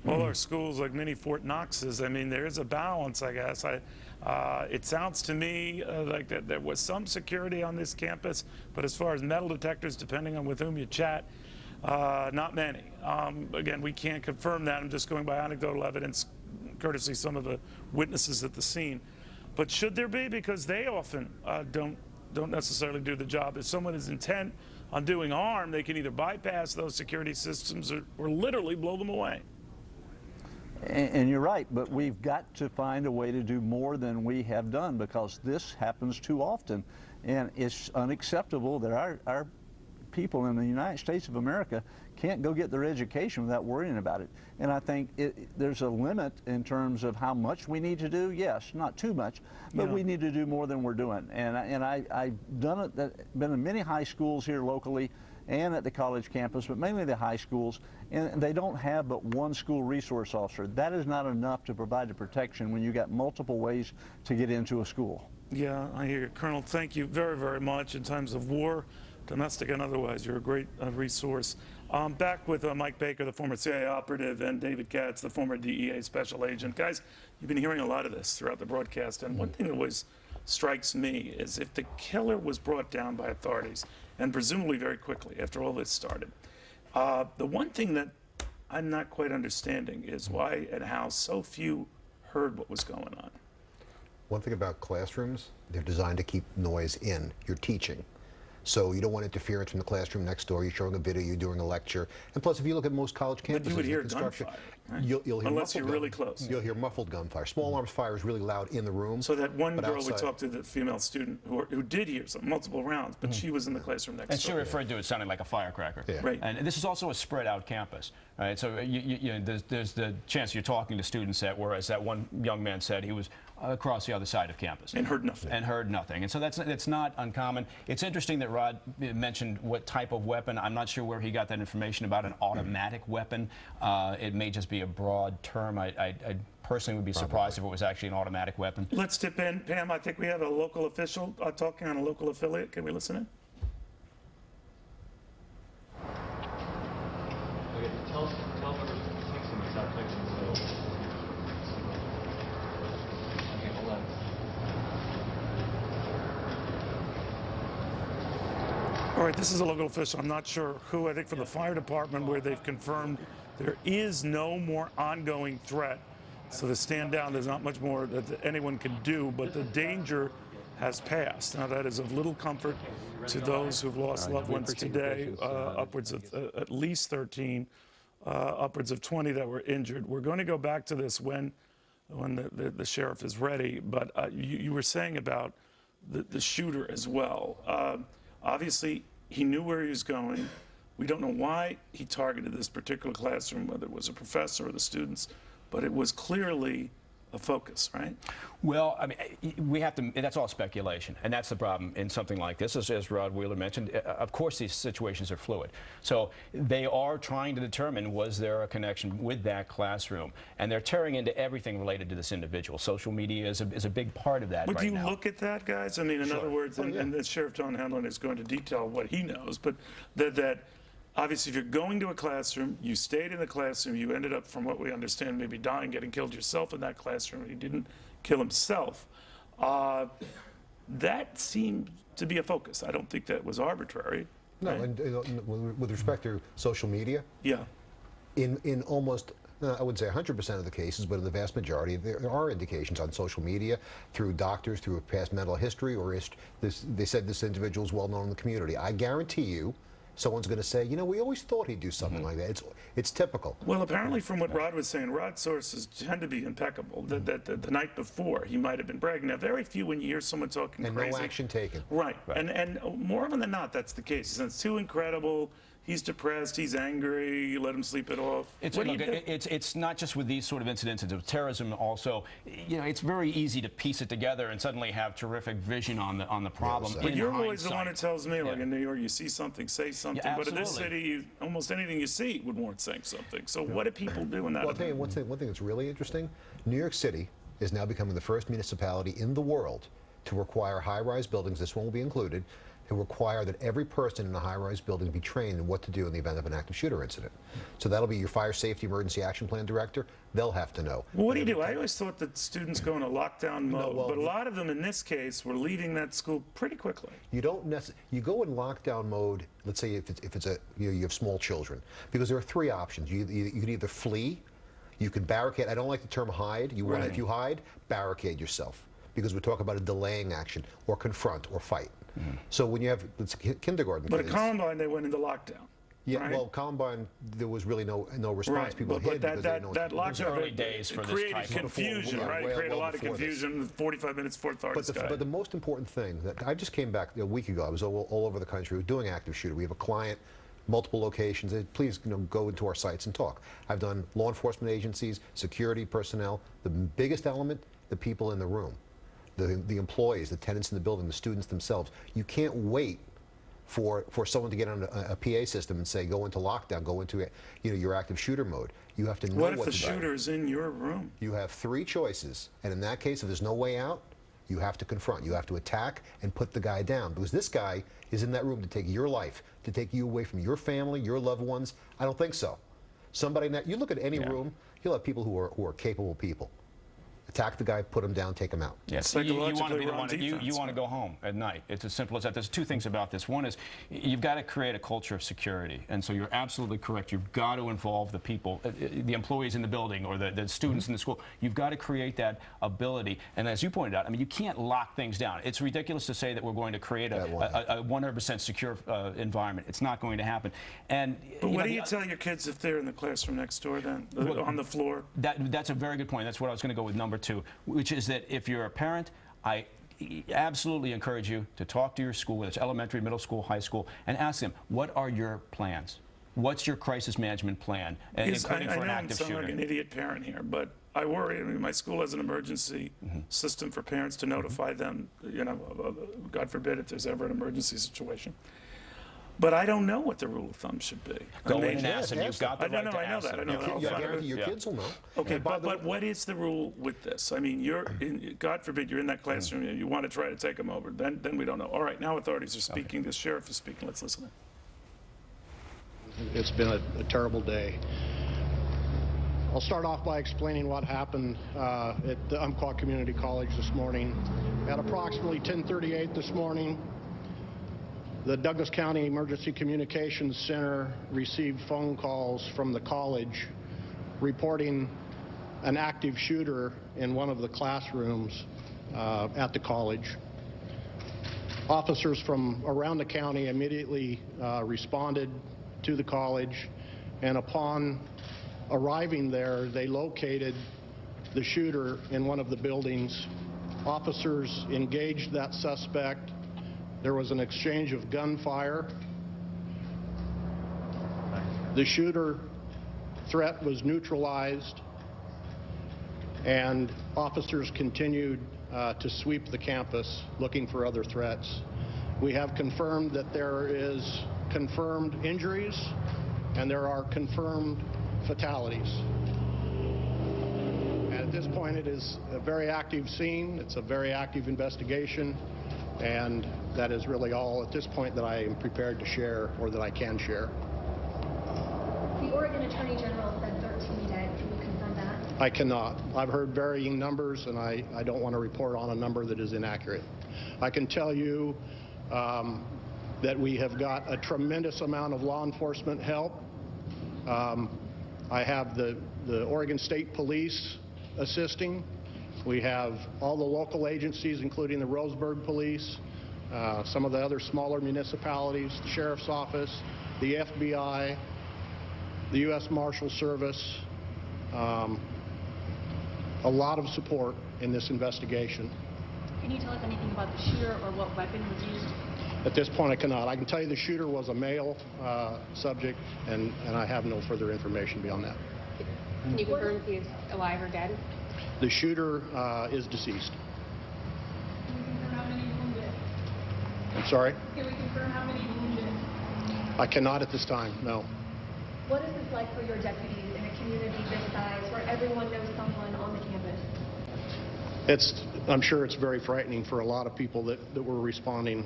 all our schools like mini Fort Knoxes? I mean, there is a balance, I guess. It sounds to me like that there was some security on this campus, but as far as metal detectors, depending on with whom you chat, not many. Again, we can't confirm that. I'm just going by anecdotal evidence, courtesy some of the witnesses at the scene. But should there be? Because they often don't necessarily do the job. If someone is intent on doing harm, they can either bypass those security systems or literally blow them away. And you're right, but we've got to find a way to do more than we have done because this happens too often. And it's unacceptable that our people in the United States of America can't go get their education without worrying about it. And I think there's a limit in terms of how much we need to do. Yes, not too much, but we need to do more than we're doing. And I've done it, been in many high schools here locally and at the college campus, but mainly the high schools, and they don't have but one school resource officer. That is not enough to provide the protection when you got multiple ways to get into a school. Yeah, I hear you. Colonel, thank you very, very much. In times of war, domestic and otherwise, you're a great resource. Back with Mike Baker, the former CIA operative, and David Katz, the former DEA special agent. Guys, you've been hearing a lot of this throughout the broadcast, and one thing that always strikes me is if the killer was brought down by authorities, and presumably very quickly after all this started, the one thing that I'm not quite understanding is why and how so few heard what was going on. One thing about classrooms, they're designed to keep noise in. You're teaching. So you don't want interference from the classroom next door. You're showing a video, you're doing a lecture. And plus, if you look at most college campuses, but you would hear gunfire, right? You'll hear unless you're really close. You'll hear muffled gunfire. Small arms fire is really loud in the room. So that one girl outside, we talked to, the female student who did hear some multiple rounds, but she was in the classroom next door. And she referred to it sounding like a firecracker. Yeah. Right. And this is also a spread out campus. Right, so you know, there's the chance you're talking to students that, whereas that one young man said he was across the other side of campus. And heard nothing. And heard nothing. And so that's not uncommon. It's interesting that Rod mentioned what type of weapon. I'm not sure where he got that information about an automatic weapon. It may just be a broad term. I personally would be surprised if it was actually an automatic weapon. Let's tip in. Pam, I think we have a local official talking on a local affiliate. Can we listen in? Tell them to take some exact pictures. Okay, hold on. All right, this is a local official. I'm not sure who. I think from the fire department, where they've confirmed there is no more ongoing threat. So to stand down, there's not much more that anyone can do, but the danger has passed. Now, that is of little comfort to those who've lost loved ones today, upwards of at least 13. Upwards of 20 that were injured. We're going to go back to this when the sheriff is ready, but you were saying about the shooter as well. Obviously, he knew where he was going. We don't know why he targeted this particular classroom, whether it was a professor or the students, but it was clearly a focus, right? Well, I mean, we have to, that's all speculation, and that's the problem in something like this. As Rod Wheeler mentioned, of course these situations are fluid. So they are trying to determine, was there a connection with that classroom? And they're tearing into everything related to this individual. Social media is a big part of that Would right you now. look at that, guys? I mean, in other words, and Sheriff John Hanlon is going to detail what he knows, but that obviously, if you're going to a classroom, you stayed in the classroom, you ended up, from what we understand, maybe dying, getting killed yourself in that classroom, and he didn't kill himself. That seemed to be a focus. I don't think that was arbitrary. No, right? and with respect to social media, yeah, in almost, I wouldn't say 100% of the cases, but in the vast majority, there are indications on social media through doctors, through past mental history, or they said this individual is well known in the community. I guarantee you, someone's going to say, you know, we always thought he'd do something like that. It's typical. Well, apparently from what Rod was saying, Rod's sources tend to be impeccable. That the night before, he might have been bragging. Now, very few when you hear someone talking and crazy. No action taken. Right. And more often than not, that's the case. It's too incredible. He's depressed, he's angry, you let him sleep it off. It's not just with these sort of incidents of terrorism also, you know, it's very easy to piece it together and suddenly have terrific vision on the problem. But you're always the one who tells me, like in New York, you see something, say something. Yeah, but in this city, almost anything you see would warrant saying something. So what do people do in that? Well, I'll tell you one thing that's really interesting. New York City is now becoming the first municipality in the world to require high-rise buildings, this one will be included, to require that every person in a high-rise building be trained in what to do in the event of an active shooter incident. So that'll be your fire safety emergency action plan director. They'll have to know. Well, what do you do? I always thought that students go into lockdown mode, but a lot of them in this case were leaving that school pretty quickly. You don't you go in lockdown mode. Let's say if it's you have small children, because there are three options. You can either flee, you can barricade. I don't like the term hide. If you hide, barricade yourself, because we're talking about a delaying action, or confront, or fight. So when you have kindergarten But kids, at Columbine, they went into lockdown. yeah, right? well, Columbine, there was really no response. Right. People hid because they didn't know that what to do. lockdown early days for this created type of confusion, right? It created a lot of confusion. 45 minutes before the authorities got But the most important thing that I just came back a week ago. I was all over the country doing active shooter. We have a client, multiple locations. Please, go into our sites and talk. I've done law enforcement agencies, security personnel. The biggest element, the people in the room. The employees, the tenants in the building, the students themselves. You can't wait for someone to get on a PA system and say, go into lockdown, go into your active shooter mode. You have to know what to do. What if the shooter's in your room? You have three choices, and in that case, if there's no way out, you have to confront. You have to attack and put the guy down, because this guy is in that room to take your life, to take you away from your family, your loved ones. I don't think so. You look at any room, you'll have people who are capable people. Attack the guy, put him down, take him out. Yes, you want to be the one. You want to go home at night. It's as simple as that. There's two things about this. One is you've got to create a culture of security, and so you're absolutely correct. You've got to involve the people, the employees in the building, or the students in the school. You've got to create that ability. And as you pointed out, I mean, you can't lock things down. It's ridiculous to say that we're going to create a 100% secure environment. It's not going to happen. But what do you tell your kids if they're in the classroom next door, then, on the floor? That's a very good point. That's what I was going to go with number two, which is that if you're a parent, I absolutely encourage you to talk to your school, whether it's elementary, middle school, high school, and ask them, what are your plans? What's your crisis management plan, including for an active shooter? I know I'm like an idiot parent here, but I worry. I mean, my school has an emergency system for parents to notify them, God forbid, if there's ever an emergency situation. But I don't know what the rule of thumb should be. Go in and ask them. You've got the right to I know ask that. them. Your kids will know. Okay, but what is the rule with this? I mean, God forbid you're in that classroom, you want to try to take them over. Then we don't know. All right, now authorities are speaking. The sheriff is speaking. Let's listen in. It's been a terrible day. I'll start off by explaining what happened at the Umpqua Community College this morning. At approximately 10:38 this morning, the Douglas County Emergency Communications Center received phone calls from the college reporting an active shooter in one of the classrooms at the college. Officers from around the county immediately responded to the college, and upon arriving there, they located the shooter in one of the buildings. Officers engaged that suspect. There was an exchange of gunfire. The shooter threat was neutralized, and officers continued to sweep the campus looking for other threats. We have confirmed that there is confirmed injuries and there are confirmed fatalities. And at this point, it is a very active scene. It's a very active investigation, and that is really all at this point that I am prepared to share or that I can share. The Oregon Attorney General said 13 dead. Can you confirm that? I cannot. I've heard varying numbers, and I don't want to report on a number that is inaccurate. I can tell you that we have got a tremendous amount of law enforcement help. I have the Oregon State Police assisting. We have all the local agencies, including the Roseburg Police, some of the other smaller municipalities, the Sheriff's Office, the FBI, the U.S. Marshal Service, a lot of support in this investigation. Can you tell us anything about the shooter or what weapon was used? At this point, I cannot. I can tell you the shooter was a male subject, and I have no further information beyond that. Can you confirm if he's alive or dead? The shooter is deceased. Can we confirm how many wounded? I'm sorry? Can we confirm how many wounded? I cannot at this time, no. What is this like for your deputies in a community this size where everyone knows someone on the campus? I'm sure it's very frightening for a lot of people that were responding.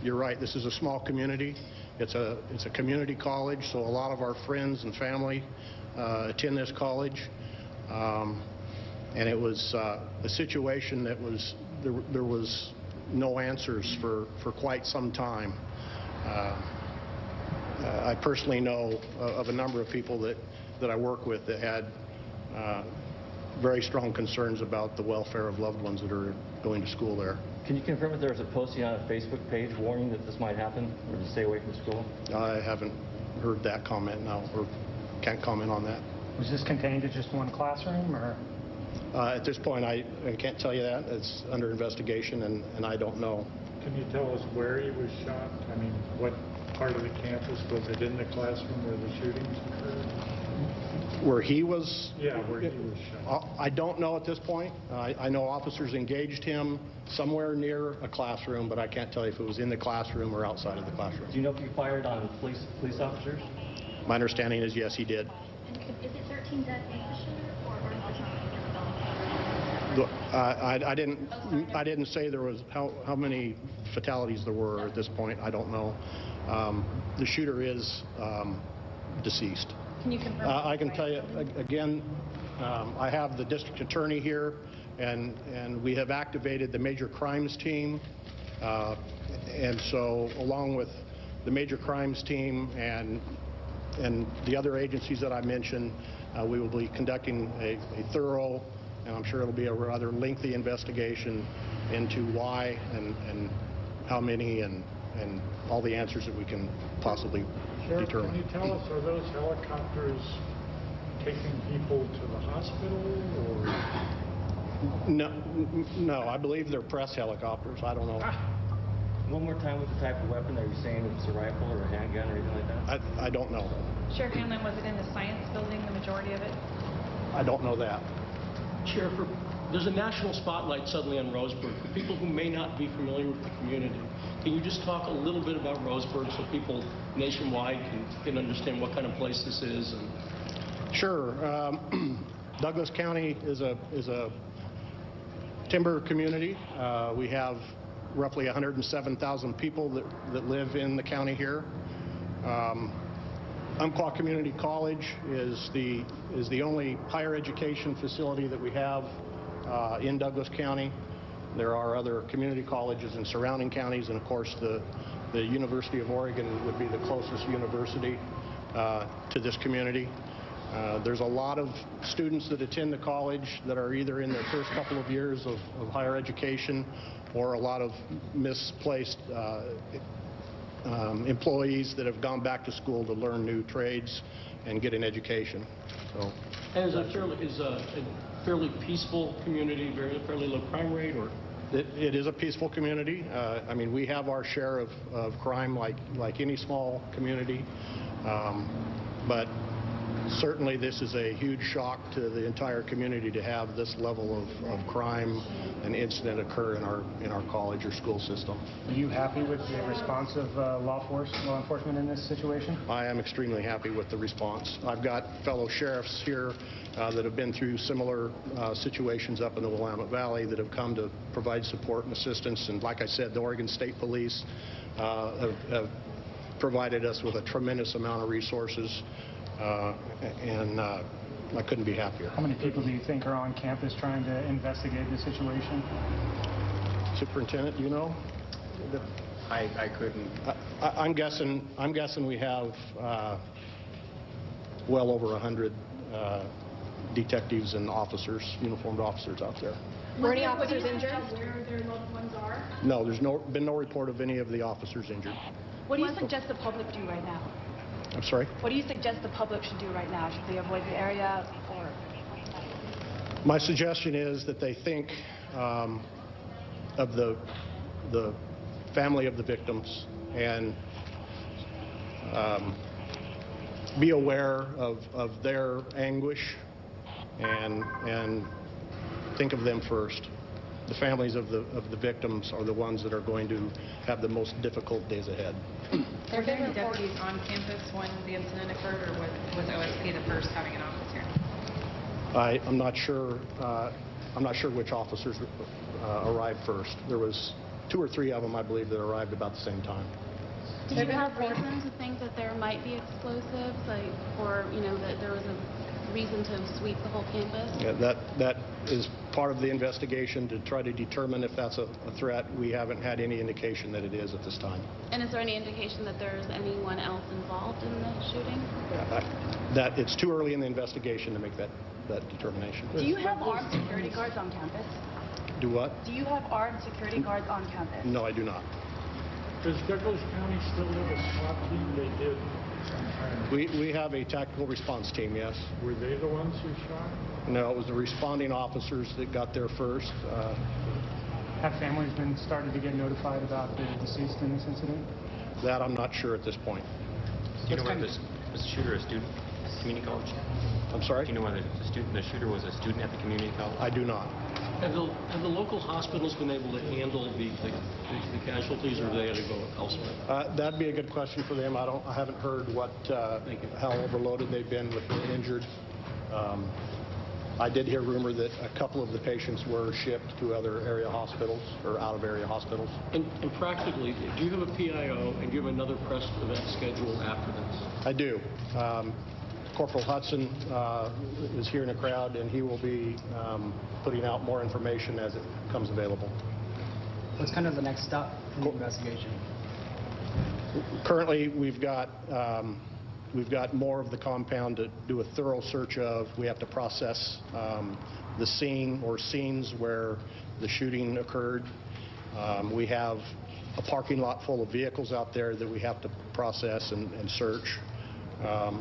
You're right, this is a small community. It's a community college, so a lot of our friends and family attend this college. And it was a situation that there was no answers for quite some time. I personally know of a number of people that I work with that had very strong concerns about the welfare of loved ones that are going to school there. Can you confirm if there was a posting on a Facebook page warning that this might happen or to stay away from school? I haven't heard that comment, no, or can't comment on that. Was this contained to just one classroom, or? At this point, I can't tell you that. It's under investigation, and I don't know. Can you tell us where he was shot? I mean, what part of the campus? Was it in the classroom where the shootings occurred? Where he was? Yeah, where he was shot. I don't know at this point. I know officers engaged him somewhere near a classroom, but I can't tell you if it was in the classroom or outside of the classroom. Do you know if he fired on police officers? My understanding is yes, he did. And is it 13 dead in the shooter or I didn't say there was how many fatalities there were at this point. I don't know. The shooter is deceased. Can you confirm? I can tell you again. I have the district attorney here, and we have activated the major crimes team, and so along with the major crimes team and the other agencies that I mentioned, we will be conducting a thorough, and I'm sure it'll be a rather lengthy investigation into why and how many and all the answers that we can possibly Sheriff, determine. can you tell us, are those helicopters taking people to the hospital, or? No, I believe they're press helicopters. I don't know. One more time with the type of weapon. Are you saying it's a rifle or a handgun or anything like that? I don't know. Sheriff Hanlon, was it in the science building, the majority of it? I don't know that. Sheriff, there's a national spotlight suddenly on Roseburg. For people who may not be familiar with the community, can you just talk a little bit about Roseburg so people nationwide can understand what kind of place this is? And Sure. Douglas County is a timber community. We have roughly 107,000 people that live in the county here. Umpqua Community College is the only higher education facility that we have in Douglas County. There are other community colleges in surrounding counties, and of course the University of Oregon would be the closest university to this community. There's a lot of students that attend the college that are either in their first couple of years of higher education, or a lot of misplaced employees that have gone back to school to learn new trades and get an education. So, and is a fairly peaceful community, fairly low crime rate, or? It is a peaceful community. I mean, we have our share of crime like any small community, but Certainly, this is a huge shock to the entire community to have this level of crime and incident occur in our college or school system. Are you happy with the response of law enforcement in this situation? I am extremely happy with the response. I've got fellow sheriffs here that have been through similar situations up in the Willamette Valley that have come to provide support and assistance. And like I said, the Oregon State Police have provided us with a tremendous amount of resources. And I couldn't be happier. How many people do you think are on campus trying to investigate the situation? Superintendent, do you know? I couldn't. I'm guessing we have well over 100 detectives and officers, uniformed officers out there. Were any officers injured? Where their loved ones are? No, there's been no report of any of the officers injured. What do you suggest the public do right now? I'm sorry? What do you suggest the public should do right now? Should they avoid the area or? My suggestion is that they think of the family of the victims and be aware of their anguish and think of them first. The families of the victims are the ones that are going to have the most difficult days ahead. Were there any deputies on campus when the incident occurred, or was OSP the first having an office here? I'm not sure. I'm not sure which officers arrived first. There was 2 or 3 of them, I believe, that arrived about the same time. Do you have reason to think that there might be explosives, or that there was a reason to sweep the whole campus? Yeah, that is part of the investigation to try to determine if that's a threat. We haven't had any indication that it is at this time. And is there any indication that there's anyone else involved in the shooting? That it's too early in the investigation to make that determination. Do you have armed security guards on campus? Do what? Do you have armed security guards on campus? No, I do not. Does Douglas County still have a SWAT team? They did sometime. We have a tactical response team, yes. Were they the ones who shot? No, it was the responding officers that got there first. Have families been started to get notified about the deceased in this incident? That I'm not sure at this point. Do you know whether was the shooter a student at the community college? I'm sorry? Do you know whether the shooter was a student at the community college? I do not. Have the local hospitals been able to handle the casualties, or do they had to go elsewhere? That'd be a good question for them. I haven't heard how overloaded they've been with the injured. I did hear rumor that a couple of the patients were shipped to other area hospitals or out of area hospitals. And practically, do you have a PIO and do you have another press event scheduled after this? I do. Corporal Hudson is here in the crowd, and he will be putting out more information as it becomes available. What's kind of the next step in the investigation? Currently, we've got more of the compound to do a thorough search of. We have to process the scene or scenes where the shooting occurred. We have a parking lot full of vehicles out there that we have to process and search.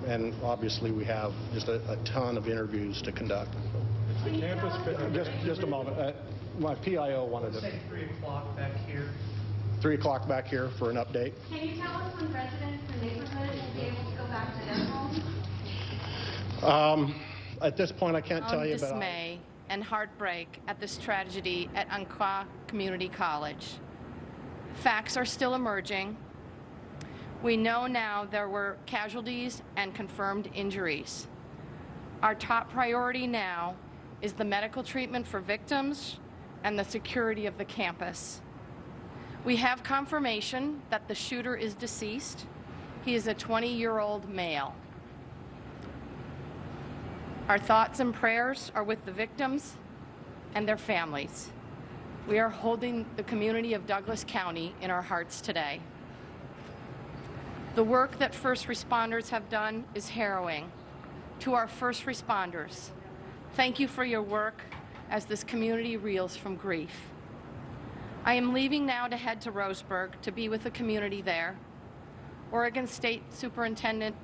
And obviously, we have just a ton of interviews to conduct. Just a moment. My PIO wanted to... Say 3 o'clock back here. 3 o'clock back here for an update. Can you tell us when residents in the neighborhood will be able to go back to their homes? At this point, I can't tell you, but... dismay and heartbreak at this tragedy at Umpqua Community College. Facts are still emerging. We know now there were casualties and confirmed injuries. Our top priority now is the medical treatment for victims and the security of the campus. We have confirmation that the shooter is deceased. He is a 20-year-old male. Our thoughts and prayers are with the victims and their families. We are holding the community of Douglas County in our hearts today. The work that first responders have done is harrowing. To our first responders, thank you for your work as this community reels from grief. I am leaving now to head to Roseburg to be with the community there. Oregon State Superintendent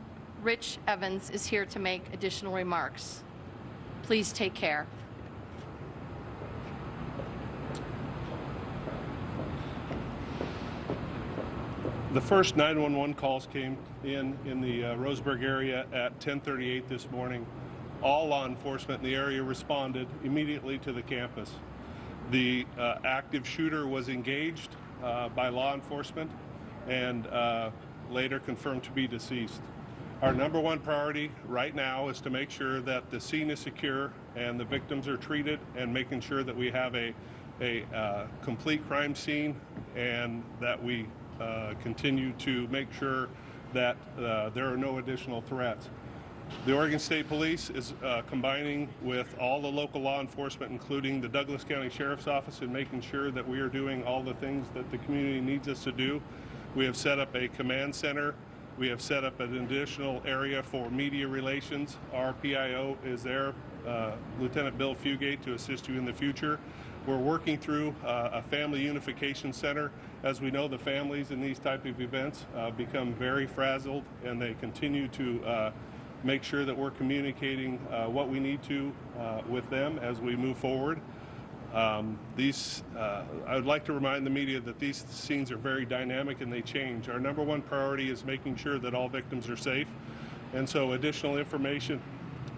Rich Evans is here to make additional remarks. Please take care. The first 911 calls came in the Roseburg area at 10:38 this morning. All law enforcement in the area responded immediately to the campus. The active shooter was engaged by law enforcement and later confirmed to be deceased. Our number one priority right now is to make sure that the scene is secure and the victims are treated, and making sure that we have a complete crime scene, and that we continue to make sure that there are no additional threats. The Oregon State Police is combining with all the local law enforcement, including the Douglas County Sheriff's Office, in making sure that we are doing all the things that the community needs us to do. We have set up a command center. We have set up an additional area for media relations. Our PIO is there, Lieutenant Bill Fugate, to assist you in the future. We're working through a family unification center. As we know, the families in these type of events become very frazzled, and they continue to make sure that we're communicating what we need to with them as we move forward. I would like to remind the media that these scenes are very dynamic and they change. Our number one priority is making sure that all victims are safe, and so additional information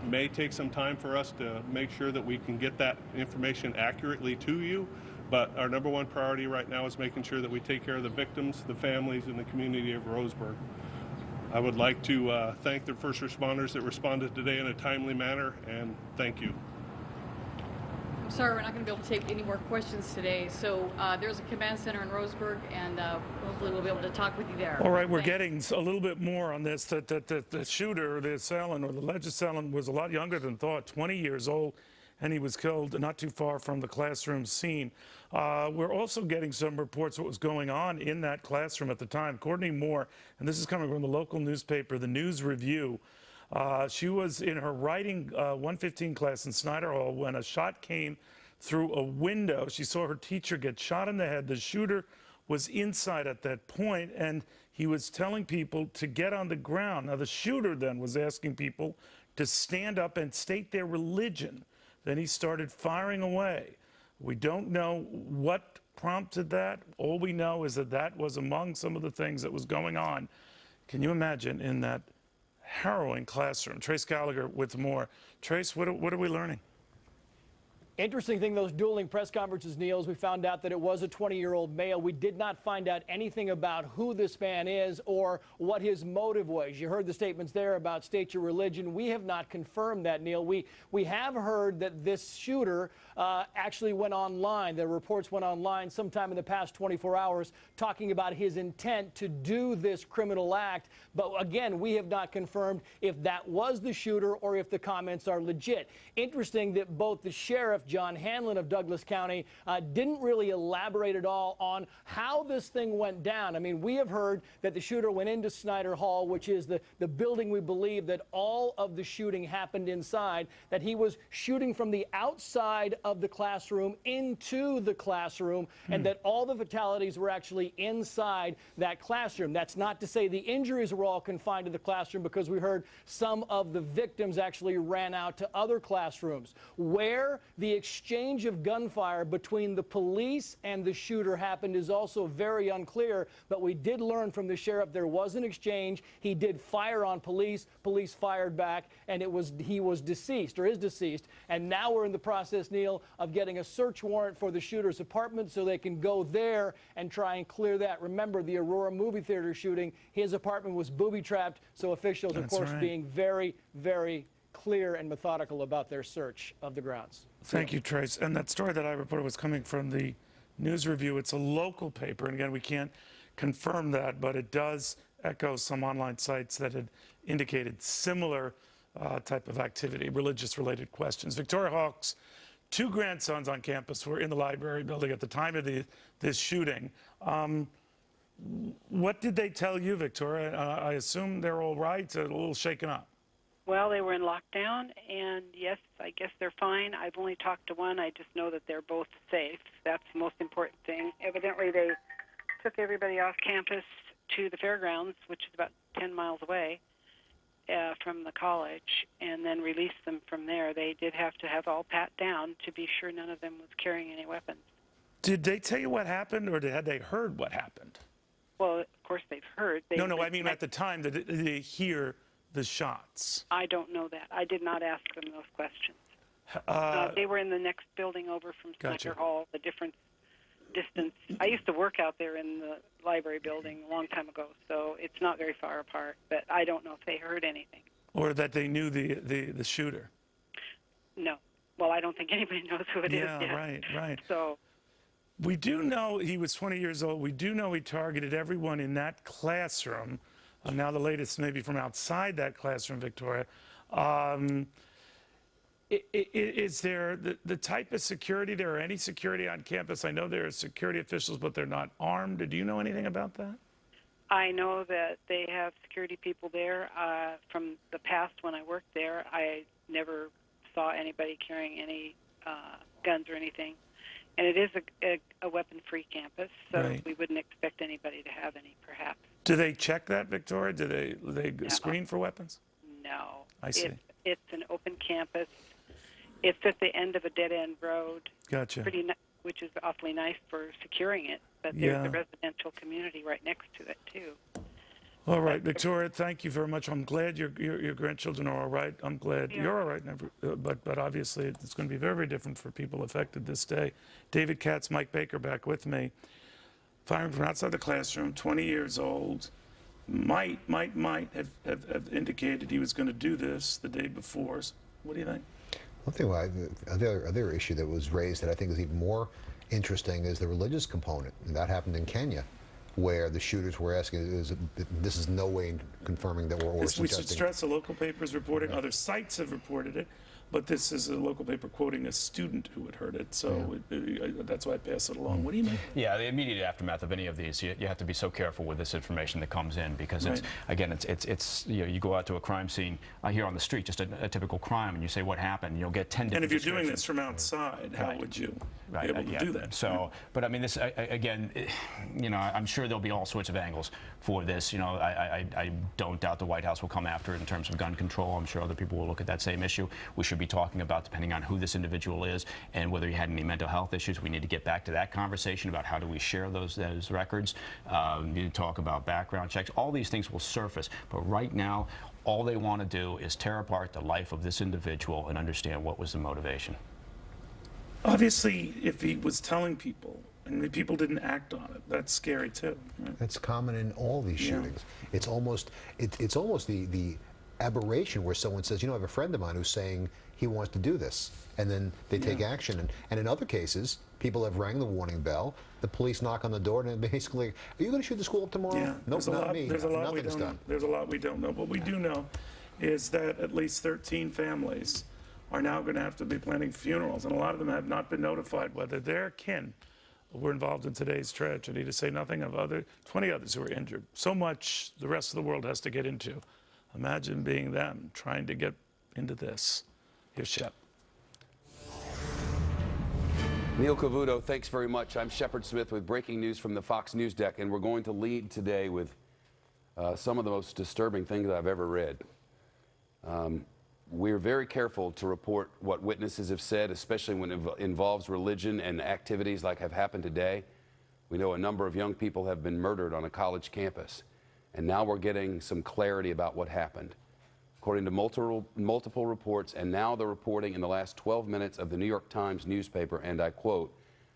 may take some time for us to make sure that we can get that information accurately to you, but our number one priority right now is making sure that we take care of the victims, the families, and the community of Roseburg. I would like to thank the first responders that responded today in a timely manner, and thank you. I'm sorry, we're not going to be able to take any more questions today. So there's a command center in Roseburg, and hopefully we'll be able to talk with you there. All right, we're getting a little bit more on this. That the shooter, the assailant, or the alleged assailant, was a lot younger than thought, 20 years old, and he was killed not too far from the classroom scene. We're also getting some reports of what was going on in that classroom at the time. Courtney Moore, and this is coming from the local newspaper, the News Review. She was in her writing 115 class in Snyder Hall when a shot came through a window. She saw her teacher get shot in the head. The shooter was inside at that point, and he was telling people to get on the ground. Now, the shooter then was asking people to stand up and state their religion. Then he started firing away. We don't know what prompted that. All we know is that that was among some of the things that was going on. Can you imagine in that harrowing classroom? Trace Gallagher with more. Trace, what are we learning? Interesting thing, those dueling press conferences, Neil, is we found out that it was a 20-year-old male. We did not find out anything about who this man is or what his motive was. You heard the statements there about state your religion. We have not confirmed that, Neil. We have heard that this shooter actually went online. The reports went online sometime in the past 24 hours talking about his intent to do this criminal act. But again, we have not confirmed if that was the shooter or if the comments are legit. Interesting that both the sheriff, John Hanlon of Douglas County, didn't really elaborate at all on how this thing went down. I mean, we have heard that the shooter went into Snyder Hall, which is the building we believe that all of the shooting happened inside, that he was shooting from the outside of the classroom into the classroom, and that all the fatalities were actually inside that classroom. That's not to say the injuries were all confined to the classroom, because we heard some of the victims actually ran out to other classrooms. Where the exchange of gunfire between the police and the shooter happened is also very unclear, but we did learn from the sheriff there was an exchange. He did fire on police. Police fired back, and he was deceased, or is deceased. And now we're in the process, Neil, of getting a search warrant for the shooter's apartment so they can go there and try and clear that. Remember, the Aurora movie theater shooting, his apartment was booby-trapped, so officials, of course, being very, very clear and methodical about their search of the grounds. Thank you, Trace. And that story that I reported was coming from the News Review. It's a local paper, and again, we can't confirm that, but it does echo some online sites that had indicated similar type of activity, religious-related questions. Victoria Hawk's two grandsons on campus were in the library building at the time of this shooting. What did they tell you, Victoria? I assume they're all right, a little shaken up. Well, they were in lockdown, and yes, I guess they're fine. I've only talked to one. I just know that they're both safe. That's the most important thing. Evidently, they took everybody off campus to the fairgrounds, which is about 10 miles away from the college, and then released them from there. They did have to have all pat down to be sure none of them was carrying any weapons. Did they tell you what happened, or had they heard what happened? Well, of course, course they've heard. No, I mean at the time, did they hear the shots? I don't know that. I did not ask them those questions. They were in the next building over from Snyder Hall, the different distance. I used to work out there in the library building a long time ago, so it's not very far apart, but I don't know if they heard anything. Or that they knew the shooter? No. Well, I don't think anybody knows who it is yet. Yeah, right. So we do know he was 20 years old. We do know he targeted everyone in that classroom. Now the latest maybe from outside that classroom, Victoria. Is there the type of security, there or any security on campus? I know there are security officials, but they're not armed. Do you know anything about that? I know that they have security people there. From the past when I worked there, I never saw anybody carrying any guns or anything. And it is a weapon-free campus, so we wouldn't expect anybody to have any, perhaps. Do they check that, Victoria? Do they screen for weapons? No. I see. It's an open campus. It's at the end of a dead-end road. Gotcha. Which is awfully nice for securing it, but there's a residential community right next to it, too. All right, Victoria, thank you very much. I'm glad your grandchildren are all right. I'm glad you're all right, but obviously it's going to be very, very different for people affected this day. David Katz, Mike Baker back with me. Firing from outside the classroom, 20 years old. Might have indicated he was going to do this the day before. What do you think? One thing, other issue that was raised that I think is even more interesting is the religious component. And that happened in Kenya, where the shooters were asking, this is no way confirming that we're We should stress the local paper is reporting, other sites have reported it, but this is a local paper quoting a student who had heard it, so that's why I pass it along. What do you mean? Yeah, the immediate aftermath of any of these, you have to be so careful with this information that comes in, because it's you go out to a crime scene here on the street, just a typical crime, and you say what happened, you'll get 10 different And if you're doing this from outside, how would you be able to do that? So, but I mean, this again, I'm sure there'll be all sorts of angles for this. I don't doubt the White House will come after it in terms of gun control. I'm sure other people will look at that same issue. We should be talking about, depending on who this individual is and whether he had any mental health issues. We need to get back to that conversation about how do we share those records. We need to talk about background checks. All these things will surface, but right now, all they want to do is tear apart the life of this individual and understand what was the motivation. Obviously, if he was telling people and people didn't act on it, that's scary too. Right? That's common in all these shootings. It's almost the aberration where someone says, I have a friend of mine who's saying he wants to do this, and then they take action. And in other cases, people have rang the warning bell, the police knock on the door, and basically, are you going to shoot the school up tomorrow? Yeah, nope, not me. There's a lot we Nothing's don't know. done. There's a lot we don't know. What we do know is that at least 13 families are now going to have to be planning funerals, and a lot of them have not been notified whether their kin were involved in today's tragedy, to say nothing of 20 others who were injured. So much the rest of the world has to get into. Imagine being them, trying to get into this. Here's Shep. Neil Cavuto, thanks very much. I'm Shepard Smith with breaking news from the Fox News deck, and we're going to lead today with some of the most disturbing things I've ever read. We're very careful to report what witnesses have said, especially when it involves religion and activities like have happened today. We know a number of young people have been murdered on a college campus, and now we're getting some clarity about what happened. According to multiple reports, and now the reporting in the last 12 minutes of the New York Times newspaper, and I quote,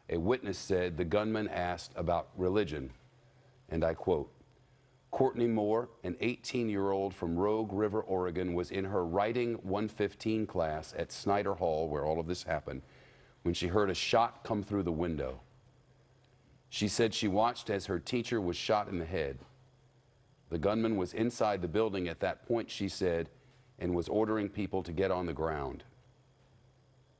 a witness said the gunman asked about religion, and I quote, Courtney Moore, an 18-year-old from Rogue River, Oregon, was in her Writing 115 class at Snyder Hall, where all of this happened, when she heard a shot come through the window. She said she watched as her teacher was shot in the head. The gunman was inside the building at that point, she said, and was ordering people to get on the ground.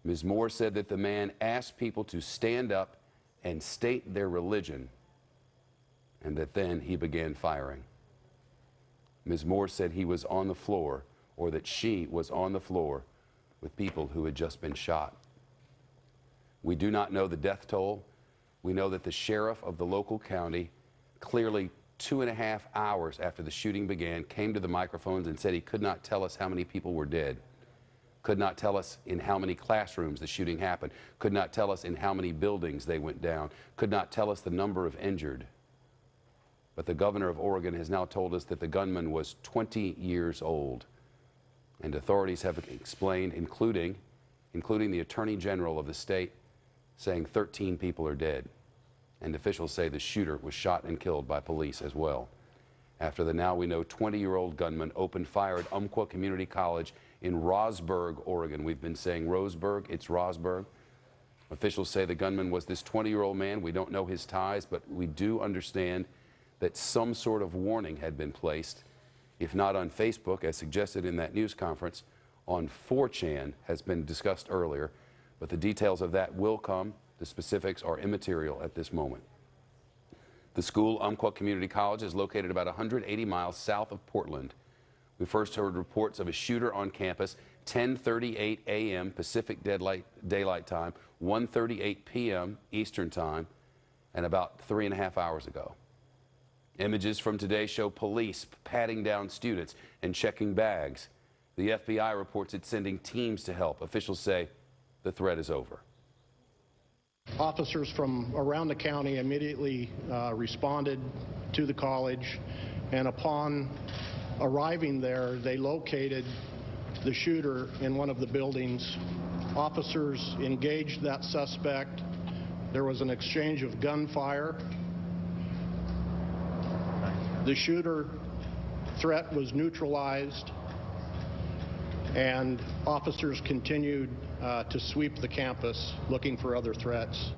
Ms. Moore said that the man asked people to stand up and state their religion, and that then he began firing. Ms. Moore said he was on the floor, or that she was on the floor with people who had just been shot. We do not know the death toll. We know that the sheriff of the local county, clearly 2.5 hours after the shooting began, came to the microphones and said he could not tell us how many people were dead, could not tell us in how many classrooms the shooting happened, could not tell us in how many buildings they went down, could not tell us the number of injured. But the governor of Oregon has now told us that the gunman was 20 years old. And authorities have explained, including the Attorney General of the state, saying 13 people are dead. And officials say the shooter was shot and killed by police as well. After the now we know 20-year-old gunman opened fire at Umpqua Community College in Roseburg, Oregon. We've been saying Roseburg, it's Roseburg. Officials say the gunman was this 20-year-old man. We don't know his ties, but we do understand that some sort of warning had been placed, if not on Facebook, as suggested in that news conference, on 4chan has been discussed earlier, but the details of that will come. The specifics are immaterial at this moment. The school, Umpqua Community College, is located about 180 miles south of Portland. We first heard reports of a shooter on campus 10:38 a.m. Pacific Daylight Time, 1:38 p.m. Eastern Time, and about 3.5 hours ago. Images from today show police patting down students and checking bags. The FBI reports it's sending teams to help. Officials say the threat is over. Officers from around the county immediately responded to the college, and upon arriving there, they located the shooter in one of the buildings. Officers engaged that suspect. There was an exchange of gunfire. The shooter threat was neutralized, and officers continued to sweep the campus looking for other threats.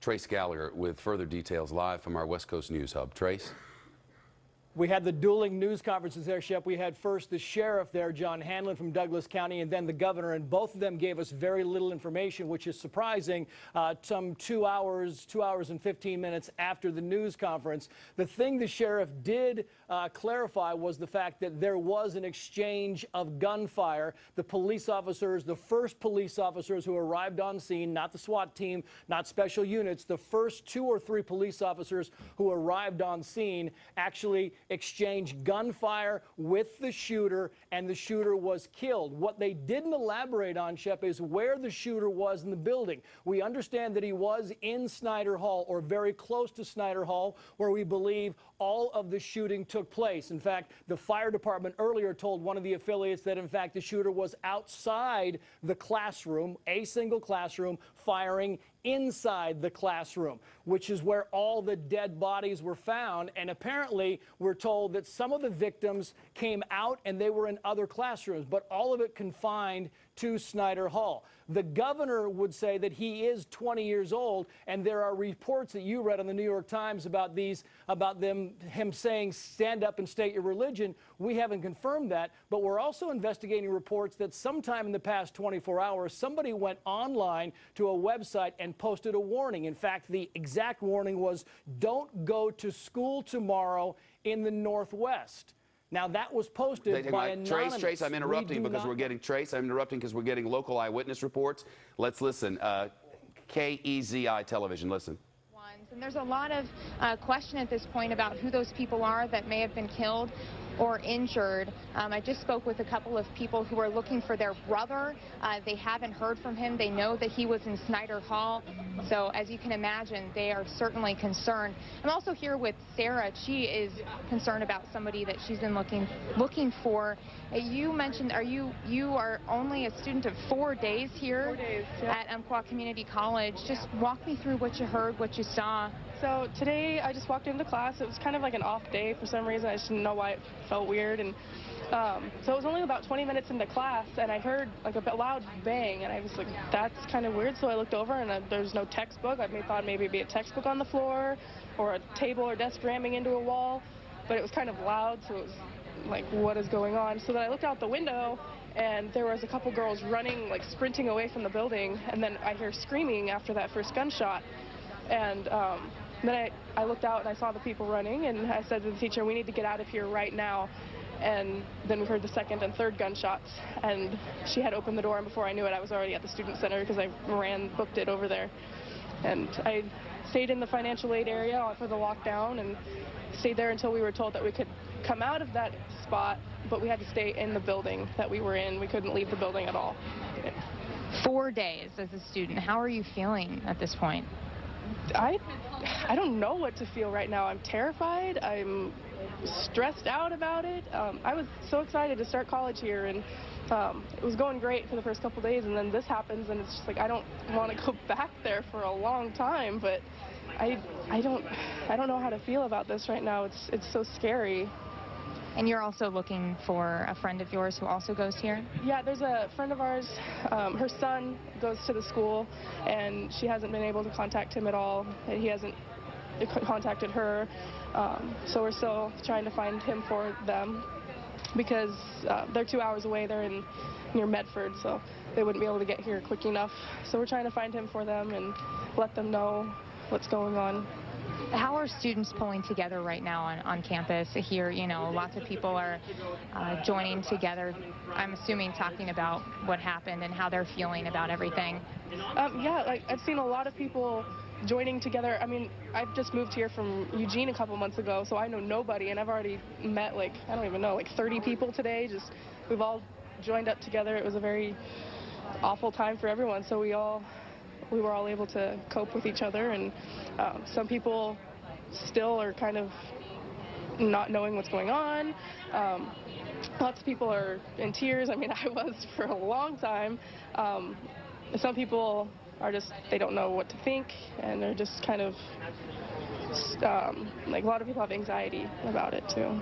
Trace Gallagher with further details live from our West Coast News Hub. Trace? We had the dueling news conferences there, Shep. We had first the sheriff there, John Hanlon from Douglas County, and then the governor, and both of them gave us very little information, which is surprising, some 2 hours and 15 minutes after the news conference. The thing the sheriff did clarify was the fact that there was an exchange of gunfire. The police officers, the first police officers who arrived on scene, not the SWAT team, not special units, the first 2 or 3 police officers who arrived on scene actually exchanged gunfire with the shooter, and the shooter was killed. What they didn't elaborate on, Shep, is where the shooter was in the building. We understand that he was in Snyder Hall, or very close to Snyder Hall, where we believe all of the shooting took place. In fact, the fire department earlier told one of the affiliates that, in fact, the shooter was outside the classroom, a single classroom, firing inside the classroom, which is where all the dead bodies were found. And apparently, we're told that some of the victims came out and they were in other classrooms, but all of it confined to Snyder Hall. The governor would say that he is 20 years old, and there are reports that you read on the New York Times about him saying, stand up and state your religion. We haven't confirmed that, but we're also investigating reports that sometime in the past 24 hours, somebody went online to a website and posted a warning. In fact, the exact warning was, don't go to school tomorrow in the Northwest. Now, that was posted by anonymous. Trace, I'm interrupting because we're getting local eyewitness reports. Let's listen. KEZI television, listen. And there's a lot of question at this point about who those people are that may have been killed or injured. I just spoke with a couple of people who are looking for their brother. They haven't heard from him. They know that he was in Snyder Hall. So as you can imagine, they are certainly concerned. I'm also here with Sarah. She is concerned about somebody that she's been looking for. You mentioned you are only a student of 4 days here 4 days, yeah. At Umpqua Community College. Just walk me through what you heard, what you saw. So today I just walked into class. It was kind of like an off day for some reason. I just didn't know why it felt weird. And so it was only about 20 minutes into class, and I heard like a loud bang, and I was like, that's kind of weird. So I looked over, and there's no textbook. I thought maybe it'd be a textbook on the floor or a table or desk ramming into a wall, but it was kind of loud, so it was like, what is going on? So then I looked out the window, and there was a couple girls running, like sprinting away from the building, and then I hear screaming after that first gunshot. And then I looked out and I saw the people running, and I said to the teacher, we need to get out of here right now. And then we heard the second and third gunshots, and she had opened the door, and before I knew it, I was already at the student center because I booked it over there. And I stayed in the financial aid area for the lockdown and stayed there until we were told that we could come out of that spot, but we had to stay in the building that we were in. We couldn't leave the building at all. 4 days as a student. How are you feeling at this point? I don't know what to feel right now. I'm terrified. I'm stressed out about it. I was so excited to start college here, and it was going great for the first couple days, and then this happens, and it's just like I don't want to go back there for a long time. But I don't know how to feel about this right now. It's so scary. And you're also looking for a friend of yours who also goes here? Yeah, there's a friend of ours. Her son goes to the school, and she hasn't been able to contact him at all. And he hasn't contacted her. So we're still trying to find him for them because they're 2 hours away. They're near Medford, so they wouldn't be able to get here quick enough. So we're trying to find him for them and let them know what's going on. How are students pulling together right now on campus here? You know, lots of people are joining together, I'm assuming talking about what happened and how they're feeling about everything. Yeah, like I've seen a lot of people joining together. I mean, I've just moved here from Eugene a couple months ago, so I know nobody, and I've already met, like, I don't even know, like 30 people today. Just, we've all joined up together. It was a very awful time for everyone, so we were all able to cope with each other, and some people still are kind of not knowing what's going on. Lots of people are in tears. I mean, I was for a long time. Some people are just, they don't know what to think, and they're just kind of, like a lot of people have anxiety about it too.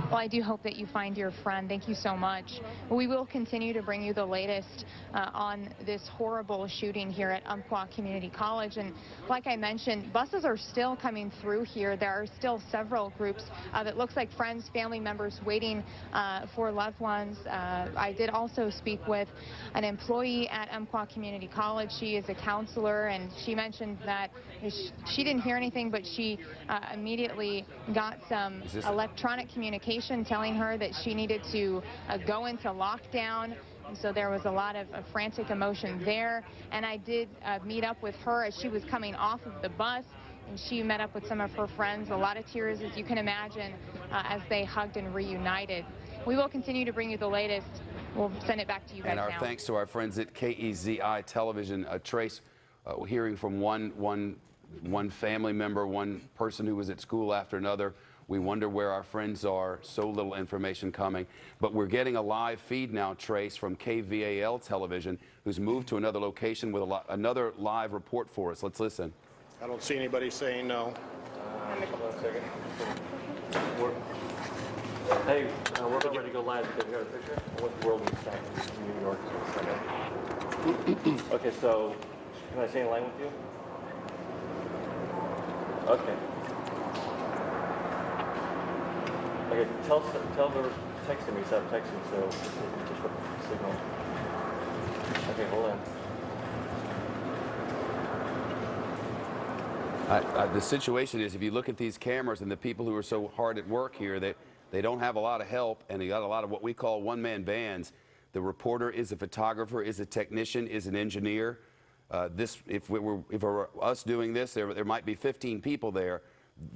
Well, I do hope that you find your friend. Thank you so much. We will continue to bring you the latest on this horrible shooting here at Umpqua Community College. And like I mentioned, buses are still coming through here. There are still several groups that looks like friends, family members waiting for loved ones. I did also speak with an employee at Umpqua Community College. She is a counselor, and she mentioned that she didn't hear anything, but she immediately got some electronic communication telling her that she needed to go into lockdown. And so there was a lot of frantic emotion there. And I did meet up with her as she was coming off of the bus, and she met up with some of her friends. A lot of tears, as you can imagine, as they hugged and reunited. We will continue to bring you the latest. We'll send it back to you guys now. And our thanks to our friends at KEZI Television. Trace, hearing from one family member, one person who was at school after another. We wonder where our friends are. So little information coming. But we're getting a live feed now, Trace, from KVAL Television, who's moved to another location with another live report for us. Let's listen. I don't see anybody saying no. Hold on a second. Hey, we're about ready to go live. Okay, we got a picture? What world is that in New York? Okay, so can I stay in line with you? Okay. Okay, tell her texting me, stop texting, so just put the signal. Okay, hold on. The situation is, if you look at these cameras and the people who are so hard at work here, they don't have a lot of help, and they got a lot of what we call one-man bands. The reporter is a photographer, is a technician, is an engineer. If it were us doing this, there might be 15 people there.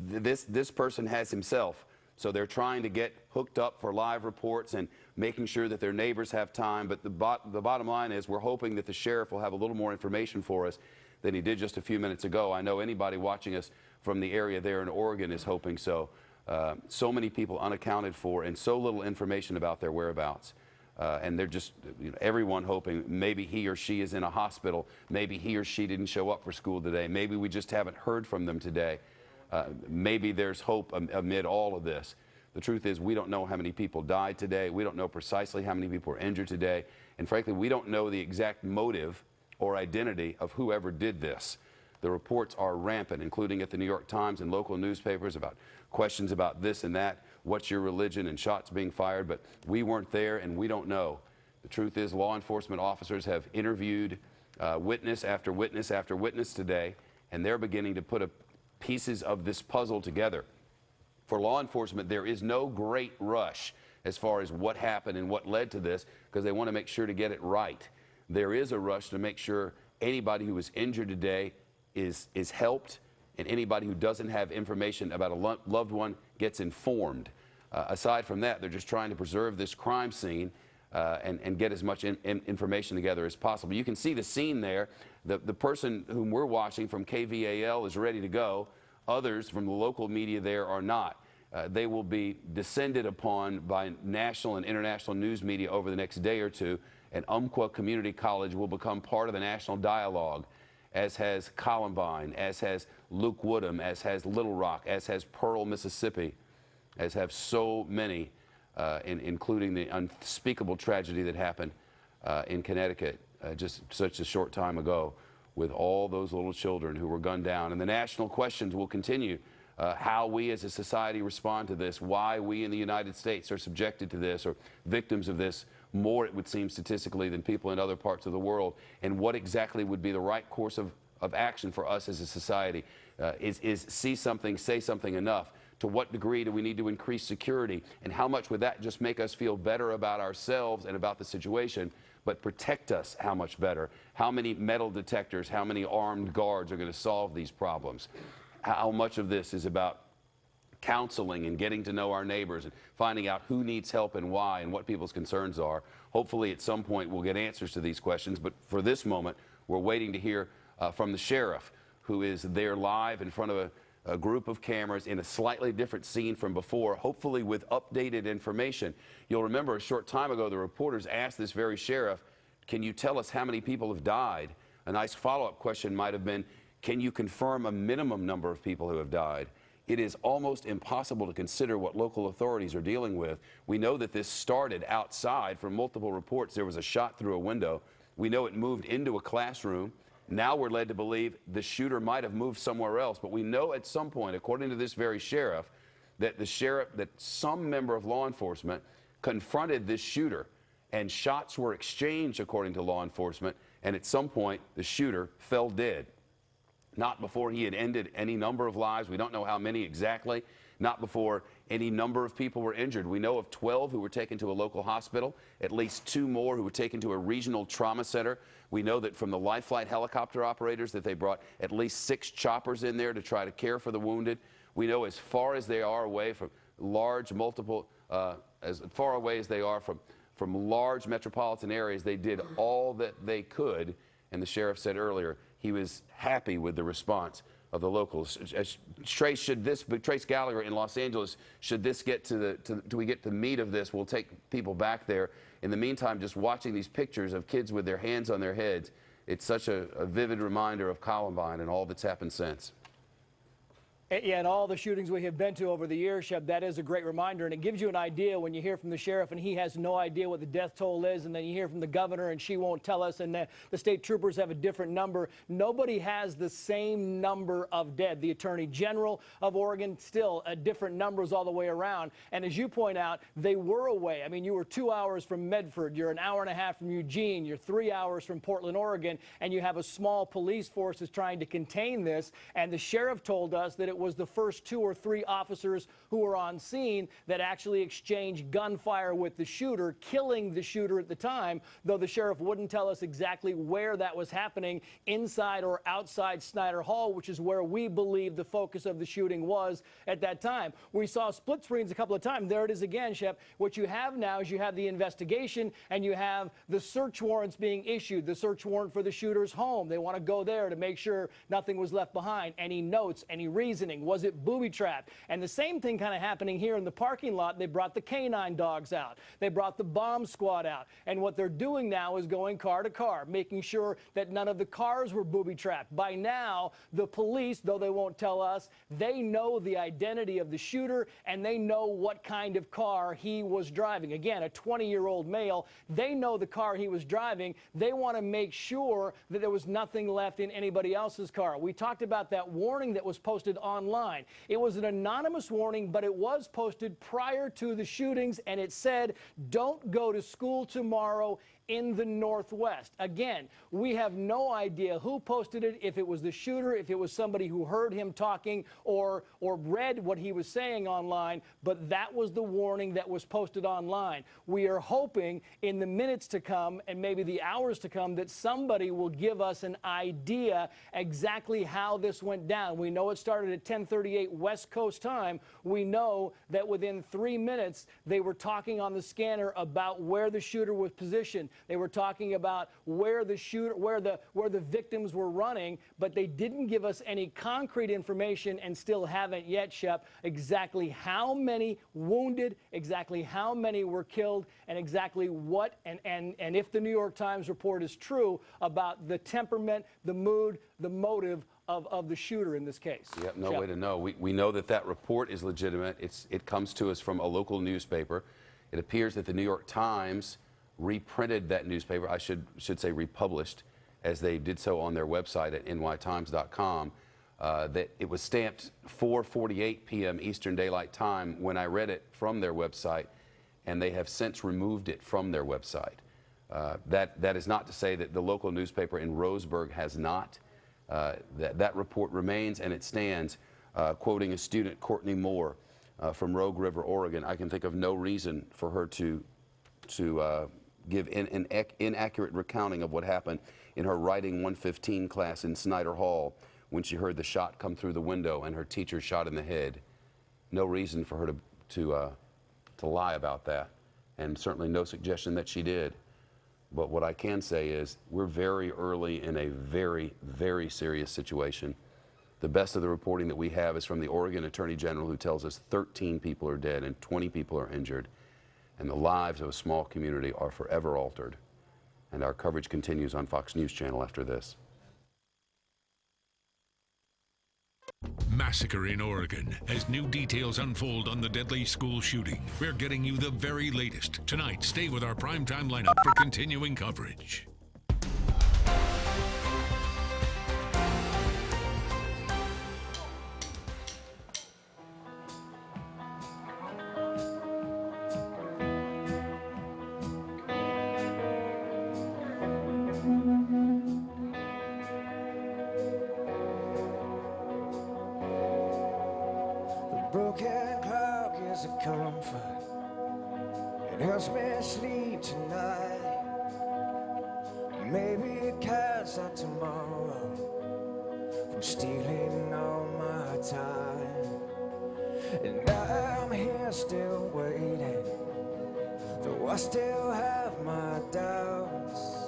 This person has himself. So they're trying to get hooked up for live reports and making sure that their neighbors have time. But the bottom line is, we're hoping that the sheriff will have a little more information for us than he did just a few minutes ago. I know anybody watching us from the area there in Oregon is hoping so. So many people unaccounted for, and so little information about their whereabouts. And they're just, everyone hoping maybe he or she is in a hospital. Maybe he or she didn't show up for school today. Maybe we just haven't heard from them today. Maybe there's hope amid all of this. The truth is, we don't know how many people died today. We don't know precisely how many people were injured today. And frankly, we don't know the exact motive or identity of whoever did this. The reports are rampant, including at the New York Times and local newspapers, about questions about this and that, what's your religion, and shots being fired. But we weren't there, and we don't know. The truth is, law enforcement officers have interviewed witness after witness after witness today, and they're beginning to put pieces of this puzzle together. For law enforcement, there is no great rush as far as what happened and what led to this, because they want to make sure to get it right. There is a rush to make sure anybody who was injured today is helped, and anybody who doesn't have information about a loved one gets informed. Aside from that, they're just trying to preserve this crime scene. and get as much information together as possible. You can see the scene there. The person whom we're watching from KVAL is ready to go. Others from the local media there are not. They will be descended upon by national and international news media over the next day or two, and Umpqua Community College will become part of the national dialogue, as has Columbine, as has Luke Woodham, as has Little Rock, as has Pearl, Mississippi, as have so many, including the unspeakable tragedy that happened in Connecticut just such a short time ago with all those little children who were gunned down. And the national questions will continue. How we as a society respond to this, why we in the United States are subjected to this or victims of this more, it would seem statistically, than people in other parts of the world, and what exactly would be the right course of action for us as a society. Is see something, say something enough? To what degree do we need to increase security? And how much would that just make us feel better about ourselves and about the situation, but protect us how much better? How many metal detectors, how many armed guards are going to solve these problems? How much of this is about counseling and getting to know our neighbors and finding out who needs help and why and what people's concerns are? Hopefully at some point we'll get answers to these questions, but for this moment we're waiting to hear from the sheriff, who is there live in front of a group of cameras in a slightly different scene from before, hopefully with updated information. You'll remember a short time ago the reporters asked this very sheriff, can you tell us how many people have died? A nice follow-up question might have been, can you confirm a minimum number of people who have died? It is almost impossible to consider what local authorities are dealing with. We know that this started outside. From multiple reports, there was a shot through a window. We know it moved into a classroom. Now we're led to believe the shooter might have moved somewhere else, but we know at some point, according to this very sheriff, that some member of law enforcement confronted this shooter, and shots were exchanged, according to law enforcement, and at some point the shooter fell dead. Not before he had ended any number of lives. We don't know how many exactly. Not before any number of people were injured. We know of 12 who were taken to a local hospital, at least 2 more who were taken to a regional trauma center. We know that from the Life Flight helicopter operators that they brought at least 6 choppers in there to try to care for the wounded. We know as far as they are away from as far away as they are from large metropolitan areas, they did all that they could. And the sheriff said earlier he was happy with the response of the locals. Trace Gallagher in Los Angeles, should this get do we get the meat of this, we'll take people back there. In the meantime, just watching these pictures of kids with their hands on their heads, it's such a vivid reminder of Columbine and all that's happened since. Yeah, and all the shootings we have been to over the years, Shep, that is a great reminder, and it gives you an idea when you hear from the sheriff and he has no idea what the death toll is, and then you hear from the governor and she won't tell us, and the state troopers have a different number. Nobody has the same number of dead. The Attorney General of Oregon, still different numbers all the way around, and as you point out, they were away. I mean, you were 2 hours from Medford, you're an hour and a half from Eugene, you're 3 hours from Portland, Oregon, and you have a small police force that's trying to contain this, and the sheriff told us that it was the first 2 or 3 officers who were on scene that actually exchanged gunfire with the shooter, killing the shooter at the time, though the sheriff wouldn't tell us exactly where that was happening, inside or outside Snyder Hall, which is where we believe the focus of the shooting was at that time. We saw split screens a couple of times. There it is again, Shep. What you have now is you have the investigation and you have the search warrants being issued, the search warrant for the shooter's home. They want to go there to make sure nothing was left behind. Any notes, any reasoning, was it booby-trapped? And the same thing kind of happening here in the parking lot. They brought the canine dogs out. They brought the bomb squad out. And what they're doing now is going car to car, making sure that none of the cars were booby-trapped. By now, the police, though they won't tell us, they know the identity of the shooter and they know what kind of car he was driving. Again, a 20-year-old male. They know the car he was driving. They want to make sure that there was nothing left in anybody else's car. We talked about that warning that was posted online. It was an anonymous warning, but it was posted prior to the shootings, and it said, don't go to school tomorrow in the Northwest. Again, we have no idea who posted it, if it was the shooter, if it was somebody who heard him talking or read what he was saying online, but that was the warning that was posted online. We are hoping in the minutes to come and maybe the hours to come that somebody will give us an idea exactly how this went down. We know it started at 10:38 West Coast time. We know that within 3 minutes they were talking on the scanner about where the shooter was positioned. They were talking about where the victims were running, but they didn't give us any concrete information and still haven't yet, Shep, exactly how many wounded, exactly how many were killed, and exactly what and if the New York Times report is true about the temperament, the mood, the motive of the shooter in this case. Yep, no Shep. way to know. We know that that report is legitimate. It comes to us from a local newspaper. It appears that the New York Times reprinted that newspaper, I should say republished, as they did so on their website at nytimes.com. That it was stamped 4:48 p.m. Eastern Daylight Time when I read it from their website, and they have since removed it from their website. That is not to say that the local newspaper in Roseburg has not. That report remains and it stands. Quoting a student, Courtney Moore, from Rogue River, Oregon, I can think of no reason for her to give an inaccurate recounting of what happened in her Writing 115 class in Snyder Hall when she heard the shot come through the window and her teacher shot in the head. No reason for her to lie about that, and certainly no suggestion that she did. But what I can say is we're very early in a very, very serious situation. The best of the reporting that we have is from the Oregon Attorney General, who tells us 13 people are dead and 20 people are injured, and the lives of a small community are forever altered. And our coverage continues on Fox News Channel after this. Massacre in Oregon as new details unfold on the deadly school shooting. We're getting you the very latest. Tonight, stay with our primetime lineup for continuing coverage. Broken clock is a comfort. It helps me sleep tonight. Maybe it casts out tomorrow from stealing all my time. And I'm here still waiting, though I still have my doubts.